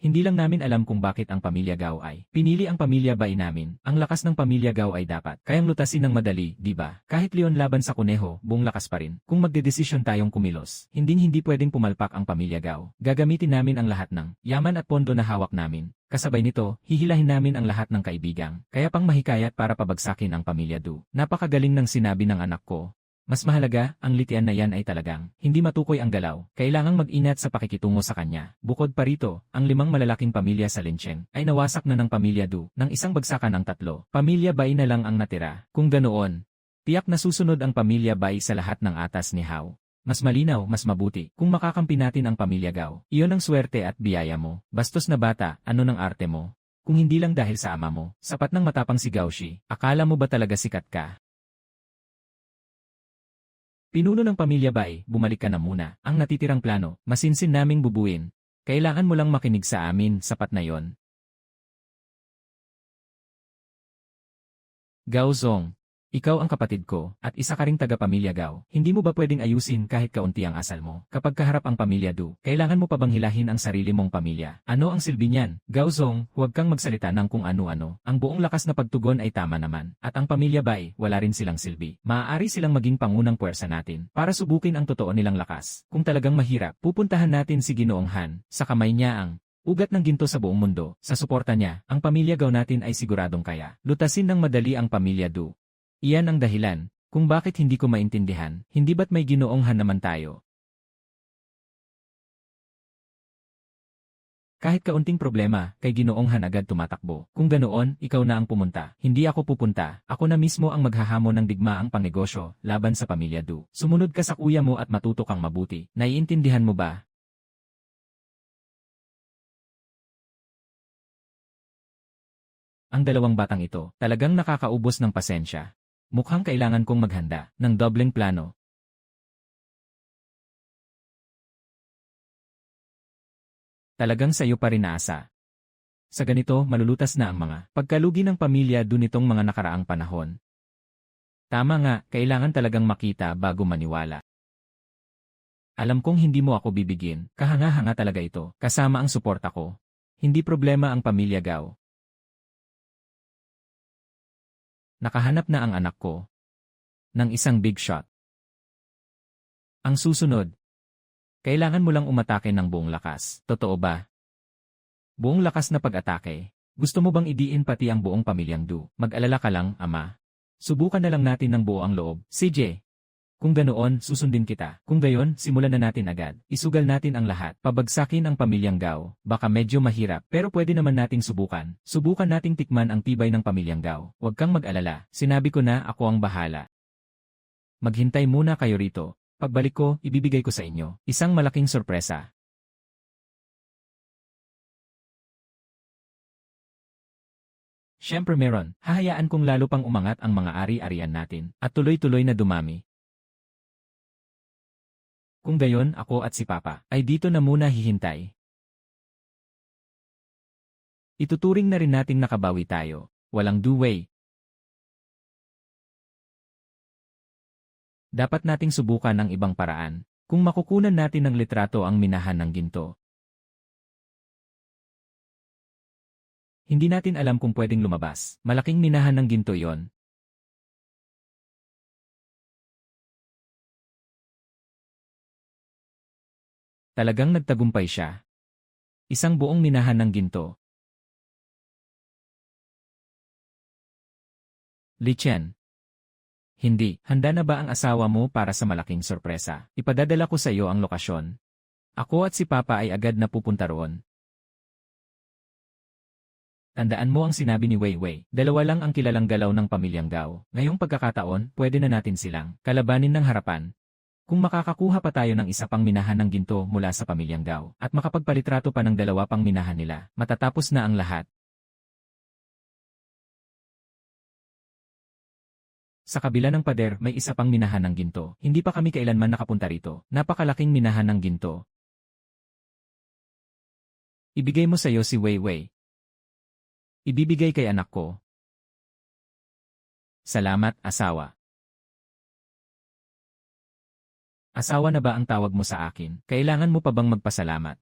Hindi lang namin alam kung bakit ang pamilya Gao ay pinili ang pamilya Bai namin. Ang lakas ng pamilya Gao ay dapat kayang lutasin ng madali, di ba? Kahit leon laban sa kuneho, buong lakas pa rin. Kung magdedesisyon tayong kumilos, hindi pwedeng pumalpak ang pamilya Gao. Gagamitin namin ang lahat ng yaman at pondo na hawak namin. Kasabay nito, hihilahin namin ang lahat ng kaibigang. Kaya pang mahikayat para pabagsakin ang pamilya Du. Napakagaling ng sinabi ng anak ko. Mas mahalaga, ang litian na yan ay talagang hindi matukoy ang galaw. Kailangang mag-ingat sa pakikitungo sa kanya. Bukod pa rito, ang 5 malalaking pamilya sa Lincheng ay nawasak na ng pamilya Du ng isang bagsakan ang 3. Pamilya Bai na lang ang natira. Kung ganoon, tiyak na susunod ang pamilya Bai sa lahat ng atas ni Hao. Mas malinaw, mas mabuti kung makakampi natin ang pamilya Gao. Iyon ang swerte at biyaya mo. Bastos na bata, ano ng arte mo? Kung hindi lang dahil sa ama mo, sapat ng matapang si Gao Shi. Akala mo ba talaga sikat ka? Pinuno ng pamilya Bai, bumalik ka na muna. Ang natitirang plano, masinsin naming bubuin. Kailangan mo lang makinig sa amin, sapat na yon. Gao Zong, ikaw ang kapatid ko, at isa ka ring taga-pamilya Gao. Hindi mo ba pwedeng ayusin kahit kaunti ang asal mo? Kapag kaharap ang pamilya Du, kailangan mo pa bang hilahin ang sarili mong pamilya? Ano ang silbi niyan? Gao Zong, huwag kang magsalita ng kung ano-ano. Ang buong lakas na pagtugon ay tama naman. At ang pamilya Bai, wala rin silang silbi. Maaari silang maging pangunang puwersa natin para subukin ang totoo nilang lakas. Kung talagang mahirap, pupuntahan natin si Ginoong Han. Sa kamay niya ang ugat ng ginto sa buong mundo. Sa suporta niya, ang pamilya Gao natin ay siguradong kaya lutasin ng madali ang pamilya Du. Iyan ang dahilan kung bakit hindi ko maintindihan, hindi ba't may Ginoong Han naman tayo? Kahit kaunting problema, kay Ginoong Han agad tumatakbo. Kung ganoon, ikaw na ang pumunta. Hindi ako pupunta, ako na mismo ang maghahamon ng digmaang pangnegosyo laban sa pamilya Du. Sumunod ka sa kuya mo at matuto kang mabuti. Naiintindihan mo ba? Ang dalawang batang ito, talagang nakakaubos ng pasensya. Mukhang kailangan kong maghanda ng dobleng plano. Talagang sa'yo pa rin aasa. Sa ganito, malulutas na ang mga pagkalugi ng pamilya dun itong mga nakaraang panahon. Tama nga, kailangan talagang makita bago maniwala. Alam kong hindi mo ako bibigyan, kahanga-hanga talaga ito, kasama ang suporta ko. Hindi problema ang pamilya Gao. Nakahanap na ang anak ko ng isang big shot. Ang susunod, kailangan mo lang umatake ng buong lakas. Totoo ba? Buong lakas na pag-atake. Gusto mo bang idiin pati ang buong pamilyang Du? Mag-alala ka lang, ama. Subukan na lang natin ng buo ang loob. CJ. Kung ganoon, susundin kita. Kung gayon, simulan na natin agad. Isugal natin ang lahat. Pabagsakin ang pamilyang Gao. Baka medyo mahirap, pero pwede naman nating subukan. Subukan nating tikman ang tibay ng pamilyang Gao. Huwag kang mag-alala. Sinabi ko na ako ang bahala. Maghintay muna kayo rito. Pagbalik ko, ibibigay ko sa inyo isang malaking sorpresa. Siyempre meron, hahayaan kong lalo pang umangat ang mga ari-arian natin at tuloy-tuloy na dumami. Kung gayon, ako at si Papa ay dito na muna hihintay. Ituturing na rin nating nakabawi tayo. Walang do-way. Dapat nating subukan ang ibang paraan. Kung makukunan natin ng litrato ang minahan ng ginto. Hindi natin alam kung pwedeng lumabas. Malaking minahan ng ginto yon. Talagang nagtagumpay siya. Isang buong minahan ng ginto. Li Chen. Hindi, handa na ba ang asawa mo para sa malaking sorpresa? Ipadadala ko sa iyo ang lokasyon. Ako at si Papa ay agad na pupunta roon. Tandaan mo ang sinabi ni Weiwei, dalawa lang ang kilalang galaw ng pamilyang Gao. Ngayong pagkakataon, pwede na natin silang kalabanin ng harapan. Kung makakakuha pa tayo ng isa pang minahan ng ginto mula sa pamilyang Gao at makapagpalitrato pa ng dalawa pang minahan nila, matatapos na ang lahat. Sa kabila ng pader, may isa pang minahan ng ginto. Hindi pa kami kailanman nakapunta rito. Napakalaking minahan ng ginto. Ibigay mo sa iyo si Weiwei. Ibibigay kay anak ko. Salamat, asawa. Asawa na ba ang tawag mo sa akin? Kailangan mo pa bang magpasalamat?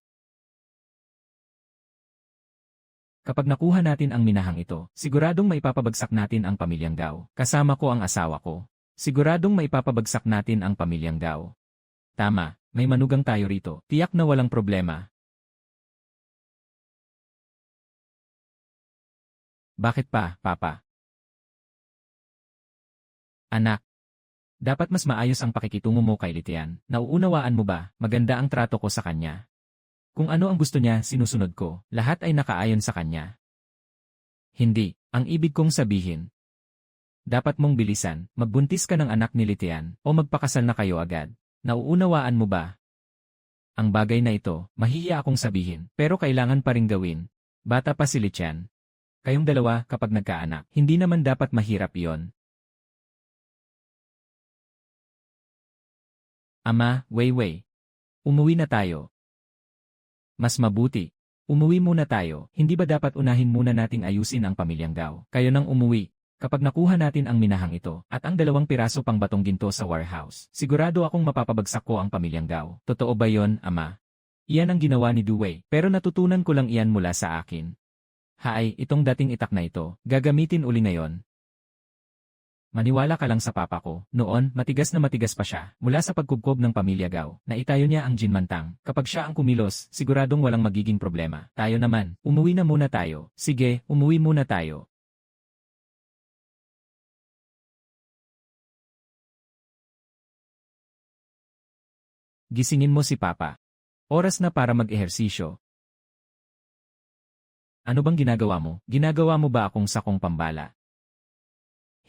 Kapag nakuha natin ang minahang ito, siguradong maipapabagsak natin ang pamilyang Gao. Kasama ko ang asawa ko. Siguradong maipapabagsak natin ang pamilyang Gao. Tama, may manugang tayo rito. Tiyak na walang problema. Bakit pa, Papa? Anak. Dapat mas maayos ang pakikitungo mo kay Litian. Nauunawaan mo ba, maganda ang trato ko sa kanya. Kung ano ang gusto niya, sinusunod ko. Lahat ay nakaayon sa kanya. Hindi, ang ibig kong sabihin. Dapat mong bilisan, magbuntis ka ng anak ni Litian, o magpakasal na kayo agad. Nauunawaan mo ba? Ang bagay na ito, mahihiya akong sabihin, pero kailangan pa ring gawin. Bata pa si Litian. Kayong dalawa, kapag nagkaanak, hindi naman dapat mahirap iyon. Ama, Weiwei. Umuwi na tayo. Mas mabuti. Umuwi muna tayo. Hindi ba dapat unahin muna nating ayusin ang pamilyang Gao? Kayo nang umuwi. Kapag nakuha natin ang minahang ito, at ang 2 piraso pang batong ginto sa warehouse, sigurado akong mapapabagsak ko ang pamilyang Gao. Totoo ba yon, Ama? Iyan ang ginawa ni Duwei, pero natutunan ko lang iyan mula sa akin. Haay, itong dating itak na ito, gagamitin uli ngayon. Maniwala ka lang sa papa ko. Noon, matigas na matigas pa siya. Mula sa pagkubkob ng pamilya Gao, naitayo niya ang Jinmantang. Kapag siya ang kumilos, siguradong walang magiging problema. Tayo naman, umuwi na muna tayo. Sige, umuwi muna tayo. Gisingin mo si Papa. Oras na para mag-ehersisyo. Ano bang ginagawa mo? Ginagawa mo ba akong sakong pambala?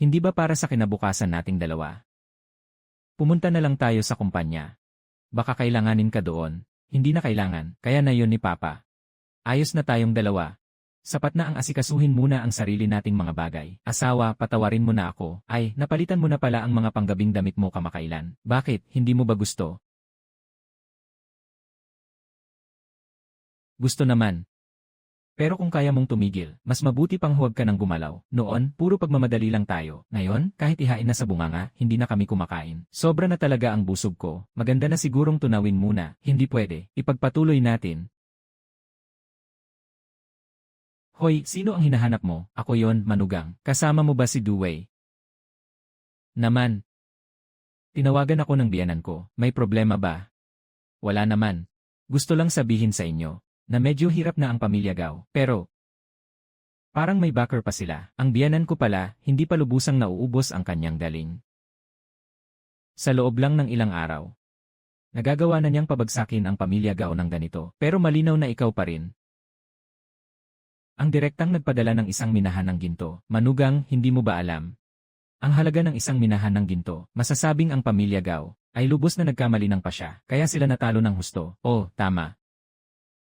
Hindi ba para sa kinabukasan nating dalawa? Pumunta na lang tayo sa kumpanya. Baka kailanganin ka doon. Hindi na kailangan, kaya na yon ni Papa. Ayos na tayong dalawa. Sapat na ang asikasuhin muna ang sarili nating mga bagay. Asawa, patawarin mo na ako. Ay, napalitan mo na pala ang mga panggabing damit mo kamakailan. Bakit, hindi mo ba gusto? Gusto naman. Pero kung kaya mong tumigil, mas mabuti pang huwag ka nang gumalaw. Noon, puro pagmamadali lang tayo. Ngayon, kahit ihain na sa bunganga, hindi na kami kumakain. Sobra na talaga ang busog ko. Maganda na sigurong tunawin muna. Hindi pwede. Ipagpatuloy natin. Hoy, sino ang hinahanap mo? Ako yon, Manugang. Kasama mo ba si Duwei? Naman. Tinawagan ako ng biyanan ko. May problema ba? Wala naman. Gusto lang sabihin sa inyo na medyo hirap na ang pamilya Gao. Pero parang may backer pa sila. Ang biyanan ko pala, hindi pa lubusang nauubos ang kanyang galing. Sa loob lang ng ilang araw, nagagawa na niyang pabagsakin ang pamilya Gao ng ganito. Pero malinaw na ikaw pa rin. Ang direktang nagpadala ng isang minahan ng ginto. Manugang, hindi mo ba alam? Ang halaga ng isang minahan ng ginto, masasabing ang pamilya Gao ay lubos na nagkamali ng pasya, kaya sila natalo ng husto. Oh, tama.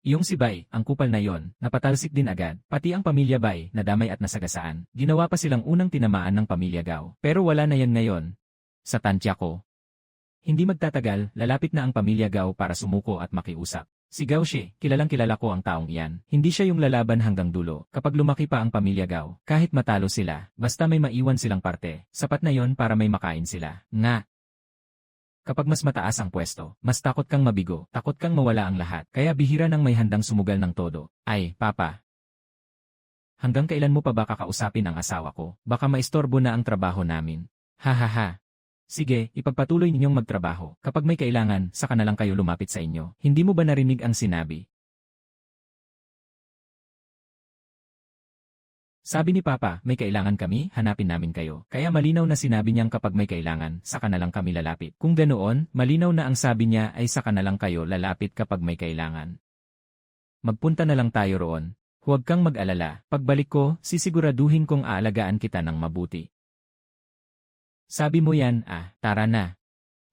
Iyong si Bai, ang kupal na yon, napatalsik din agad, pati ang pamilya Bai, nadamay at nasagasaan. Ginawa pa silang unang tinamaan ng pamilya Gao. Pero wala na yan ngayon. Sa tansya ko. Hindi magtatagal, lalapit na ang pamilya Gao para sumuko at makiusap. Si Gao Shi, kilalang kilala ko ang taong iyan. Hindi siya yung lalaban hanggang dulo. Kapag lumaki pa ang pamilya Gao, kahit matalo sila, basta may maiwan silang parte, sapat na yon para may makain sila. Nga. Kapag mas mataas ang pwesto, mas takot kang mabigo, takot kang mawala ang lahat. Kaya bihira nang may handang sumugal ng todo. Ay, Papa. Hanggang kailan mo pa ba kakausapin ang asawa ko? Baka maistorbo na ang trabaho namin. Ha ha ha. Sige, ipagpatuloy ninyong magtrabaho. Kapag may kailangan, saka na lang kayo lumapit sa inyo. Hindi mo ba narinig ang sinabi? Sabi ni Papa, may kailangan kami, hanapin namin kayo. Kaya malinaw na sinabi niyang kapag may kailangan, saka na lang kami lalapit. Kung ganoon, malinaw na ang sabi niya ay saka na lang kayo lalapit kapag may kailangan. Magpunta na lang tayo roon. Huwag kang mag-alala. Pagbalik ko, sisiguraduhin kong aalagaan kita ng mabuti. Sabi mo yan, tara na.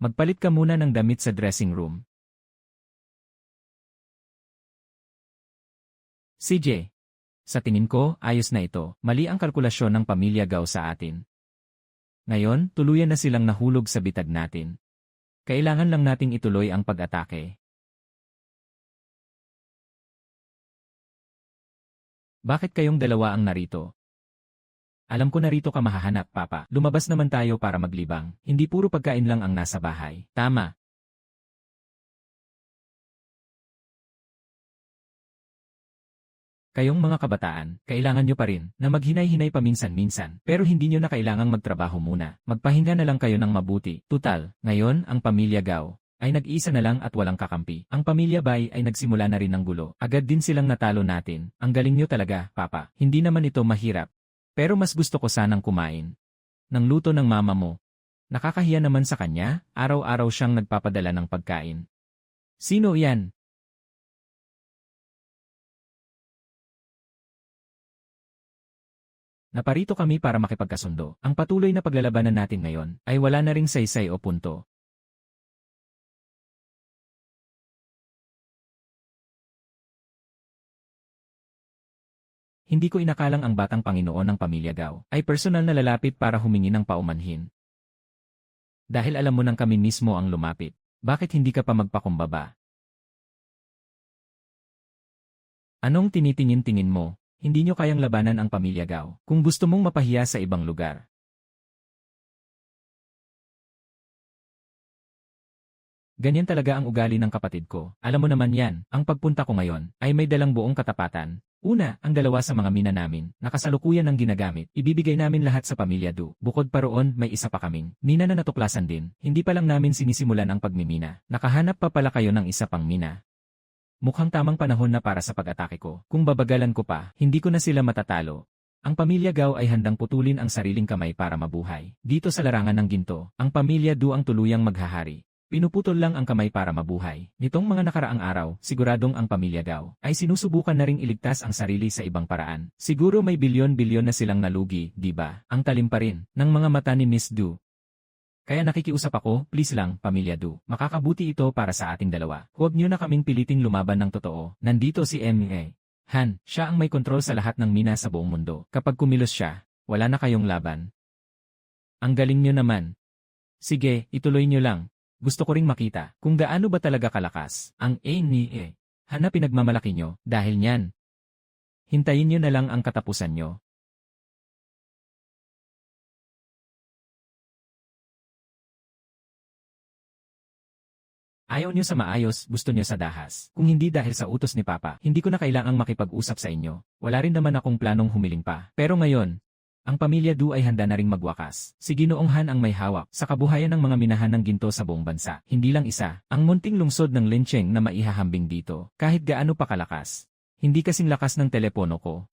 Magpalit ka muna ng damit sa dressing room. CJ. Sa tingin ko, ayos na ito. Mali ang kalkulasyon ng pamilya Gao sa atin. Ngayon, tuluyan na silang nahulog sa bitag natin. Kailangan lang nating ituloy ang pag-atake. Bakit kayong dalawa ang narito? Alam ko narito ka mahahanap, Papa. Lumabas naman tayo para maglibang. Hindi puro pagkain lang ang nasa bahay. Tama. Kayong mga kabataan, kailangan nyo pa rin na maghinay-hinay paminsan-minsan. Pero hindi nyo na kailangang magtrabaho muna. Magpahinga na lang kayo ng mabuti. Tutal, ngayon ang pamilya Gao ay nag-iisa na lang at walang kakampi. Ang pamilya Bai ay nagsimula na rin ng gulo. Agad din silang natalo natin. Ang galing nyo talaga, Papa. Hindi naman ito mahirap. Pero mas gusto ko sanang kumain ng luto ng mama mo. Nakakahiya naman sa kanya, araw-araw siyang nagpapadala ng pagkain. Sino yan? Naparito kami para makipagkasundo. Ang patuloy na paglalabanan natin ngayon ay wala na ring saysay o punto. Hindi ko inakalang ang batang Panginoon ng pamilya Gao ay personal na lalapit para humingi ng paumanhin. Dahil alam mo nang kami mismo ang lumapit, bakit hindi ka pa magpakumbaba? Anong tinitingin-tingin mo? Hindi nyo kayang labanan ang pamilya Gao kung gusto mong mapahiya sa ibang lugar. Ganyan talaga ang ugali ng kapatid ko. Alam mo naman yan, ang pagpunta ko ngayon ay may dalang buong katapatan. Una, ang dalawa sa mga mina namin, nakasalukuyan ng ginagamit, ibibigay namin lahat sa pamilya Du. Bukod pa roon, may isa pa kaming mina na natuklasan din. Hindi pa lang namin sinisimulan ang pagmimina. Nakahanap pa pala kayo ng isa pang mina. Mukhang tamang panahon na para sa pag-atake ko. Kung babagalan ko pa, hindi ko na sila matatalo. Ang pamilya Gao ay handang putulin ang sariling kamay para mabuhay. Dito sa larangan ng ginto, ang pamilya Du ang tuluyang maghahari. Pinuputol lang ang kamay para mabuhay. Nitong mga nakaraang araw, siguradong ang pamilya Gao ay sinusubukan na ring iligtas ang sarili sa ibang paraan. Siguro may bilyon-bilyon na silang nalugi, di ba? Ang talim pa rin ng mga mata ni Miss Du. Kaya nakikiusap ako, please lang, pamilya Du. Makakabuti ito para sa ating dalawa. Huwag niyo na kaming piliting lumaban ng totoo. Nandito si M.A. Han, siya ang may kontrol sa lahat ng mina sa buong mundo. Kapag kumilos siya, wala na kayong laban. Ang galing niyo naman. Sige, ituloy niyo lang. Gusto ko ring makita kung gaano ba talaga kalakas ang A ni E. Hana pinagmamalaki nyo, dahil niyan. Hintayin nyo na lang ang katapusan nyo. Ayaw niyo sa maayos, gusto niyo sa dahas. Kung hindi dahil sa utos ni Papa, hindi ko na kailangang makipag-usap sa inyo. Wala rin naman akong planong humiling pa. Pero ngayon, ang pamilya Du ay handa na ring magwakas. Si Ginoong Han ang may hawak sa kabuhayan ng mga minahan ng ginto sa buong bansa. Hindi lang isa, ang munting lungsod ng Lincheng na maihahambing dito, kahit gaano pa kalakas. Hindi kasing lakas ng telepono ko.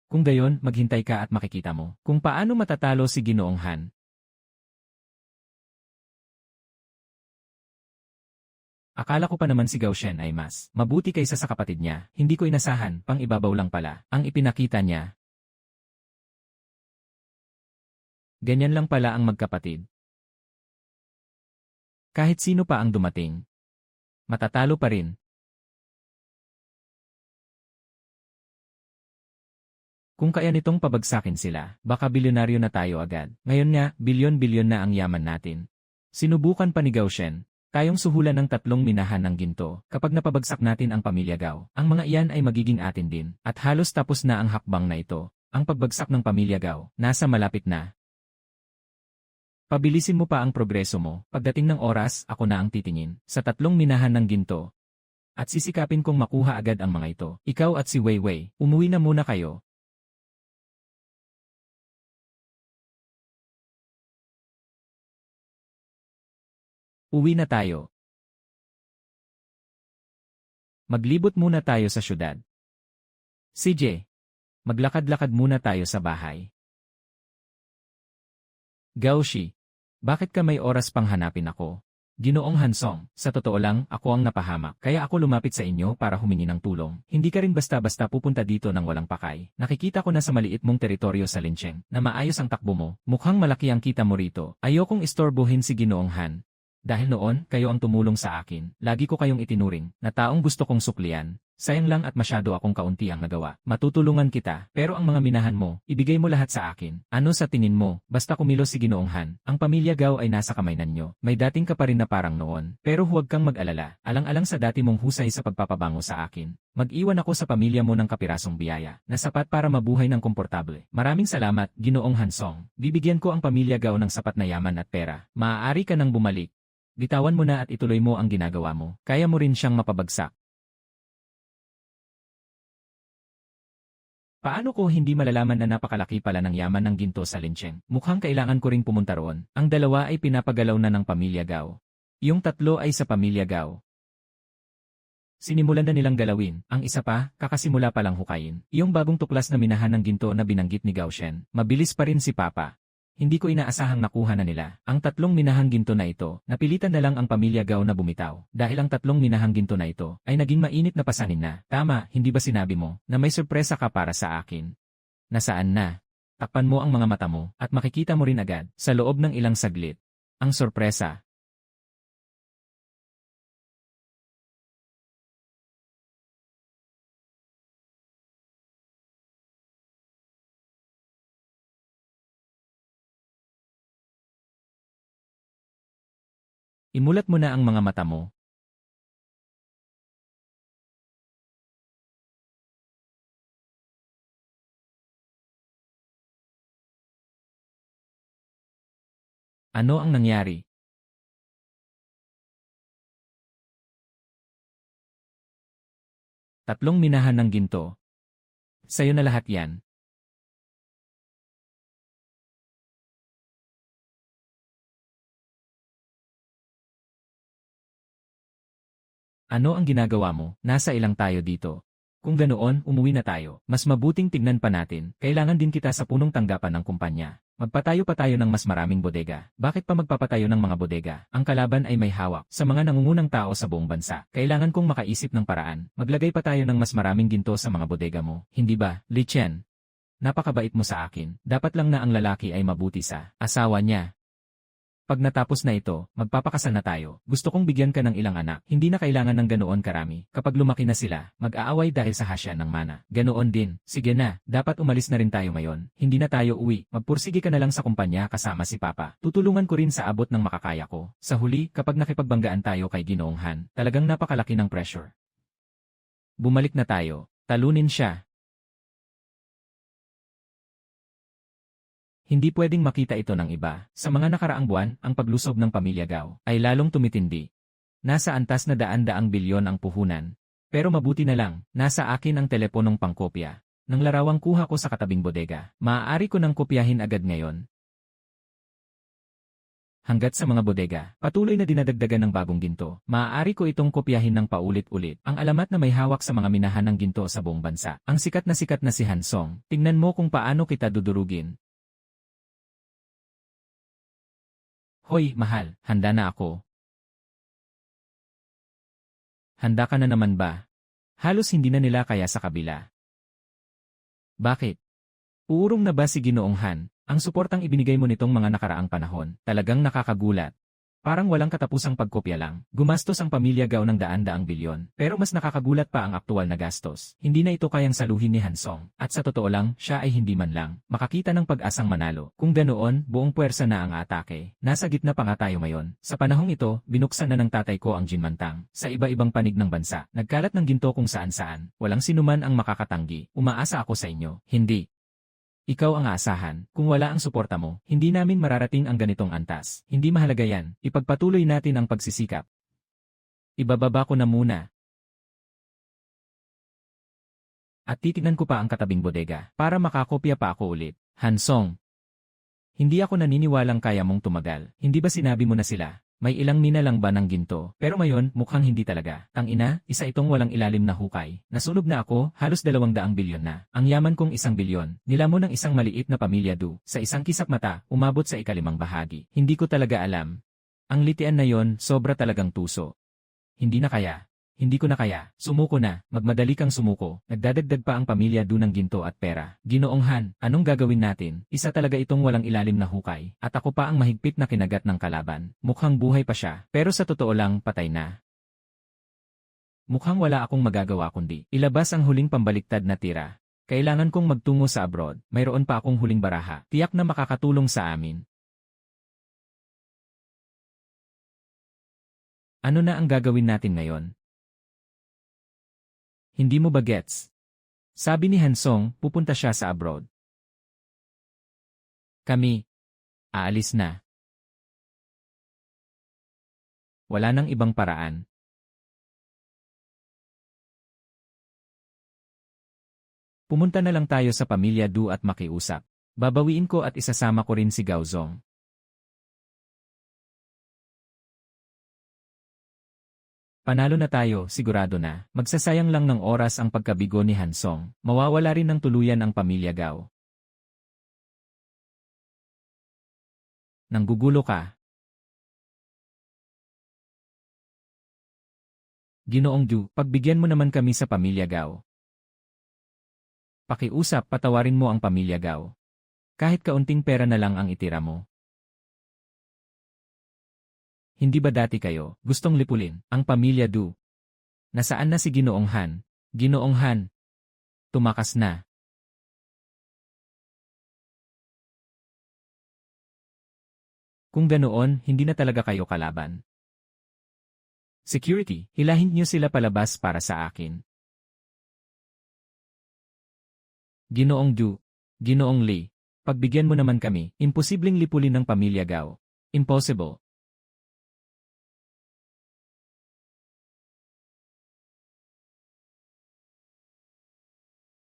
Kung gayon, maghintay ka at makikita mo kung paano matatalo si Ginoong Han. Akala ko pa naman si Gao Shen ay mas mabuti kaysa sa kapatid niya. Hindi ko inasahan, pang ibabaw lang pala ang ipinakita niya. Ganyan lang pala ang magkapatid. Kahit sino pa ang dumating, matatalo pa rin. Kung kaya nitong pabagsakin sila, baka bilyonaryo na tayo agad. Ngayon nga, bilyon-bilyon na ang yaman natin. Sinubukan pa ni Gao Shen. Tayong suhulan ng 3 minahan ng ginto. Kapag napabagsak natin ang pamilya Gao, ang mga iyan ay magiging atin din. At halos tapos na ang hakbang na ito. Ang pagbagsak ng pamilya Gao, nasa malapit na. Pabilisin mo pa ang progreso mo. Pagdating ng oras, ako na ang titingin sa 3 minahan ng ginto. At sisikapin kong makuha agad ang mga ito. Ikaw at si Weiwei, umuwi na muna kayo. Uwi na tayo. Maglibot muna tayo sa syudad. CJ, maglakad-lakad muna tayo sa bahay. Gao Shi, bakit ka may oras pang hanapin ako? Ginoong Hansong, sa totoo lang, ako ang napahamak. Kaya ako lumapit sa inyo para humingi ng tulong. Hindi ka rin basta-basta pupunta dito ng walang pakay. Nakikita ko na sa maliit mong teritoryo sa Lincheng, na maayos ang takbo mo. Mukhang malaki ang kita mo rito. Ayokong istorbohin si Ginoong Han. Dahil noon, kayo ang tumulong sa akin. Lagi ko kayong itinuring, na taong gusto kong suklian. Sayang lang at masyado akong kaunti ang nagawa. Matutulungan kita, pero ang mga minahan mo, ibigay mo lahat sa akin. Ano sa tingin mo, basta kumilos si Ginoong Han, ang pamilya Gao ay nasa kamay ninyo. May dating ka pa rin na parang noon. Pero huwag kang mag-alala, alang-alang sa dati mong husay sa pagpapabango sa akin. Mag-iwan ako sa pamilya mo ng kapirasong biyaya, na sapat para mabuhay ng komportable. Maraming salamat, Ginoong Hansong. Bibigyan ko ang pamilya Gao ng sapat na yaman at pera. Maaari ka nang bumalik. Bitawan mo na at ituloy mo ang ginagawa mo. Kaya mo rin siyang mapabagsak. Paano ko hindi malalaman na napakalaki pala ng yaman ng ginto sa Lincheng? Mukhang kailangan ko ring pumunta roon. Ang dalawa ay pinapagalaw na ng pamilya Gao. Yung 3 ay sa pamilya Gao. Sinimulan na nilang galawin. Ang isa pa, kakasimula palang hukayin. Yung bagong tuklas na minahan ng ginto na binanggit ni Gao Shen. Mabilis pa rin si Papa. Hindi ko inaasahang nakuha na nila. Ang 3 minahang ginto na ito, napilitan na lang ang pamilya Gao na bumitaw. Dahil ang 3 minahang ginto na ito, ay naging mainit na pasanin na. Tama, hindi ba sinabi mo, na may sorpresa ka para sa akin? Nasaan na? Takpan mo ang mga mata mo, at makikita mo rin agad, sa loob ng ilang saglit. Ang sorpresa. Imulat mo na ang mga mata mo. Ano ang nangyari? Tatlong minahan ng ginto. Sa'yo na lahat yan. Ano ang ginagawa mo? Nasa ilang tayo dito? Kung ganoon, umuwi na tayo. Mas mabuting tignan pa natin. Kailangan din kita sa punong tanggapan ng kumpanya. Magpatayo pa tayo ng mas maraming bodega. Bakit pa magpapatayo ng mga bodega? Ang kalaban ay may hawak sa mga nangungunang tao sa buong bansa. Kailangan kong makaisip ng paraan. Maglagay pa tayo ng mas maraming ginto sa mga bodega mo. Hindi ba, Li Chen? Napakabait mo sa akin. Dapat lang na ang lalaki ay mabuti sa asawa niya. Pag natapos na ito, magpapakasal na tayo. Gusto kong bigyan ka ng ilang anak. Hindi na kailangan ng ganoon karami. Kapag lumaki na sila, mag-aaway dahil sa hasya ng mana. Ganoon din. Sige na, dapat umalis na rin tayo ngayon. Hindi na tayo uwi. Magpursige ka na lang sa kumpanya kasama si Papa. Tutulungan ko rin sa abot ng makakaya ko. Sa huli, kapag nakipagbanggaan tayo kay Ginoong Han, talagang napakalaki ng pressure. Bumalik na tayo. Talunin siya. Hindi pwedeng makita ito ng iba. Sa mga nakaraang buwan, ang paglusob ng pamilya Gao ay lalong tumitindi. Nasa antas na daan-daang bilyon ang puhunan. Pero mabuti na lang, nasa akin ang teleponong pangkopya. Nang larawang kuha ko sa katabing bodega, maaari ko nang kopyahin agad ngayon. Hanggat sa mga bodega, patuloy na dinadagdagan ng bagong ginto, maaari ko itong kopyahin ng paulit-ulit. Ang alamat na may hawak sa mga minahan ng ginto sa buong bansa. Ang sikat na si Hansong. Tingnan mo kung paano kita dudurugin. Hoy, mahal, handa na ako. Handa ka na naman ba? Halos hindi na nila kaya sa kabila. Bakit? Uurong na ba si Ginoong Han? Ang suportang ibinigay mo nitong mga nakaraang panahon, talagang nakakagulat. Parang walang katapusang pagkopya lang. Gumastos ang pamilya Gao ng daan-daang bilyon. Pero mas nakakagulat pa ang aktual na gastos. Hindi na ito kayang saluhin ni Hansong. At sa totoo lang, siya ay hindi man lang makakita ng pag-asang manalo. Kung ganoon, buong puwersa na ang atake. Nasa gitna pa nga tayo ngayon. Sa panahong ito, binuksan na ng tatay ko ang Jinmantang. Sa iba-ibang panig ng bansa, nagkalat ng ginto kung saan-saan. Walang sinuman ang makakatanggi. Umaasa ako sa inyo. Hindi. Ikaw ang aasahan. Kung wala ang suporta mo, hindi namin mararating ang ganitong antas. Hindi mahalaga yan. Ipagpatuloy natin ang pagsisikap. Ibababa ko na muna. At titignan ko pa ang katabing bodega para makakopya pa ako ulit. Hansong. Hindi ako naniniwalang kaya mong tumagal. Hindi ba sinabi mo na sila? May ilang mina lang ba ng ginto? Pero ngayon, mukhang hindi talaga. Tangina, isa itong walang ilalim na hukay. Nasunog na ako, halos 200 bilyon na. Ang yaman kong 1 bilyon. Nilamon ng isang maliit na pamilya Du. Sa isang kisap mata, umabot sa 5 bahagi. Hindi ko talaga alam. Ang litian na yon, sobra talagang tuso. Hindi na kaya. Hindi ko na kaya. Sumuko na. Magmadali kang sumuko. Nagdadagdag pa ang pamilya Du ng ginto at pera. Ginoong Han, anong gagawin natin? Isa talaga itong walang ilalim na hukay. At ako pa ang mahigpit na kinagat ng kalaban. Mukhang buhay pa siya. Pero sa totoo lang, patay na. Mukhang wala akong magagawa kundi ilabas ang huling pambaliktad na tira. Kailangan kong magtungo sa abroad. Mayroon pa akong huling baraha. Tiyak na makakatulong sa amin. Ano na ang gagawin natin ngayon? Hindi mo ba gets? Sabi ni Hansong, pupunta siya sa abroad. Kami. Aalis na. Wala nang ibang paraan. Pumunta na lang tayo sa pamilya Du at makiusap. Babawiin ko at isasama ko rin si Gaozong. Panalo na tayo, sigurado na. Magsasayang lang ng oras ang pagkabigo ni Hansong. Mawawala rin ng tuluyan ang pamilya Gao. Nanggugulo ka. Ginoong Du, pagbigyan mo naman kami sa pamilya Gao. Pakiusap, patawarin mo ang pamilya Gao. Kahit kaunting pera na lang ang itira mo. Hindi ba dati kayo gustong lipulin ang pamilya Du? Nasaan na si Ginoong Han? Ginoong Han. Tumakas na. Kung ganoon, hindi na talaga kayo kalaban. Security, hilahin niyo sila palabas para sa akin. Ginoong Du. Ginoong Lee. Pagbigyan mo naman kami, imposibleng lipulin ng pamilya Gao. Impossible.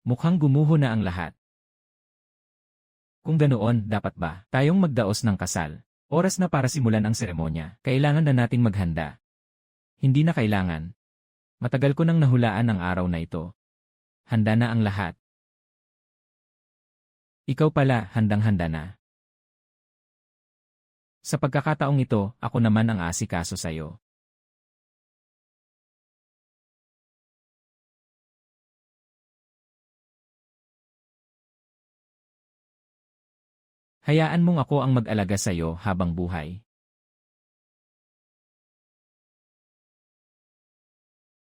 Mukhang gumuho na ang lahat. Kung ganoon, dapat ba tayong magdaos ng kasal? Oras na para simulan ang seremonya. Kailangan na nating maghanda. Hindi na kailangan. Matagal ko nang nahulaan ang araw na ito. Handa na ang lahat. Ikaw pala, handang-handa na. Sa pagkakataong ito, ako naman ang aasikaso sa'yo. Hayaan mong ako ang mag-alaga sa'yo habang buhay.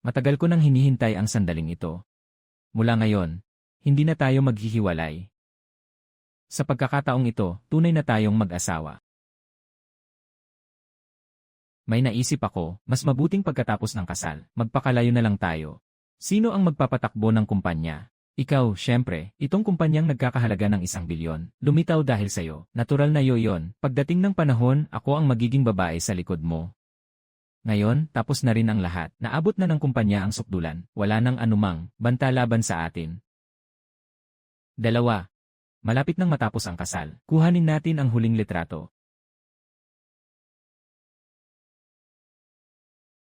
Matagal ko nang hinihintay ang sandaling ito. Mula ngayon, hindi na tayo maghihiwalay. Sa pagkakataong ito, tunay na tayong mag-asawa. May naisip ako, mas mabuting pagkatapos ng kasal, magpakalayo na lang tayo. Sino ang magpapatakbo ng kumpanya? Ikaw, syempre, itong kumpanyang nagkakahalaga ng 1 bilyon. Lumitaw dahil sa'yo, natural na yon. Pagdating ng panahon, ako ang magiging babae sa likod mo. Ngayon, tapos na rin ang lahat. Naabot na ng kumpanya ang sukdulan. Wala nang anumang banta laban sa atin. 2. Malapit nang matapos ang kasal. Kuhanin natin ang huling litrato.